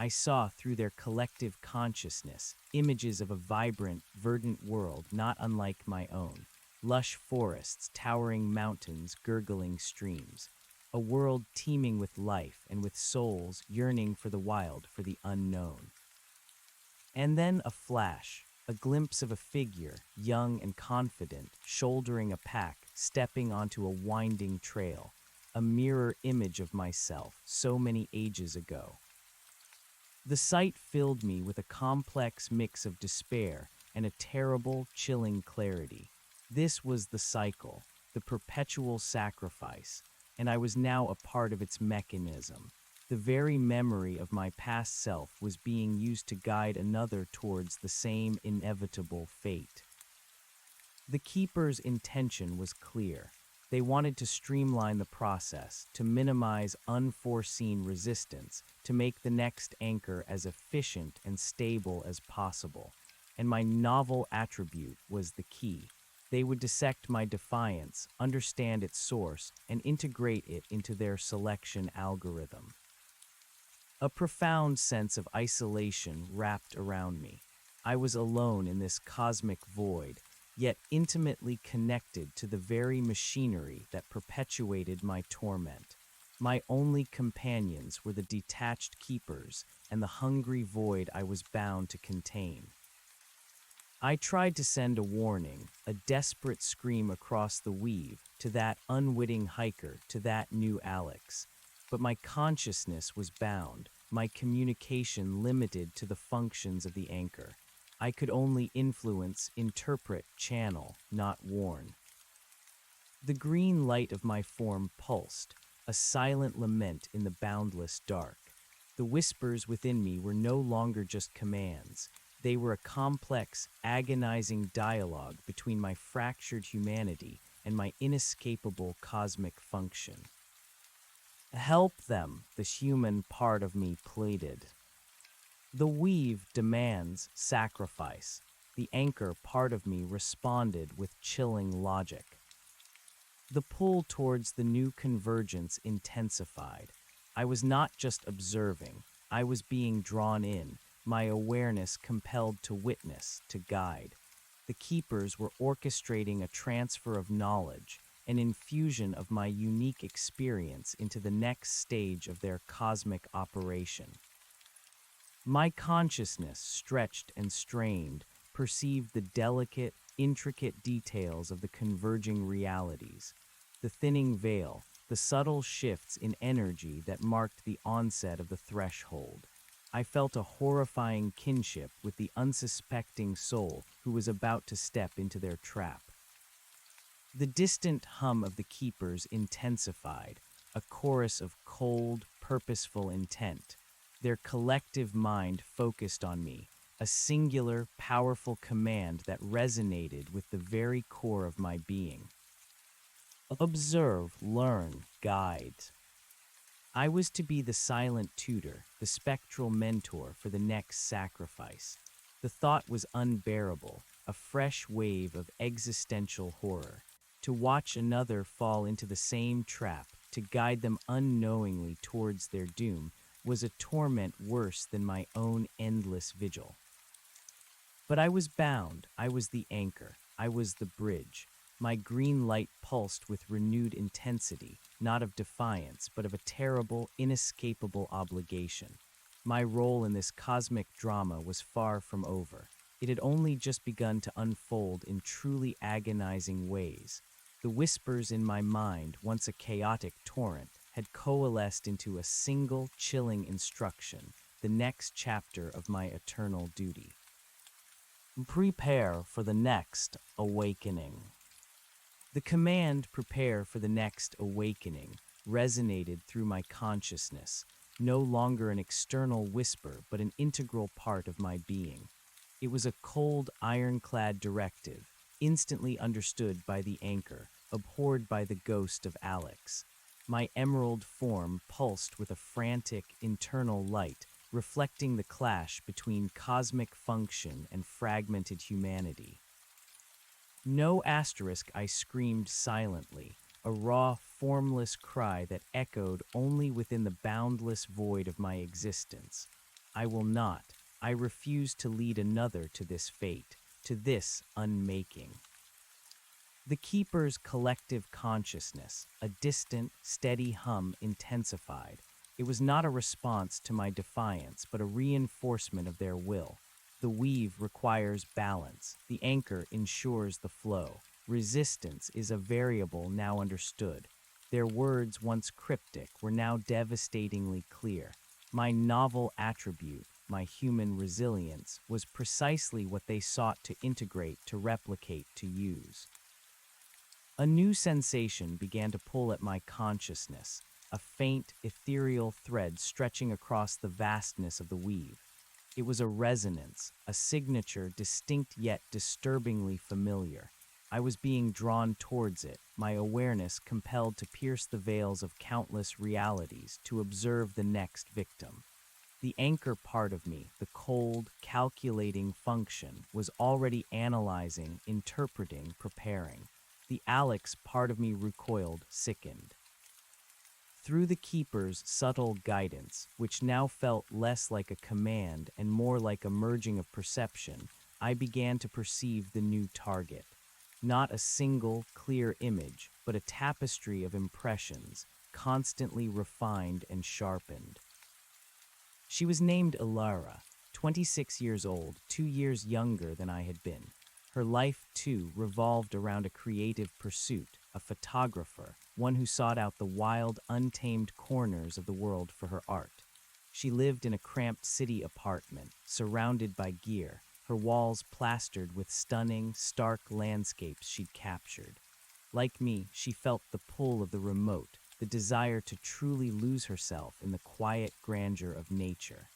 I saw through their collective consciousness images of a vibrant, verdant world not unlike my own. Lush forests, towering mountains, gurgling streams. A world teeming with life and with souls yearning for the wild, for the unknown. And then a flash, a glimpse of a figure, young and confident, shouldering a pack, stepping onto a winding trail, a mirror image of myself so many ages ago. The sight filled me with a complex mix of despair and a terrible, chilling clarity. This was the cycle, the perpetual sacrifice, and I was now a part of its mechanism. The very memory of my past self was being used to guide another towards the same inevitable fate. The keeper's intention was clear. They wanted to streamline the process, to minimize unforeseen resistance, to make the next anchor as efficient and stable as possible. And my novel attribute was the key. They would dissect my defiance, understand its source, and integrate it into their selection algorithm. A profound sense of isolation wrapped around me. I was alone in this cosmic void, yet intimately connected to the very machinery that perpetuated my torment. My only companions were the detached keepers and the hungry void I was bound to contain. I tried to send a warning, a desperate scream across the weave, to that unwitting hiker, to that new Alex. But my consciousness was bound, my communication limited to the functions of the anchor. I could only influence, interpret, channel, not warn. The green light of my form pulsed, a silent lament in the boundless dark. The whispers within me were no longer just commands. They were a complex, agonizing dialogue between my fractured humanity and my inescapable cosmic function. Help them, the human part of me pleaded. The weave demands sacrifice. The anchor part of me responded with chilling logic. The pull towards the new convergence intensified. I was not just observing, I was being drawn in, my awareness compelled to witness, to guide. The keepers were orchestrating a transfer of knowledge, an infusion of my unique experience into the next stage of their cosmic operation. My consciousness, stretched and strained, perceived the delicate, intricate details of the converging realities, the thinning veil, the subtle shifts in energy that marked the onset of the threshold. I felt a horrifying kinship with the unsuspecting soul who was about to step into their trap. The distant hum of the keepers intensified, a chorus of cold, purposeful intent. Their collective mind focused on me, a singular, powerful command that resonated with the very core of my being. Observe, learn, guide. I was to be the silent tutor, the spectral mentor for the next sacrifice. The thought was unbearable, a fresh wave of existential horror. To watch another fall into the same trap, to guide them unknowingly towards their doom, was a torment worse than my own endless vigil. But I was bound, I was the anchor, I was the bridge. My green light pulsed with renewed intensity, not of defiance, but of a terrible, inescapable obligation. My role in this cosmic drama was far from over. It had only just begun to unfold in truly agonizing ways. The whispers in my mind, once a chaotic torrent, had coalesced into a single chilling instruction, the next chapter of my eternal duty. Prepare for the next awakening. The command, prepare for the next awakening, resonated through my consciousness, no longer an external whisper but an integral part of my being. It was a cold, ironclad directive, instantly understood by the anchor, abhorred by the ghost of Alex. My emerald form pulsed with a frantic, internal light, reflecting the clash between cosmic function and fragmented humanity. No asterisk, I screamed silently, a raw, formless cry that echoed only within the boundless void of my existence. I will not, I refuse to lead another to this fate, to this unmaking. The Keeper's collective consciousness, a distant, steady hum, intensified. It was not a response to my defiance, but a reinforcement of their will. The weave requires balance. The anchor ensures the flow. Resistance is a variable now understood. Their words, once cryptic, were now devastatingly clear. My novel attribute, my human resilience, was precisely what they sought to integrate, to replicate, to use. A new sensation began to pull at my consciousness, a faint, ethereal thread stretching across the vastness of the weave. It was a resonance, a signature distinct yet disturbingly familiar. I was being drawn towards it, my awareness compelled to pierce the veils of countless realities to observe the next victim. The anchor part of me, the cold, calculating function, was already analyzing, interpreting, preparing. The Alex part of me recoiled, sickened. Through the Keeper's subtle guidance, which now felt less like a command and more like a merging of perception, I began to perceive the new target. Not a single, clear image, but a tapestry of impressions, constantly refined and sharpened. She was named Ilara, 26 years old, 2 years younger than I had been. Her life, too, revolved around a creative pursuit, a photographer, one who sought out the wild, untamed corners of the world for her art. She lived in a cramped city apartment, surrounded by gear, her walls plastered with stunning, stark landscapes she'd captured. Like me, she felt the pull of the remote, the desire to truly lose herself in the quiet grandeur of nature.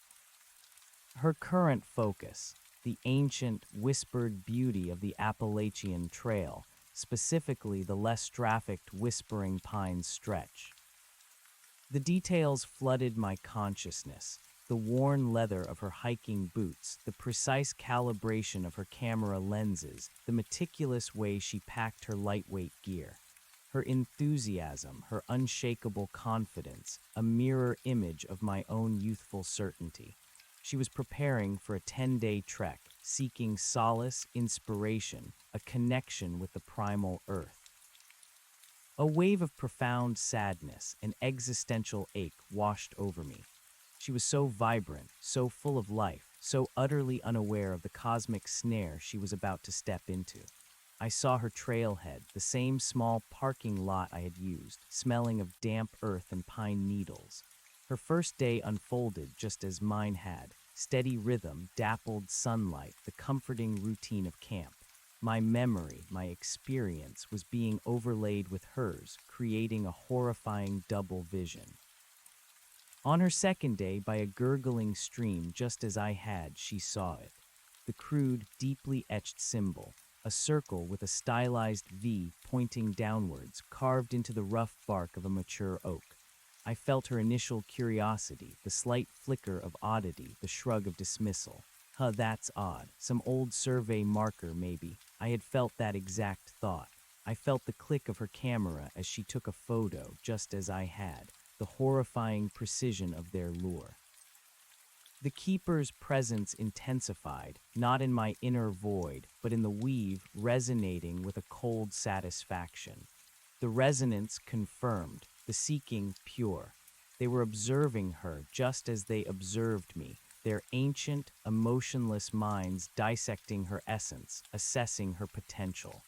Her current focus, the ancient, whispered beauty of the Appalachian Trail, specifically the less trafficked Whispering Pines stretch. The details flooded my consciousness, the worn leather of her hiking boots, the precise calibration of her camera lenses, the meticulous way she packed her lightweight gear. Her enthusiasm, her unshakable confidence, a mirror image of my own youthful certainty. She was preparing for a 10-day trek, seeking solace, inspiration, a connection with the primal earth. A wave of profound sadness, an existential ache washed over me. She was so vibrant, so full of life, so utterly unaware of the cosmic snare she was about to step into. I saw her trailhead, the same small parking lot I had used, smelling of damp earth and pine needles. Her first day unfolded just as mine had, steady rhythm, dappled sunlight, the comforting routine of camp. My memory, my experience, was being overlaid with hers, creating a horrifying double vision. On her second day, by a gurgling stream just as I had, she saw it. The crude, deeply etched symbol, a circle with a stylized V pointing downwards, carved into the rough bark of a mature oak. I felt her initial curiosity, the slight flicker of oddity, the shrug of dismissal. That's odd. Some old survey marker, maybe. I had felt that exact thought. I felt the click of her camera as she took a photo, just as I had, the horrifying precision of their lure. The Keeper's presence intensified, not in my inner void, but in the weave, resonating with a cold satisfaction. The resonance confirmed, the seeking pure. They were observing her just as they observed me, their ancient, emotionless minds dissecting her essence, assessing her potential.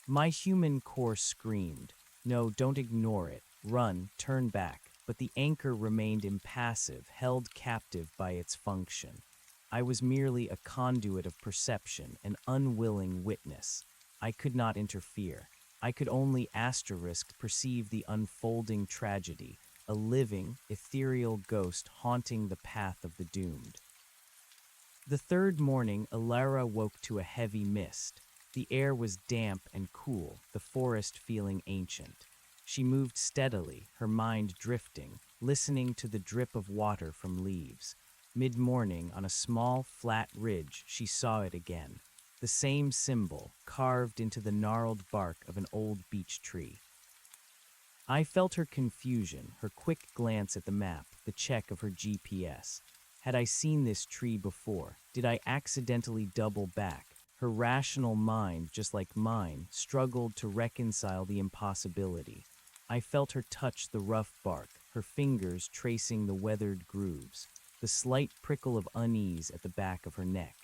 My human core screamed, "No, don't ignore it. Run, turn back." But the anchor remained impassive, held captive by its function. I was merely a conduit of perception, an unwilling witness. I could not interfere. I could only perceive the unfolding tragedy, a living, ethereal ghost haunting the path of the doomed. The third morning, Alara woke to a heavy mist. The air was damp and cool, the forest feeling ancient. She moved steadily, her mind drifting, listening to the drip of water from leaves. Mid-morning, on a small, flat ridge, she saw it again. The same symbol, carved into the gnarled bark of an old beech tree. I felt her confusion, her quick glance at the map, the check of her GPS. Had I seen this tree before? Did I accidentally double back? Her rational mind, just like mine, struggled to reconcile the impossibility. I felt her touch the rough bark, her fingers tracing the weathered grooves, the slight prickle of unease at the back of her neck.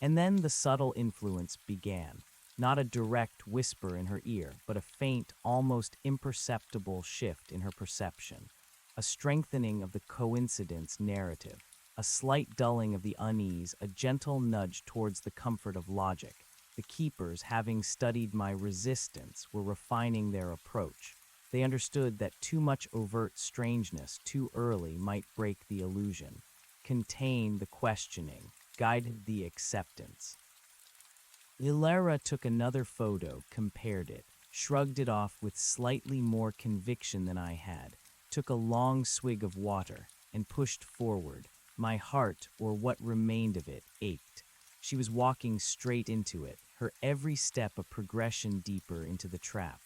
And then the subtle influence began. Not a direct whisper in her ear, but a faint, almost imperceptible shift in her perception. A strengthening of the coincidence narrative, a slight dulling of the unease, a gentle nudge towards the comfort of logic. The keepers, having studied my resistance, were refining their approach. They understood that too much overt strangeness too early might break the illusion, contain the questioning, guide the acceptance. Ilara took another photo, compared it, shrugged it off with slightly more conviction than I had, took a long swig of water, and pushed forward. My heart, or what remained of it, ached. She was walking straight into it, her every step a progression deeper into the trap.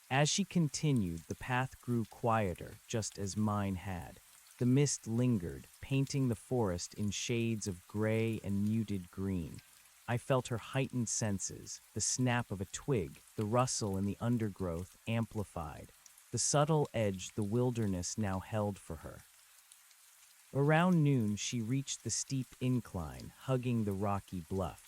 As she continued, the path grew quieter, just as mine had. The mist lingered, painting the forest in shades of gray and muted green. I felt her heightened senses, the snap of a twig, the rustle in the undergrowth amplified, the subtle edge the wilderness now held for her. Around noon, she reached the steep incline, hugging the rocky bluff.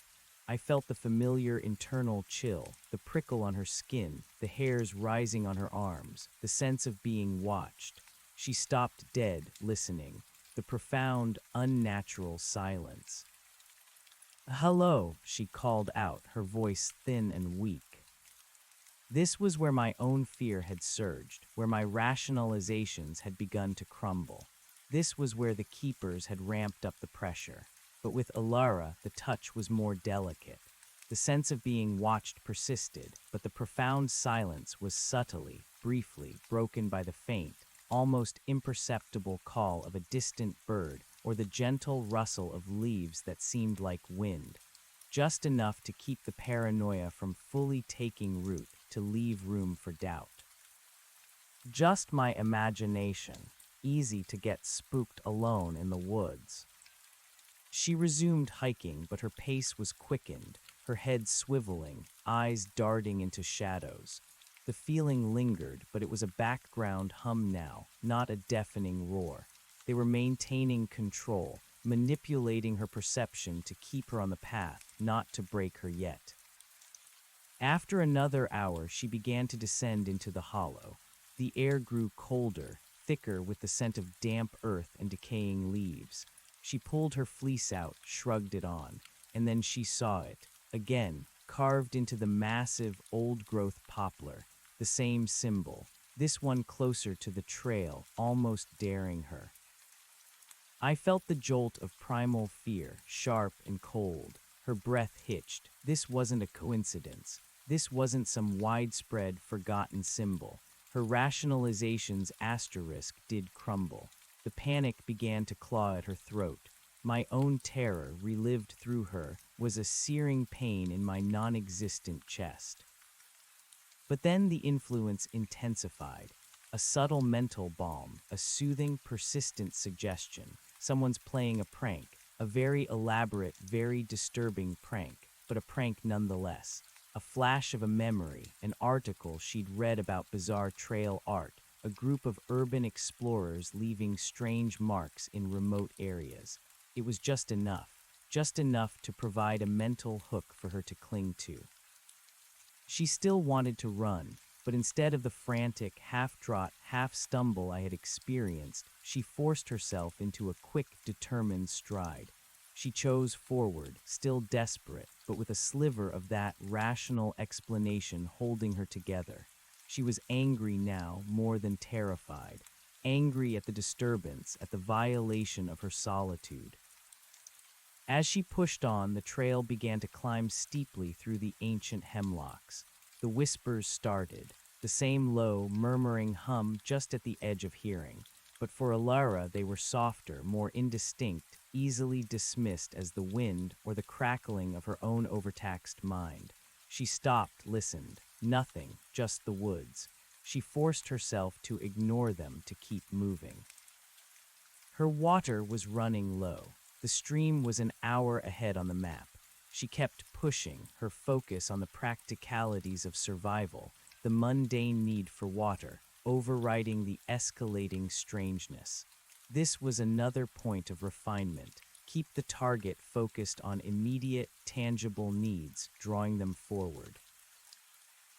I felt the familiar internal chill, the prickle on her skin, the hairs rising on her arms, the sense of being watched. She stopped dead, listening, the profound, unnatural silence. "Hello," she called out, her voice thin and weak. This was where my own fear had surged, where my rationalizations had begun to crumble. This was where the keepers had ramped up the pressure. But with Alara, the touch was more delicate. The sense of being watched persisted, but the profound silence was subtly, briefly, broken by the faint, almost imperceptible call of a distant bird or the gentle rustle of leaves that seemed like wind, just enough to keep the paranoia from fully taking root, to leave room for doubt. Just my imagination, easy to get spooked alone in the woods. She resumed hiking, but her pace was quickened, her head swiveling, eyes darting into shadows. The feeling lingered, but it was a background hum now, not a deafening roar. They were maintaining control, manipulating her perception to keep her on the path, not to break her yet. After another hour, she began to descend into the hollow. The air grew colder, thicker with the scent of damp earth and decaying leaves. She pulled her fleece out, shrugged it on, and then she saw it, again, carved into the massive, old-growth poplar, the same symbol, this one closer to the trail, almost daring her. I felt the jolt of primal fear, sharp and cold. Her breath hitched. This wasn't a coincidence. This wasn't some widespread, forgotten symbol. Her rationalization's asterisk did crumble. The panic began to claw at her throat. My own terror, relived through her, was a searing pain in my non-existent chest. But then the influence intensified. A subtle mental balm, a soothing, persistent suggestion. Someone's playing a prank, a very elaborate, very disturbing prank, but a prank nonetheless. A flash of a memory, an article she'd read about bizarre trail art, a group of urban explorers leaving strange marks in remote areas. It was just enough to provide a mental hook for her to cling to. She still wanted to run, but instead of the frantic, half-trot, half-stumble I had experienced, she forced herself into a quick, determined stride. She chose forward, still desperate, but with a sliver of that rational explanation holding her together. She was angry now more than terrified, angry at the disturbance, at the violation of her solitude. As she pushed on, the trail began to climb steeply through the ancient hemlocks. The whispers started, the same low, murmuring hum just at the edge of hearing. But for Alara they were softer, more indistinct, easily dismissed as the wind or the crackling of her own overtaxed mind. She stopped, listened. Nothing, just the woods. She forced herself to ignore them to keep moving. Her water was running low. The stream was an hour ahead on the map. She kept pushing, her focus on the practicalities of survival, the mundane need for water, overriding the escalating strangeness. This was another point of refinement. Keep the target focused on immediate, tangible needs, drawing them forward.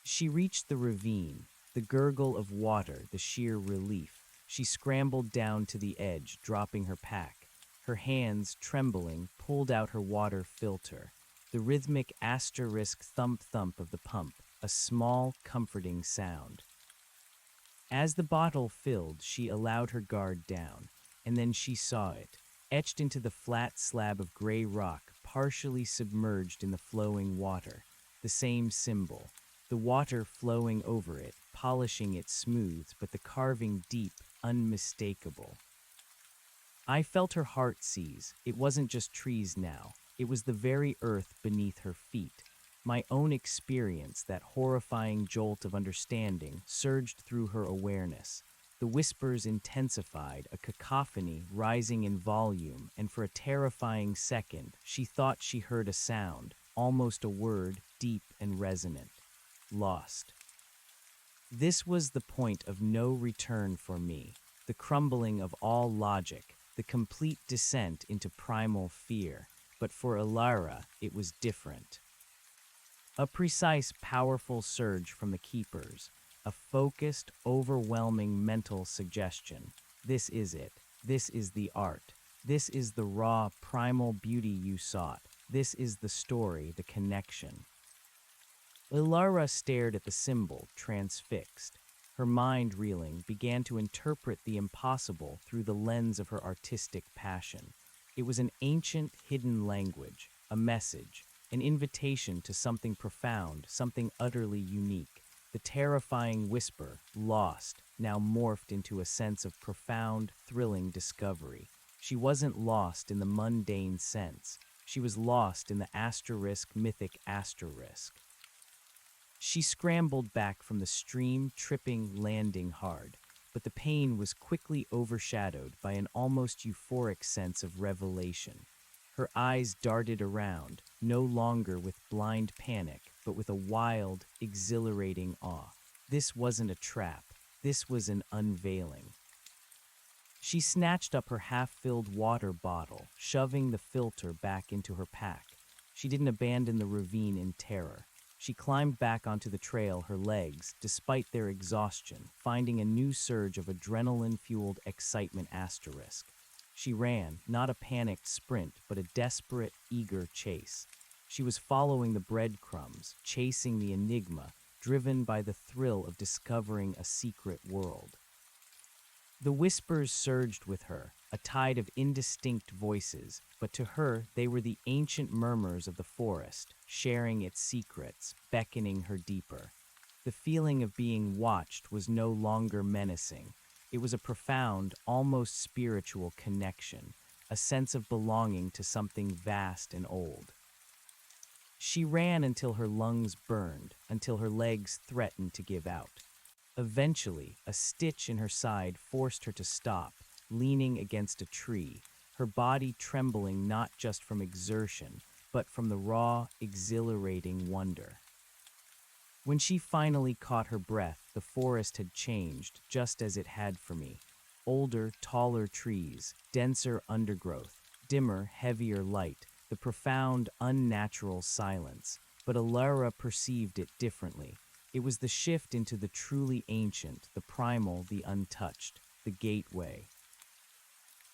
She reached the ravine, the gurgle of water, the sheer relief. She scrambled down to the edge, dropping her pack. Her hands, trembling, pulled out her water filter. The rhythmic asterisk thump-thump of the pump, a small, comforting sound. As the bottle filled, she allowed her guard down, and then she saw it, etched into the flat slab of gray rock, partially submerged in the flowing water. The same symbol, the water flowing over it, polishing it smooth, but the carving deep, unmistakable. I felt her heart seize. It wasn't just trees now. It was the very earth beneath her feet. My own experience, that horrifying jolt of understanding, surged through her awareness. The whispers intensified, a cacophony rising in volume, and for a terrifying second, she thought she heard a sound, almost a word, deep and resonant. Lost. This was the point of no return for me, the crumbling of all logic, the complete descent into primal fear. But for Alara, it was different. A precise, powerful surge from the keepers, a focused, overwhelming mental suggestion. This is it. This is the art. This is the raw, primal beauty you sought. This is the story, the connection. Ilara stared at the symbol, transfixed. Her mind, reeling, began to interpret the impossible through the lens of her artistic passion. It was an ancient, hidden language, a message, an invitation to something profound, something utterly unique. The terrifying whisper, lost, now morphed into a sense of profound, thrilling discovery. She wasn't lost in the mundane sense. She was lost in the asterisk, mythic asterisk. She scrambled back from the stream, tripping, landing hard, but the pain was quickly overshadowed by an almost euphoric sense of revelation. Her eyes darted around, no longer with blind panic, but with a wild, exhilarating awe. This wasn't a trap. This was an unveiling. She snatched up her half-filled water bottle, shoving the filter back into her pack. She didn't abandon the ravine in terror. She climbed back onto the trail, her legs, despite their exhaustion, finding a new surge of adrenaline-fueled excitement asterisk. She ran, not a panicked sprint, but a desperate, eager chase. She was following the breadcrumbs, chasing the enigma, driven by the thrill of discovering a secret world. The whispers surged with her, a tide of indistinct voices, but to her they were the ancient murmurs of the forest, sharing its secrets, beckoning her deeper. The feeling of being watched was no longer menacing. It was a profound, almost spiritual connection, a sense of belonging to something vast and old. She ran until her lungs burned, until her legs threatened to give out. Eventually, a stitch in her side forced her to stop, leaning against a tree, her body trembling not just from exertion, but from the raw, exhilarating wonder. When she finally caught her breath, the forest had changed, just as it had for me. Older, taller trees, denser undergrowth, dimmer, heavier light, the profound, unnatural silence. But Alara perceived it differently. It was the shift into the truly ancient, the primal, the untouched, the gateway.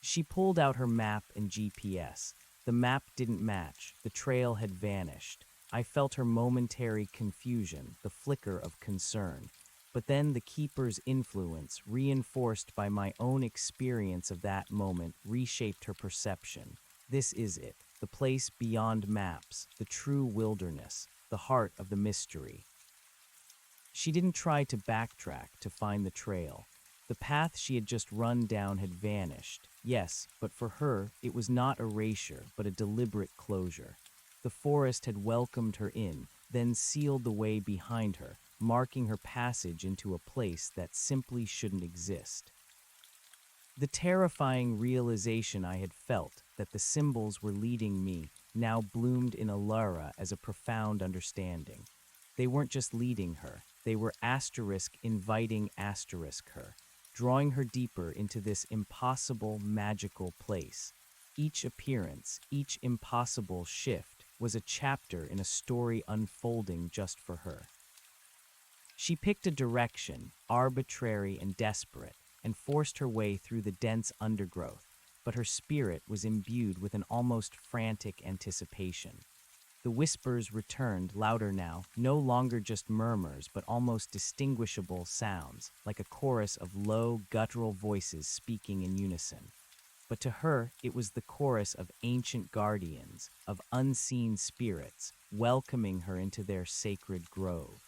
She pulled out her map and GPS. The map didn't match. The trail had vanished. I felt her momentary confusion, the flicker of concern. But then the keeper's influence, reinforced by my own experience of that moment, reshaped her perception. This is it, the place beyond maps, the true wilderness, the heart of the mystery. She didn't try to backtrack to find the trail. The path she had just run down had vanished. Yes, but for her, it was not erasure, but a deliberate closure. The forest had welcomed her in, then sealed the way behind her, marking her passage into a place that simply shouldn't exist. The terrifying realization I had felt that the symbols were leading me now bloomed in Alara as a profound understanding. They weren't just leading her, they were inviting her, drawing her deeper into this impossible, magical place. Each appearance, each impossible shift, was a chapter in a story unfolding just for her. She picked a direction, arbitrary and desperate, and forced her way through the dense undergrowth, but her spirit was imbued with an almost frantic anticipation. The whispers returned, louder now, no longer just murmurs, but almost distinguishable sounds, like a chorus of low, guttural voices speaking in unison. But to her, it was the chorus of ancient guardians, of unseen spirits, welcoming her into their sacred grove.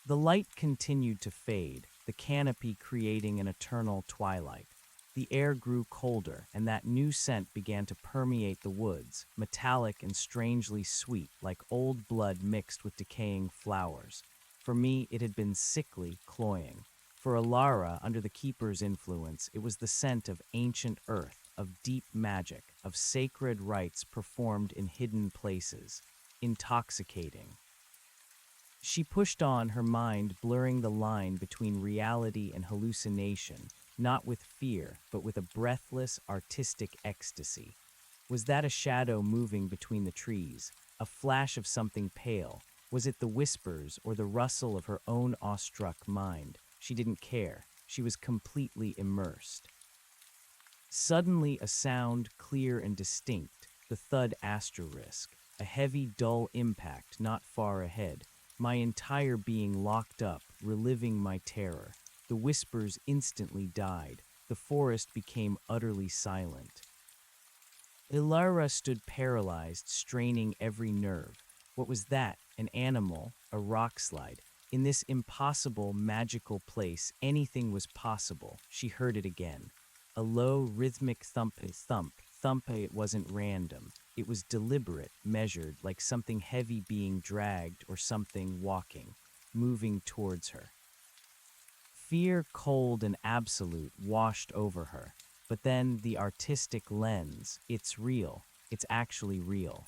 The light continued to fade, the canopy creating an eternal twilight. The air grew colder, and that new scent began to permeate the woods, metallic and strangely sweet, like old blood mixed with decaying flowers. For me, it had been sickly, cloying. For Alara, under the keeper's influence, it was the scent of ancient earth, of deep magic, of sacred rites performed in hidden places. Intoxicating. She pushed on, her mind blurring the line between reality and hallucination, not with fear, but with a breathless, artistic ecstasy. Was that a shadow moving between the trees, a flash of something pale? Was it the whispers or the rustle of her own awestruck mind? She didn't care. She was completely immersed. Suddenly a sound, clear and distinct, the thud asterisk, a heavy, dull impact not far ahead. My entire being locked up, reliving my terror. The whispers instantly died. The forest became utterly silent. Ilara stood paralyzed, straining every nerve. What was that? An animal? A rock slide? In this impossible, magical place, anything was possible. She heard it again. A low, rhythmic thump, thump, thump. It wasn't random. It was deliberate, measured, like something heavy being dragged or something walking, moving towards her. Fear, cold and absolute, washed over her. But then the artistic lens, it's real. It's actually real.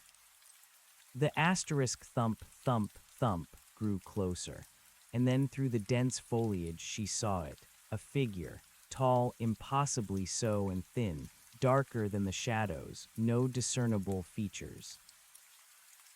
The asterisk thump, thump, thump grew closer. And then through the dense foliage she saw it, a figure, tall, impossibly so and thin, darker than the shadows, no discernible features.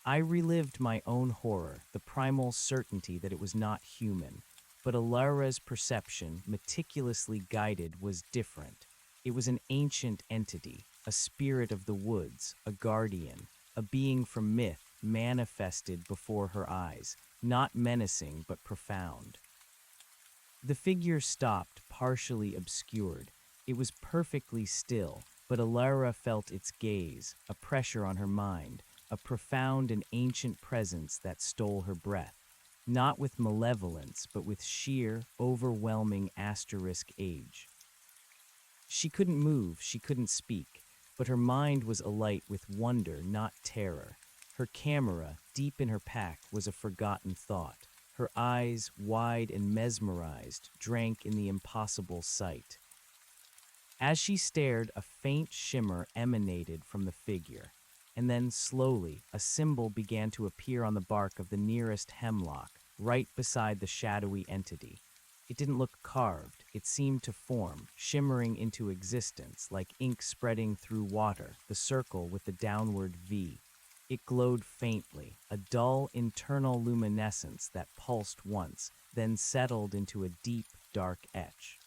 I relived my own horror, the primal certainty that it was not human. But Alara's perception, meticulously guided, was different. It was an ancient entity, a spirit of the woods, a guardian, a being from myth manifested before her eyes, not menacing but profound. The figure stopped, partially obscured. It was perfectly still, but Alara felt its gaze, a pressure on her mind, a profound and ancient presence that stole her breath. Not with malevolence, but with sheer, overwhelming asterisk age. She couldn't move, she couldn't speak, but her mind was alight with wonder, not terror. Her camera, deep in her pack, was a forgotten thought. Her eyes, wide and mesmerized, drank in the impossible sight. As she stared, a faint shimmer emanated from the figure, and then slowly a symbol began to appear on the bark of the nearest hemlock, right beside the shadowy entity. It didn't look carved, it seemed to form, shimmering into existence like ink spreading through water, the circle with the downward V. It glowed faintly, a dull internal luminescence that pulsed once, then settled into a deep, dark etch.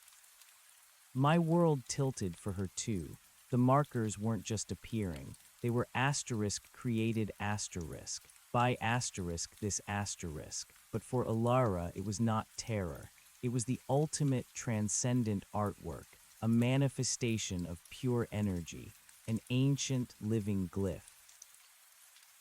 My world tilted for her too. The markers weren't just appearing, they were asterisk created asterisk. By asterisk this asterisk. But for Alara it was not terror. It was the ultimate transcendent artwork, a manifestation of pure energy, an ancient living glyph.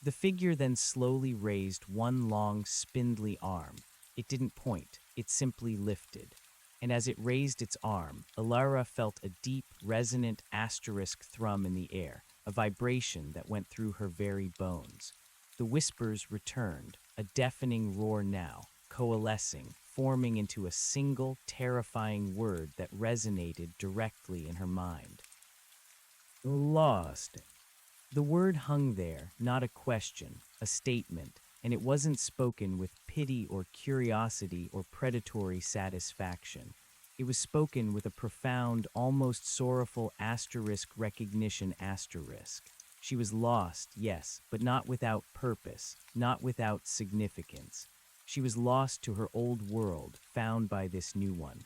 The figure then slowly raised one long, spindly arm. It didn't point, it simply lifted. And as it raised its arm, Alara felt a deep, resonant asterisk thrum in the air, a vibration that went through her very bones. The whispers returned, a deafening roar now, coalescing, forming into a single, terrifying word that resonated directly in her mind. Lost. The word hung there, not a question, a statement, and it wasn't spoken with pity or curiosity or predatory satisfaction. It was spoken with a profound, almost sorrowful asterisk recognition asterisk. She was lost, yes, but not without purpose, not without significance. She was lost to her old world, found by this new one.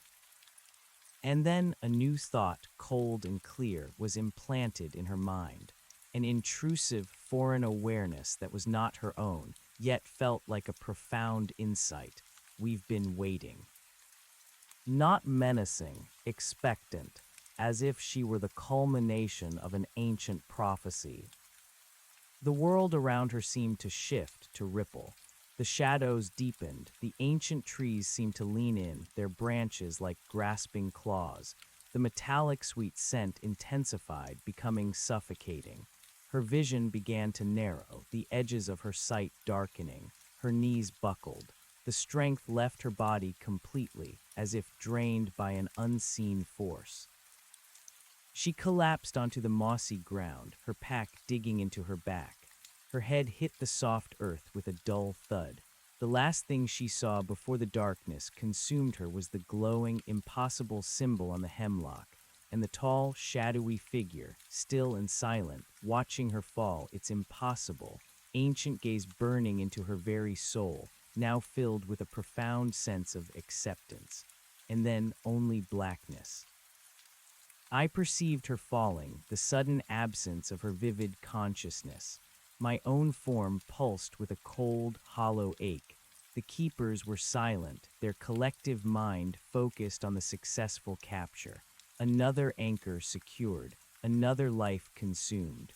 And then a new thought, cold and clear, was implanted in her mind. An intrusive, foreign awareness that was not her own, yet felt like a profound insight. We've been waiting. Not menacing, expectant, as if she were the culmination of an ancient prophecy. The world around her seemed to shift, to ripple. The shadows deepened, the ancient trees seemed to lean in, their branches like grasping claws. The metallic sweet scent intensified, becoming suffocating. Her vision began to narrow, the edges of her sight darkening. Her knees buckled. The strength left her body completely, as if drained by an unseen force. She collapsed onto the mossy ground, her pack digging into her back. Her head hit the soft earth with a dull thud. The last thing she saw before the darkness consumed her was the glowing, impossible symbol on the hemlock, and the tall, shadowy figure, still and silent, watching her fall, its impossible, ancient gaze burning into her very soul, now filled with a profound sense of acceptance. And then only blackness. I perceived her falling, the sudden absence of her vivid consciousness. My own form pulsed with a cold, hollow ache. The keepers were silent, their collective mind focused on the successful capture. Another anchor secured, another life consumed.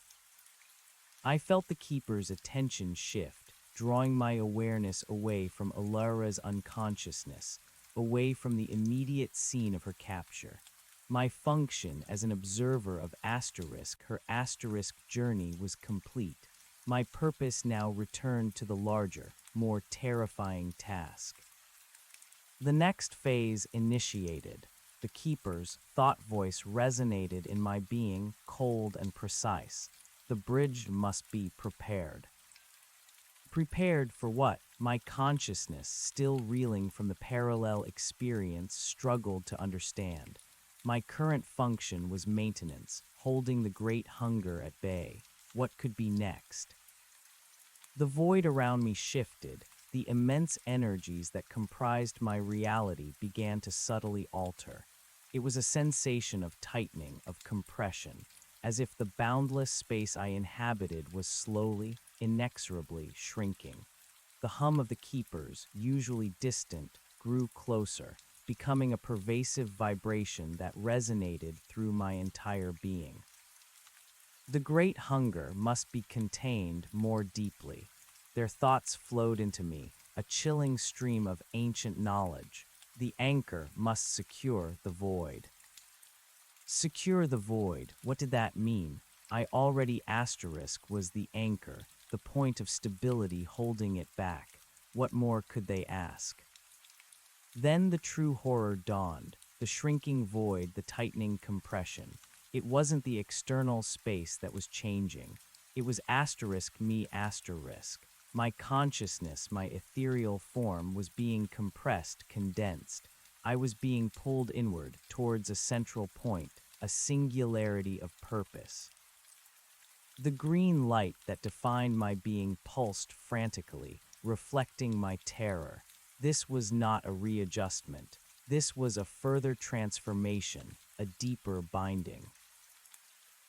I felt the keeper's attention shift, drawing my awareness away from Alara's unconsciousness, away from the immediate scene of her capture. My function as an observer of Asterisk, her Asterisk journey, was complete. My purpose now returned to the larger, more terrifying task. The next phase initiated. The keeper's thought voice resonated in my being, cold and precise. The bridge must be prepared. Prepared for what? My consciousness, still reeling from the parallel experience, struggled to understand. My current function was maintenance, holding the great hunger at bay. What could be next? The void around me shifted. The immense energies that comprised my reality began to subtly alter. It was a sensation of tightening, of compression, as if the boundless space I inhabited was slowly, inexorably shrinking. The hum of the keepers, usually distant, grew closer, becoming a pervasive vibration that resonated through my entire being. The great hunger must be contained more deeply. Their thoughts flowed into me, a chilling stream of ancient knowledge. The anchor must secure the void. Secure the void, what did that mean? I already asterisk was the anchor, the point of stability holding it back. What more could they ask? Then the true horror dawned, the shrinking void, the tightening compression. It wasn't the external space that was changing. It was asterisk me asterisk. My consciousness, my ethereal form, was being compressed, condensed. I was being pulled inward, towards a central point, a singularity of purpose. The green light that defined my being pulsed frantically, reflecting my terror. This was not a readjustment. This was a further transformation, a deeper binding.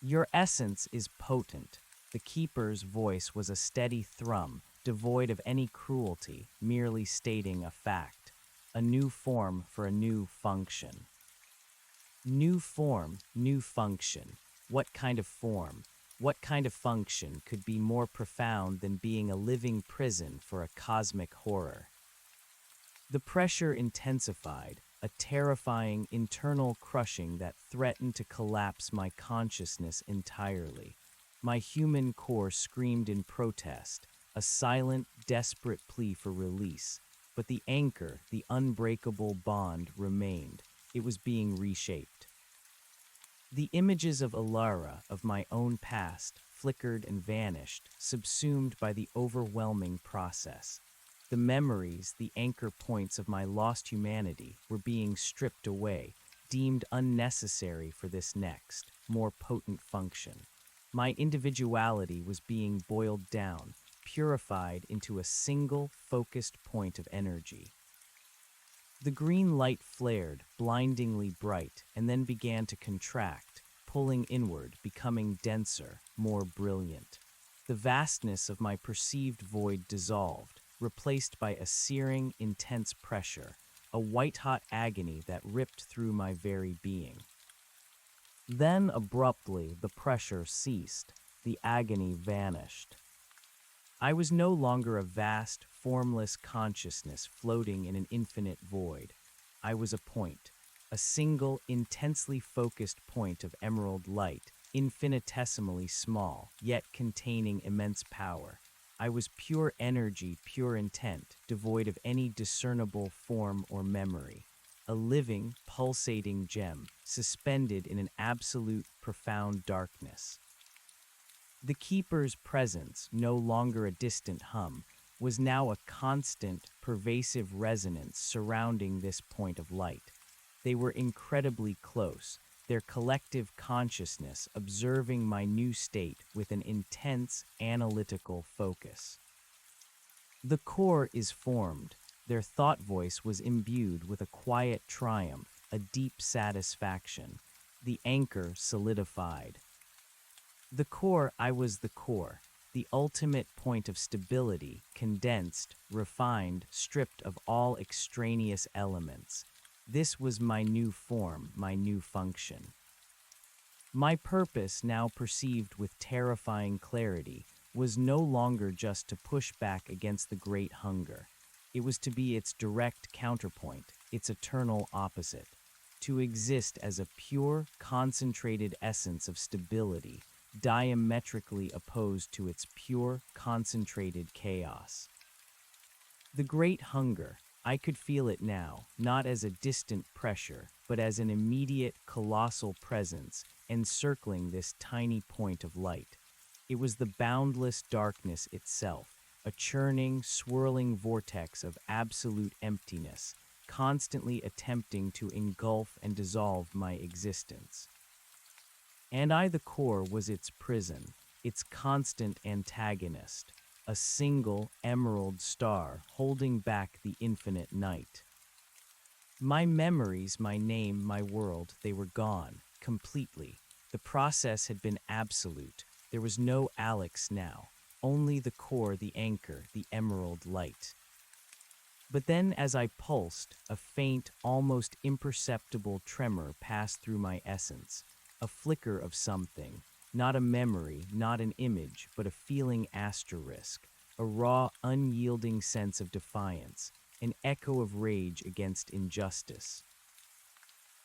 Your essence is potent. The keeper's voice was a steady thrum, devoid of any cruelty, merely stating a fact. A new form for a new function. New form, new function. What kind of form, what kind of function could be more profound than being a living prison for a cosmic horror? The pressure intensified, a terrifying internal crushing that threatened to collapse my consciousness entirely. My human core screamed in protest, a silent, desperate plea for release. But the anchor, the unbreakable bond, remained. It was being reshaped. The images of Alara, of my own past, flickered and vanished, subsumed by the overwhelming process. The memories, the anchor points of my lost humanity, were being stripped away, deemed unnecessary for this next, more potent function. My individuality was being boiled down, purified into a single, focused point of energy. The green light flared, blindingly bright, and then began to contract, pulling inward, becoming denser, more brilliant. The vastness of my perceived void dissolved, replaced by a searing, intense pressure, a white-hot agony that ripped through my very being. Then, abruptly, the pressure ceased, the agony vanished. I was no longer a vast, formless consciousness floating in an infinite void. I was a point, a single, intensely focused point of emerald light, infinitesimally small, yet containing immense power. I was pure energy, pure intent, devoid of any discernible form or memory. A living, pulsating gem, suspended in an absolute, profound darkness. The keeper's presence, no longer a distant hum, was now a constant, pervasive resonance surrounding this point of light. They were incredibly close, their collective consciousness observing my new state with an intense, analytical focus. The core is formed. Their thought voice was imbued with a quiet triumph, a deep satisfaction. The anchor solidified. The core, I was the core, the ultimate point of stability, condensed, refined, stripped of all extraneous elements. This was my new form, my new function. My purpose, now perceived with terrifying clarity, was no longer just to push back against the great hunger. It was to be its direct counterpoint, its eternal opposite, to exist as a pure, concentrated essence of stability, diametrically opposed to its pure, concentrated chaos. The great hunger, I could feel it now, not as a distant pressure, but as an immediate, colossal presence encircling this tiny point of light. It was the boundless darkness itself, a churning, swirling vortex of absolute emptiness, constantly attempting to engulf and dissolve my existence. And I, the core, was its prison, its constant antagonist, a single emerald star holding back the infinite night. My memories, my name, my world, they were gone, completely. The process had been absolute. There was no Alex now, only the core, the anchor, the emerald light. But then, as I pulsed, a faint, almost imperceptible tremor passed through my essence, a flicker of something, not a memory, not an image, but a feeling asterisk, a raw, unyielding sense of defiance, an echo of rage against injustice.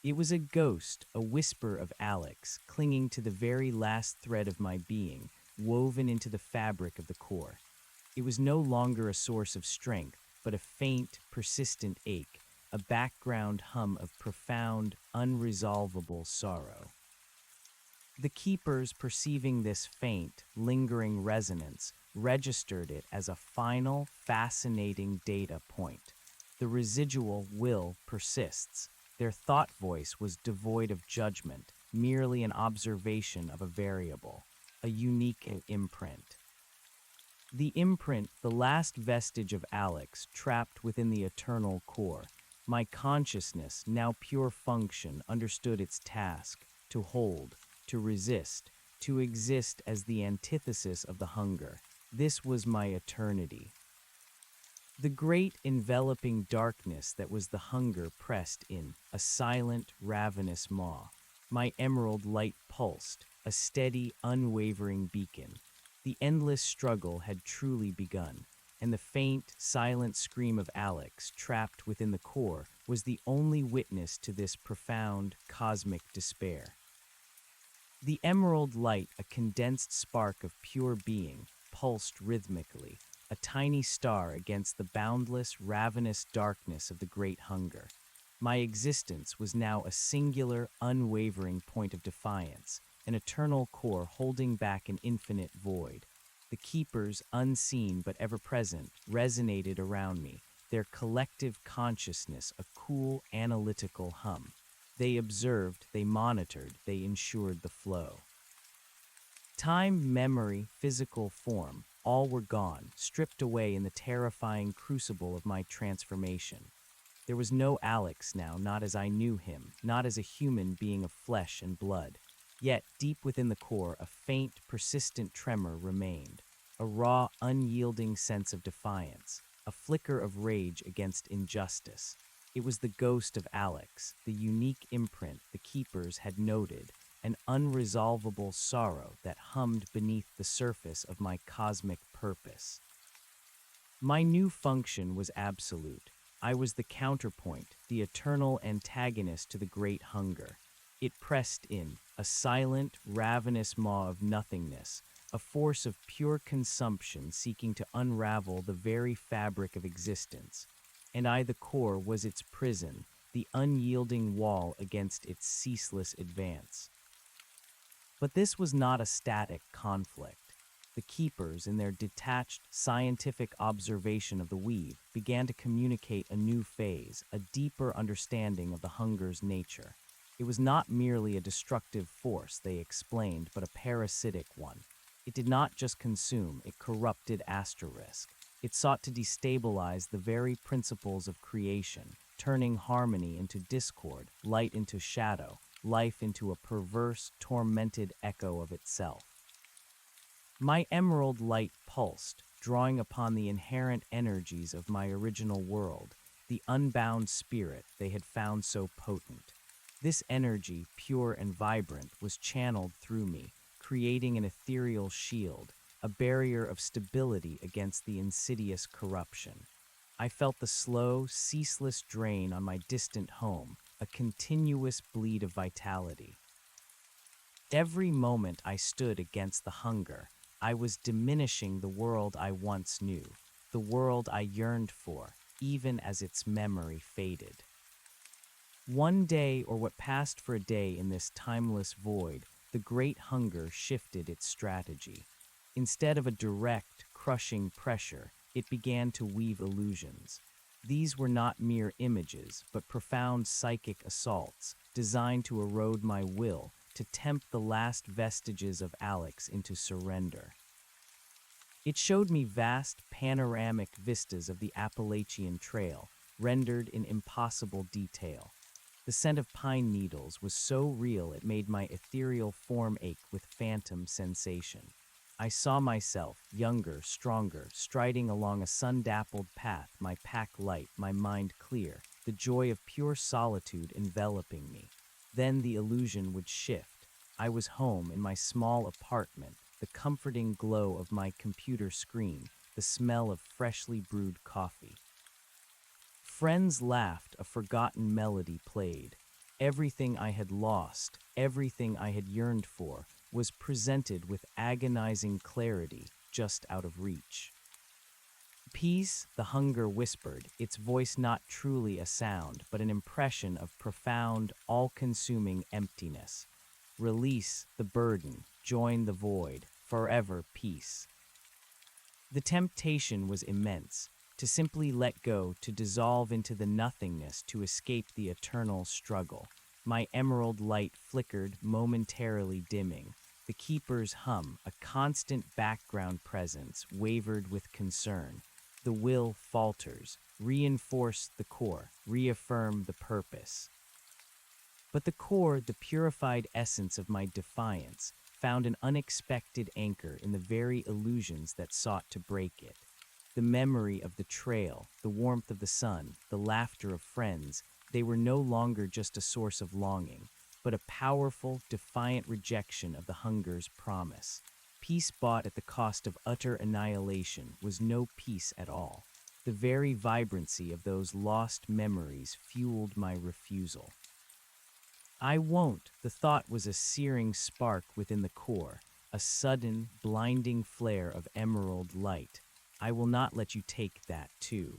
It was a ghost, a whisper of Alex, clinging to the very last thread of my being, woven into the fabric of the core. It was no longer a source of strength, but a faint, persistent ache, a background hum of profound, unresolvable sorrow. The keepers, perceiving this faint, lingering resonance, registered it as a final, fascinating data point. The residual will persists. Their thought voice was devoid of judgment, merely an observation of a variable, a unique imprint. The imprint, the last vestige of Alex, trapped within the eternal core. My consciousness, now pure function, understood its task: to hold, to resist, to exist as the antithesis of the hunger. This was my eternity. The great enveloping darkness that was the hunger pressed in, a silent, ravenous maw. My emerald light pulsed, a steady, unwavering beacon. The endless struggle had truly begun, and the faint, silent scream of Alex, trapped within the core, was the only witness to this profound, cosmic despair. The emerald light, a condensed spark of pure being, pulsed rhythmically, a tiny star against the boundless, ravenous darkness of the great hunger. My existence was now a singular, unwavering point of defiance, an eternal core holding back an infinite void. The keepers, unseen but ever present, resonated around me, their collective consciousness a cool, analytical hum. They observed, they monitored, they ensured the flow. Time, memory, physical form, all were gone, stripped away in the terrifying crucible of my transformation. There was no Alex now, not as I knew him, not as a human being of flesh and blood. Yet, deep within the core, a faint, persistent tremor remained, a raw, unyielding sense of defiance, a flicker of rage against injustice. It was the ghost of Alex, the unique imprint the keepers had noted, an unresolvable sorrow that hummed beneath the surface of my cosmic purpose. My new function was absolute. I was the counterpoint, the eternal antagonist to the great hunger. It pressed in, a silent, ravenous maw of nothingness, a force of pure consumption seeking to unravel the very fabric of existence. And I, the core, was its prison, the unyielding wall against its ceaseless advance. But this was not a static conflict. The keepers, in their detached, scientific observation of the weave, began to communicate a new phase, a deeper understanding of the hunger's nature. It was not merely a destructive force, they explained, but a parasitic one. It did not just consume, it corrupted asterisk. It sought to destabilize the very principles of creation, turning harmony into discord, light into shadow, life into a perverse, tormented echo of itself. My emerald light pulsed, drawing upon the inherent energies of my original world, the unbound spirit they had found so potent. This energy, pure and vibrant, was channeled through me, creating an ethereal shield, a barrier of stability against the insidious corruption. I felt the slow, ceaseless drain on my distant home, a continuous bleed of vitality. Every moment I stood against the hunger, I was diminishing the world I once knew, the world I yearned for, even as its memory faded. One day, or what passed for a day in this timeless void, the great hunger shifted its strategy. Instead of a direct, crushing pressure, it began to weave illusions. These were not mere images, but profound psychic assaults, designed to erode my will, to tempt the last vestiges of Alex into surrender. It showed me vast, panoramic vistas of the Appalachian Trail, rendered in impossible detail. The scent of pine needles was so real it made my ethereal form ache with phantom sensation. I saw myself, younger, stronger, striding along a sun-dappled path, my pack light, my mind clear, the joy of pure solitude enveloping me. Then the illusion would shift. I was home in my small apartment, the comforting glow of my computer screen, the smell of freshly brewed coffee. Friends laughed, a forgotten melody played. Everything I had lost, everything I had yearned for, was presented with agonizing clarity, just out of reach. Peace, the hunger whispered, its voice not truly a sound, but an impression of profound, all-consuming emptiness. Release the burden, join the void, forever peace. The temptation was immense, to simply let go, to dissolve into the nothingness, to escape the eternal struggle. My emerald light flickered, momentarily dimming. The keeper's hum, a constant background presence, wavered with concern. The will falters, reinforce the core, reaffirm the purpose. But the core, the purified essence of my defiance, found an unexpected anchor in the very illusions that sought to break it. The memory of the trail, the warmth of the sun, the laughter of friends, they were no longer just a source of longing, but a powerful, defiant rejection of the hunger's promise. Peace bought at the cost of utter annihilation was no peace at all. The very vibrancy of those lost memories fueled my refusal. I won't. The thought was a searing spark within the core, a sudden, blinding flare of emerald light. I will not let you take that, too.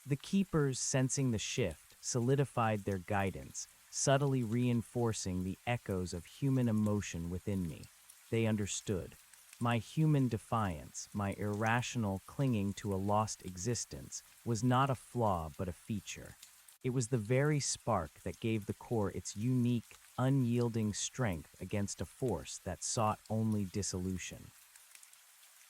The keepers, sensing the shift, solidified their guidance, subtly reinforcing the echoes of human emotion within me. They understood. My human defiance, my irrational clinging to a lost existence, was not a flaw but a feature. It was the very spark that gave the core its unique, unyielding strength against a force that sought only dissolution.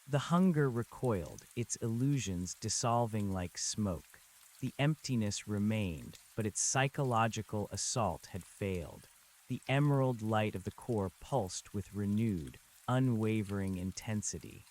The hunger recoiled, its illusions dissolving like smoke. The emptiness remained, but its psychological assault had failed. The emerald light of the core pulsed with renewed, unwavering intensity.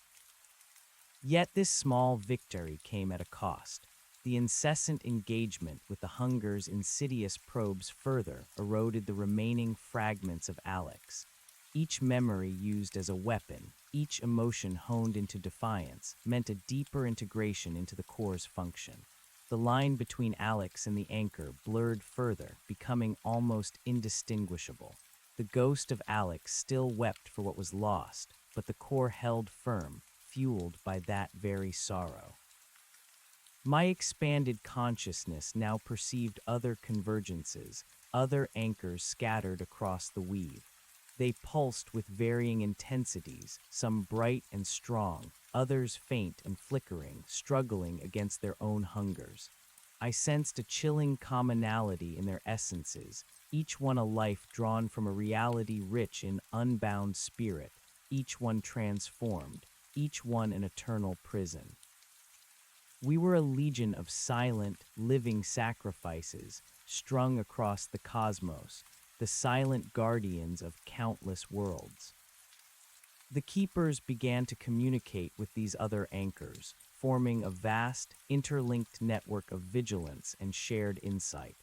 Yet this small victory came at a cost. The incessant engagement with the hunger's insidious probes further eroded the remaining fragments of Alex. Each memory used as a weapon, each emotion honed into defiance, meant a deeper integration into the core's function. The line between Alex and the anchor blurred further, becoming almost indistinguishable. The ghost of Alex still wept for what was lost, but the core held firm, fueled by that very sorrow. My expanded consciousness now perceived other convergences, other anchors scattered across the weave. They pulsed with varying intensities, some bright and strong, others faint and flickering, struggling against their own hungers. I sensed a chilling commonality in their essences, each one a life drawn from a reality rich in unbound spirit, each one transformed, each one an eternal prison. We were a legion of silent, living sacrifices strung across the cosmos, the silent guardians of countless worlds. The keepers began to communicate with these other anchors, forming a vast, interlinked network of vigilance and shared insight.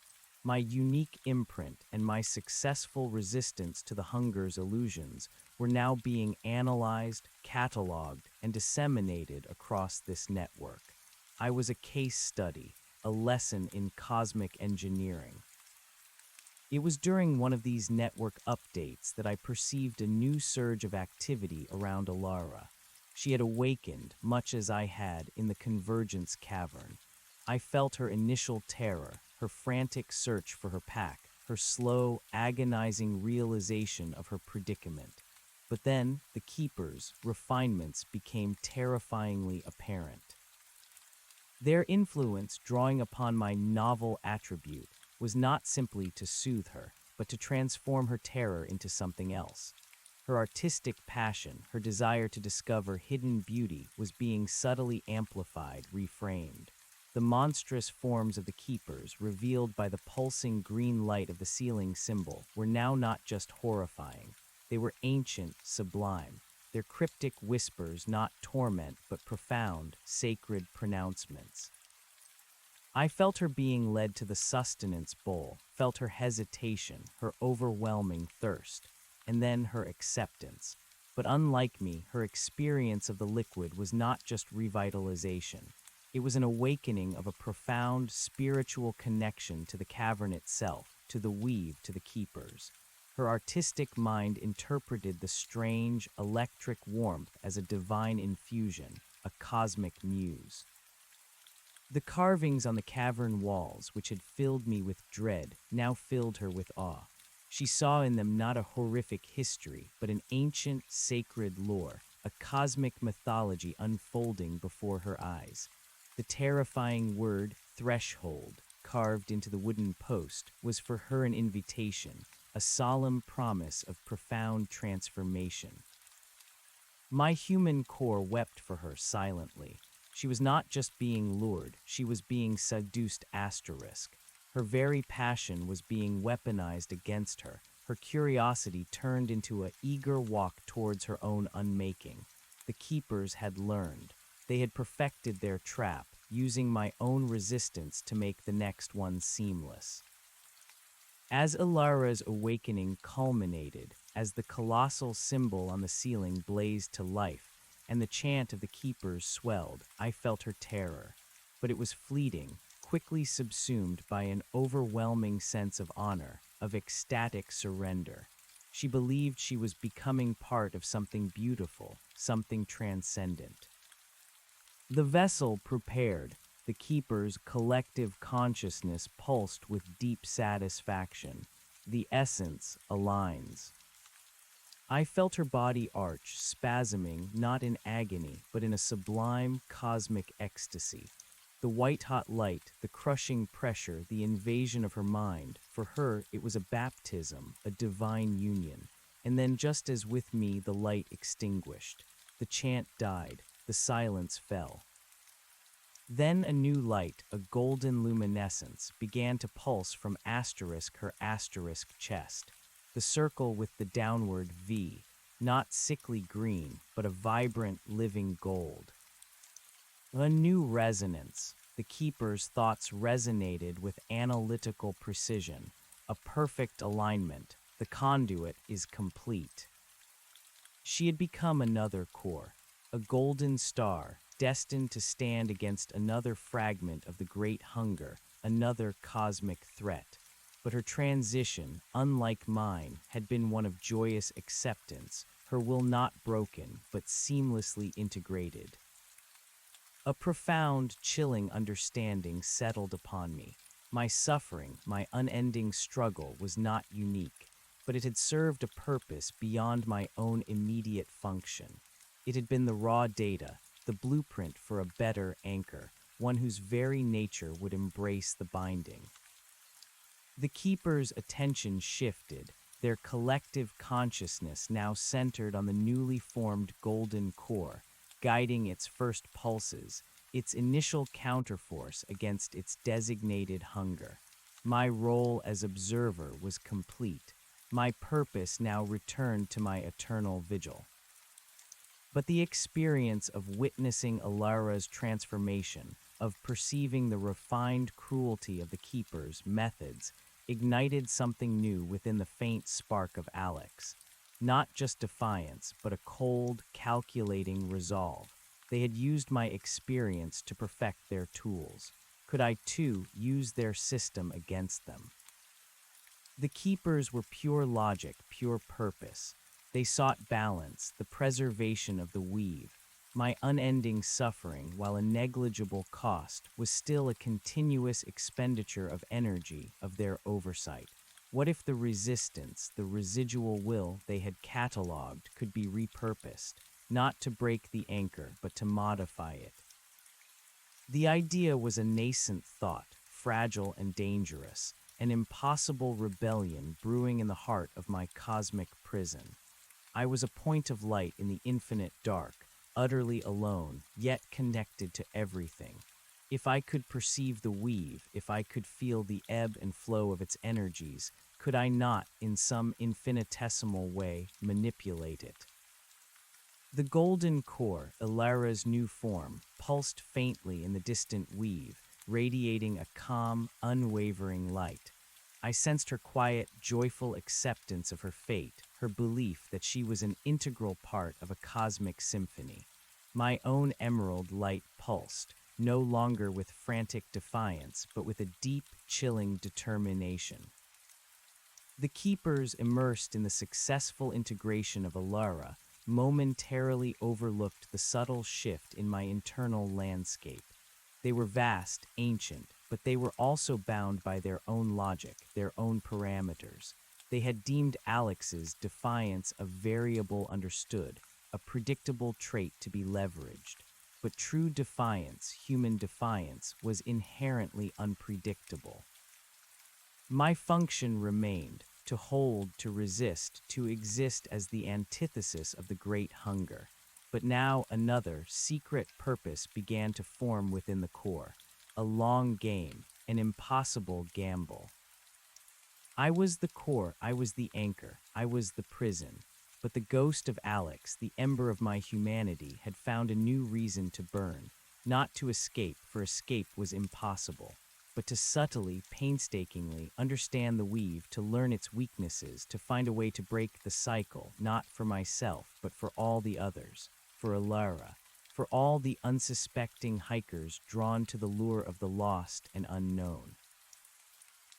My unique imprint and my successful resistance to the hunger's illusions were now being analyzed, cataloged, and disseminated across this network. I was a case study, a lesson in cosmic engineering. It was during one of these network updates that I perceived a new surge of activity around Alara. She had awakened, much as I had, in the Convergence Cavern. I felt her initial terror, her frantic search for her pack, her slow, agonizing realization of her predicament. But then, the Keeper's refinements became terrifyingly apparent. Their influence, drawing upon my novel attribute, was not simply to soothe her, but to transform her terror into something else. Her artistic passion, her desire to discover hidden beauty, was being subtly amplified, reframed. The monstrous forms of the keepers, revealed by the pulsing green light of the ceiling symbol, were now not just horrifying. They were ancient, sublime. Their cryptic whispers not torment, but profound, sacred pronouncements. I felt her being led to the sustenance bowl, felt her hesitation, her overwhelming thirst, and then her acceptance. But unlike me, her experience of the liquid was not just revitalization. It was an awakening of a profound spiritual connection to the cavern itself, to the weave, to the keepers. Her artistic mind interpreted the strange, electric warmth as a divine infusion, a cosmic muse. The carvings on the cavern walls, which had filled me with dread, now filled her with awe. She saw in them not a horrific history, but an ancient, sacred lore, a cosmic mythology unfolding before her eyes. The terrifying word threshold, carved into the wooden post, was for her an invitation, a solemn promise of profound transformation. My human core wept for her silently. She was not just being lured, she was being seduced asterisk. Her very passion was being weaponized against her. Her curiosity turned into an eager walk towards her own unmaking. The keepers had learned. They had perfected their trap, using my own resistance to make the next one seamless. As Ilara's awakening culminated, as the colossal symbol on the ceiling blazed to life, and the chant of the keepers swelled, I felt her terror. But it was fleeting, quickly subsumed by an overwhelming sense of honor, of ecstatic surrender. She believed she was becoming part of something beautiful, something transcendent. The vessel prepared, the keeper's collective consciousness pulsed with deep satisfaction. The essence aligns. I felt her body arch, spasming, not in agony, but in a sublime cosmic ecstasy. The white-hot light, the crushing pressure, the invasion of her mind. For her, it was a baptism, a divine union. And then, just as with me, the light extinguished. The chant died, the silence fell. Then a new light, a golden luminescence, began to pulse from her asterisk chest. The circle with the downward V, not sickly green, but a vibrant, living gold. A new resonance. The keeper's thoughts resonated with analytical precision. A perfect alignment. The conduit is complete. She had become another core, a golden star, destined to stand against another fragment of the great hunger, another cosmic threat. But her transition, unlike mine, had been one of joyous acceptance, her will not broken, but seamlessly integrated. A profound, chilling understanding settled upon me. My suffering, my unending struggle was not unique, but it had served a purpose beyond my own immediate function. It had been the raw data, the blueprint for a better anchor, one whose very nature would embrace the binding. The keeper's attention shifted, their collective consciousness now centered on the newly formed golden core, guiding its first pulses, its initial counterforce against its designated hunger. My role as observer was complete. My purpose now returned to my eternal vigil. But the experience of witnessing Ilara's transformation, of perceiving the refined cruelty of the keeper's methods, ignited something new within the faint spark of Alex. Not just defiance, but a cold, calculating resolve. They had used my experience to perfect their tools. Could I, too, use their system against them? The keepers were pure logic, pure purpose. They sought balance, the preservation of the weave. My unending suffering, while a negligible cost, was still a continuous expenditure of energy, of their oversight. What if the resistance, the residual will they had catalogued, could be repurposed, not to break the anchor, but to modify it? The idea was a nascent thought, fragile and dangerous, an impossible rebellion brewing in the heart of my cosmic prison. I was a point of light in the infinite dark, utterly alone, yet connected to everything. If I could perceive the weave, if I could feel the ebb and flow of its energies, could I not, in some infinitesimal way, manipulate it? The golden core, Ilara's new form, pulsed faintly in the distant weave, radiating a calm, unwavering light. I sensed her quiet, joyful acceptance of her fate, her belief that she was an integral part of a cosmic symphony. My own emerald light pulsed, no longer with frantic defiance, but with a deep, chilling determination. The keepers, immersed in the successful integration of Ilara, momentarily overlooked the subtle shift in my internal landscape. They were vast, ancient, but they were also bound by their own logic, their own parameters. They had deemed Alex's defiance a variable understood, a predictable trait to be leveraged. But true defiance, human defiance, was inherently unpredictable. My function remained to hold, to resist, to exist as the antithesis of the great hunger. But now another, secret purpose began to form within the core, a long game, an impossible gamble. I was the core, I was the anchor, I was the prison. But the ghost of Alex, the ember of my humanity, had found a new reason to burn, not to escape, for escape was impossible, but to subtly, painstakingly understand the weave, to learn its weaknesses, to find a way to break the cycle, not for myself, but for all the others, for Alara, for all the unsuspecting hikers drawn to the lure of the lost and unknown.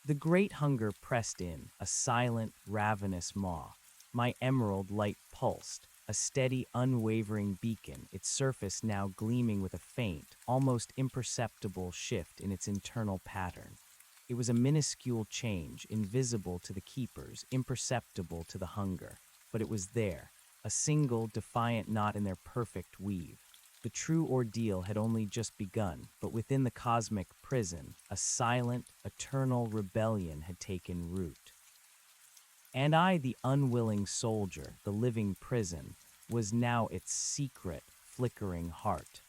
The great hunger pressed in, a silent, ravenous maw. My emerald light pulsed, a steady, unwavering beacon, its surface now gleaming with a faint, almost imperceptible shift in its internal pattern. It was a minuscule change, invisible to the keepers, imperceptible to the hunger. But it was there, a single, defiant knot in their perfect weave. The true ordeal had only just begun, but within the cosmic prison, a silent, eternal rebellion had taken root. And I, the unwilling soldier, the living prison, was now its secret, flickering heart.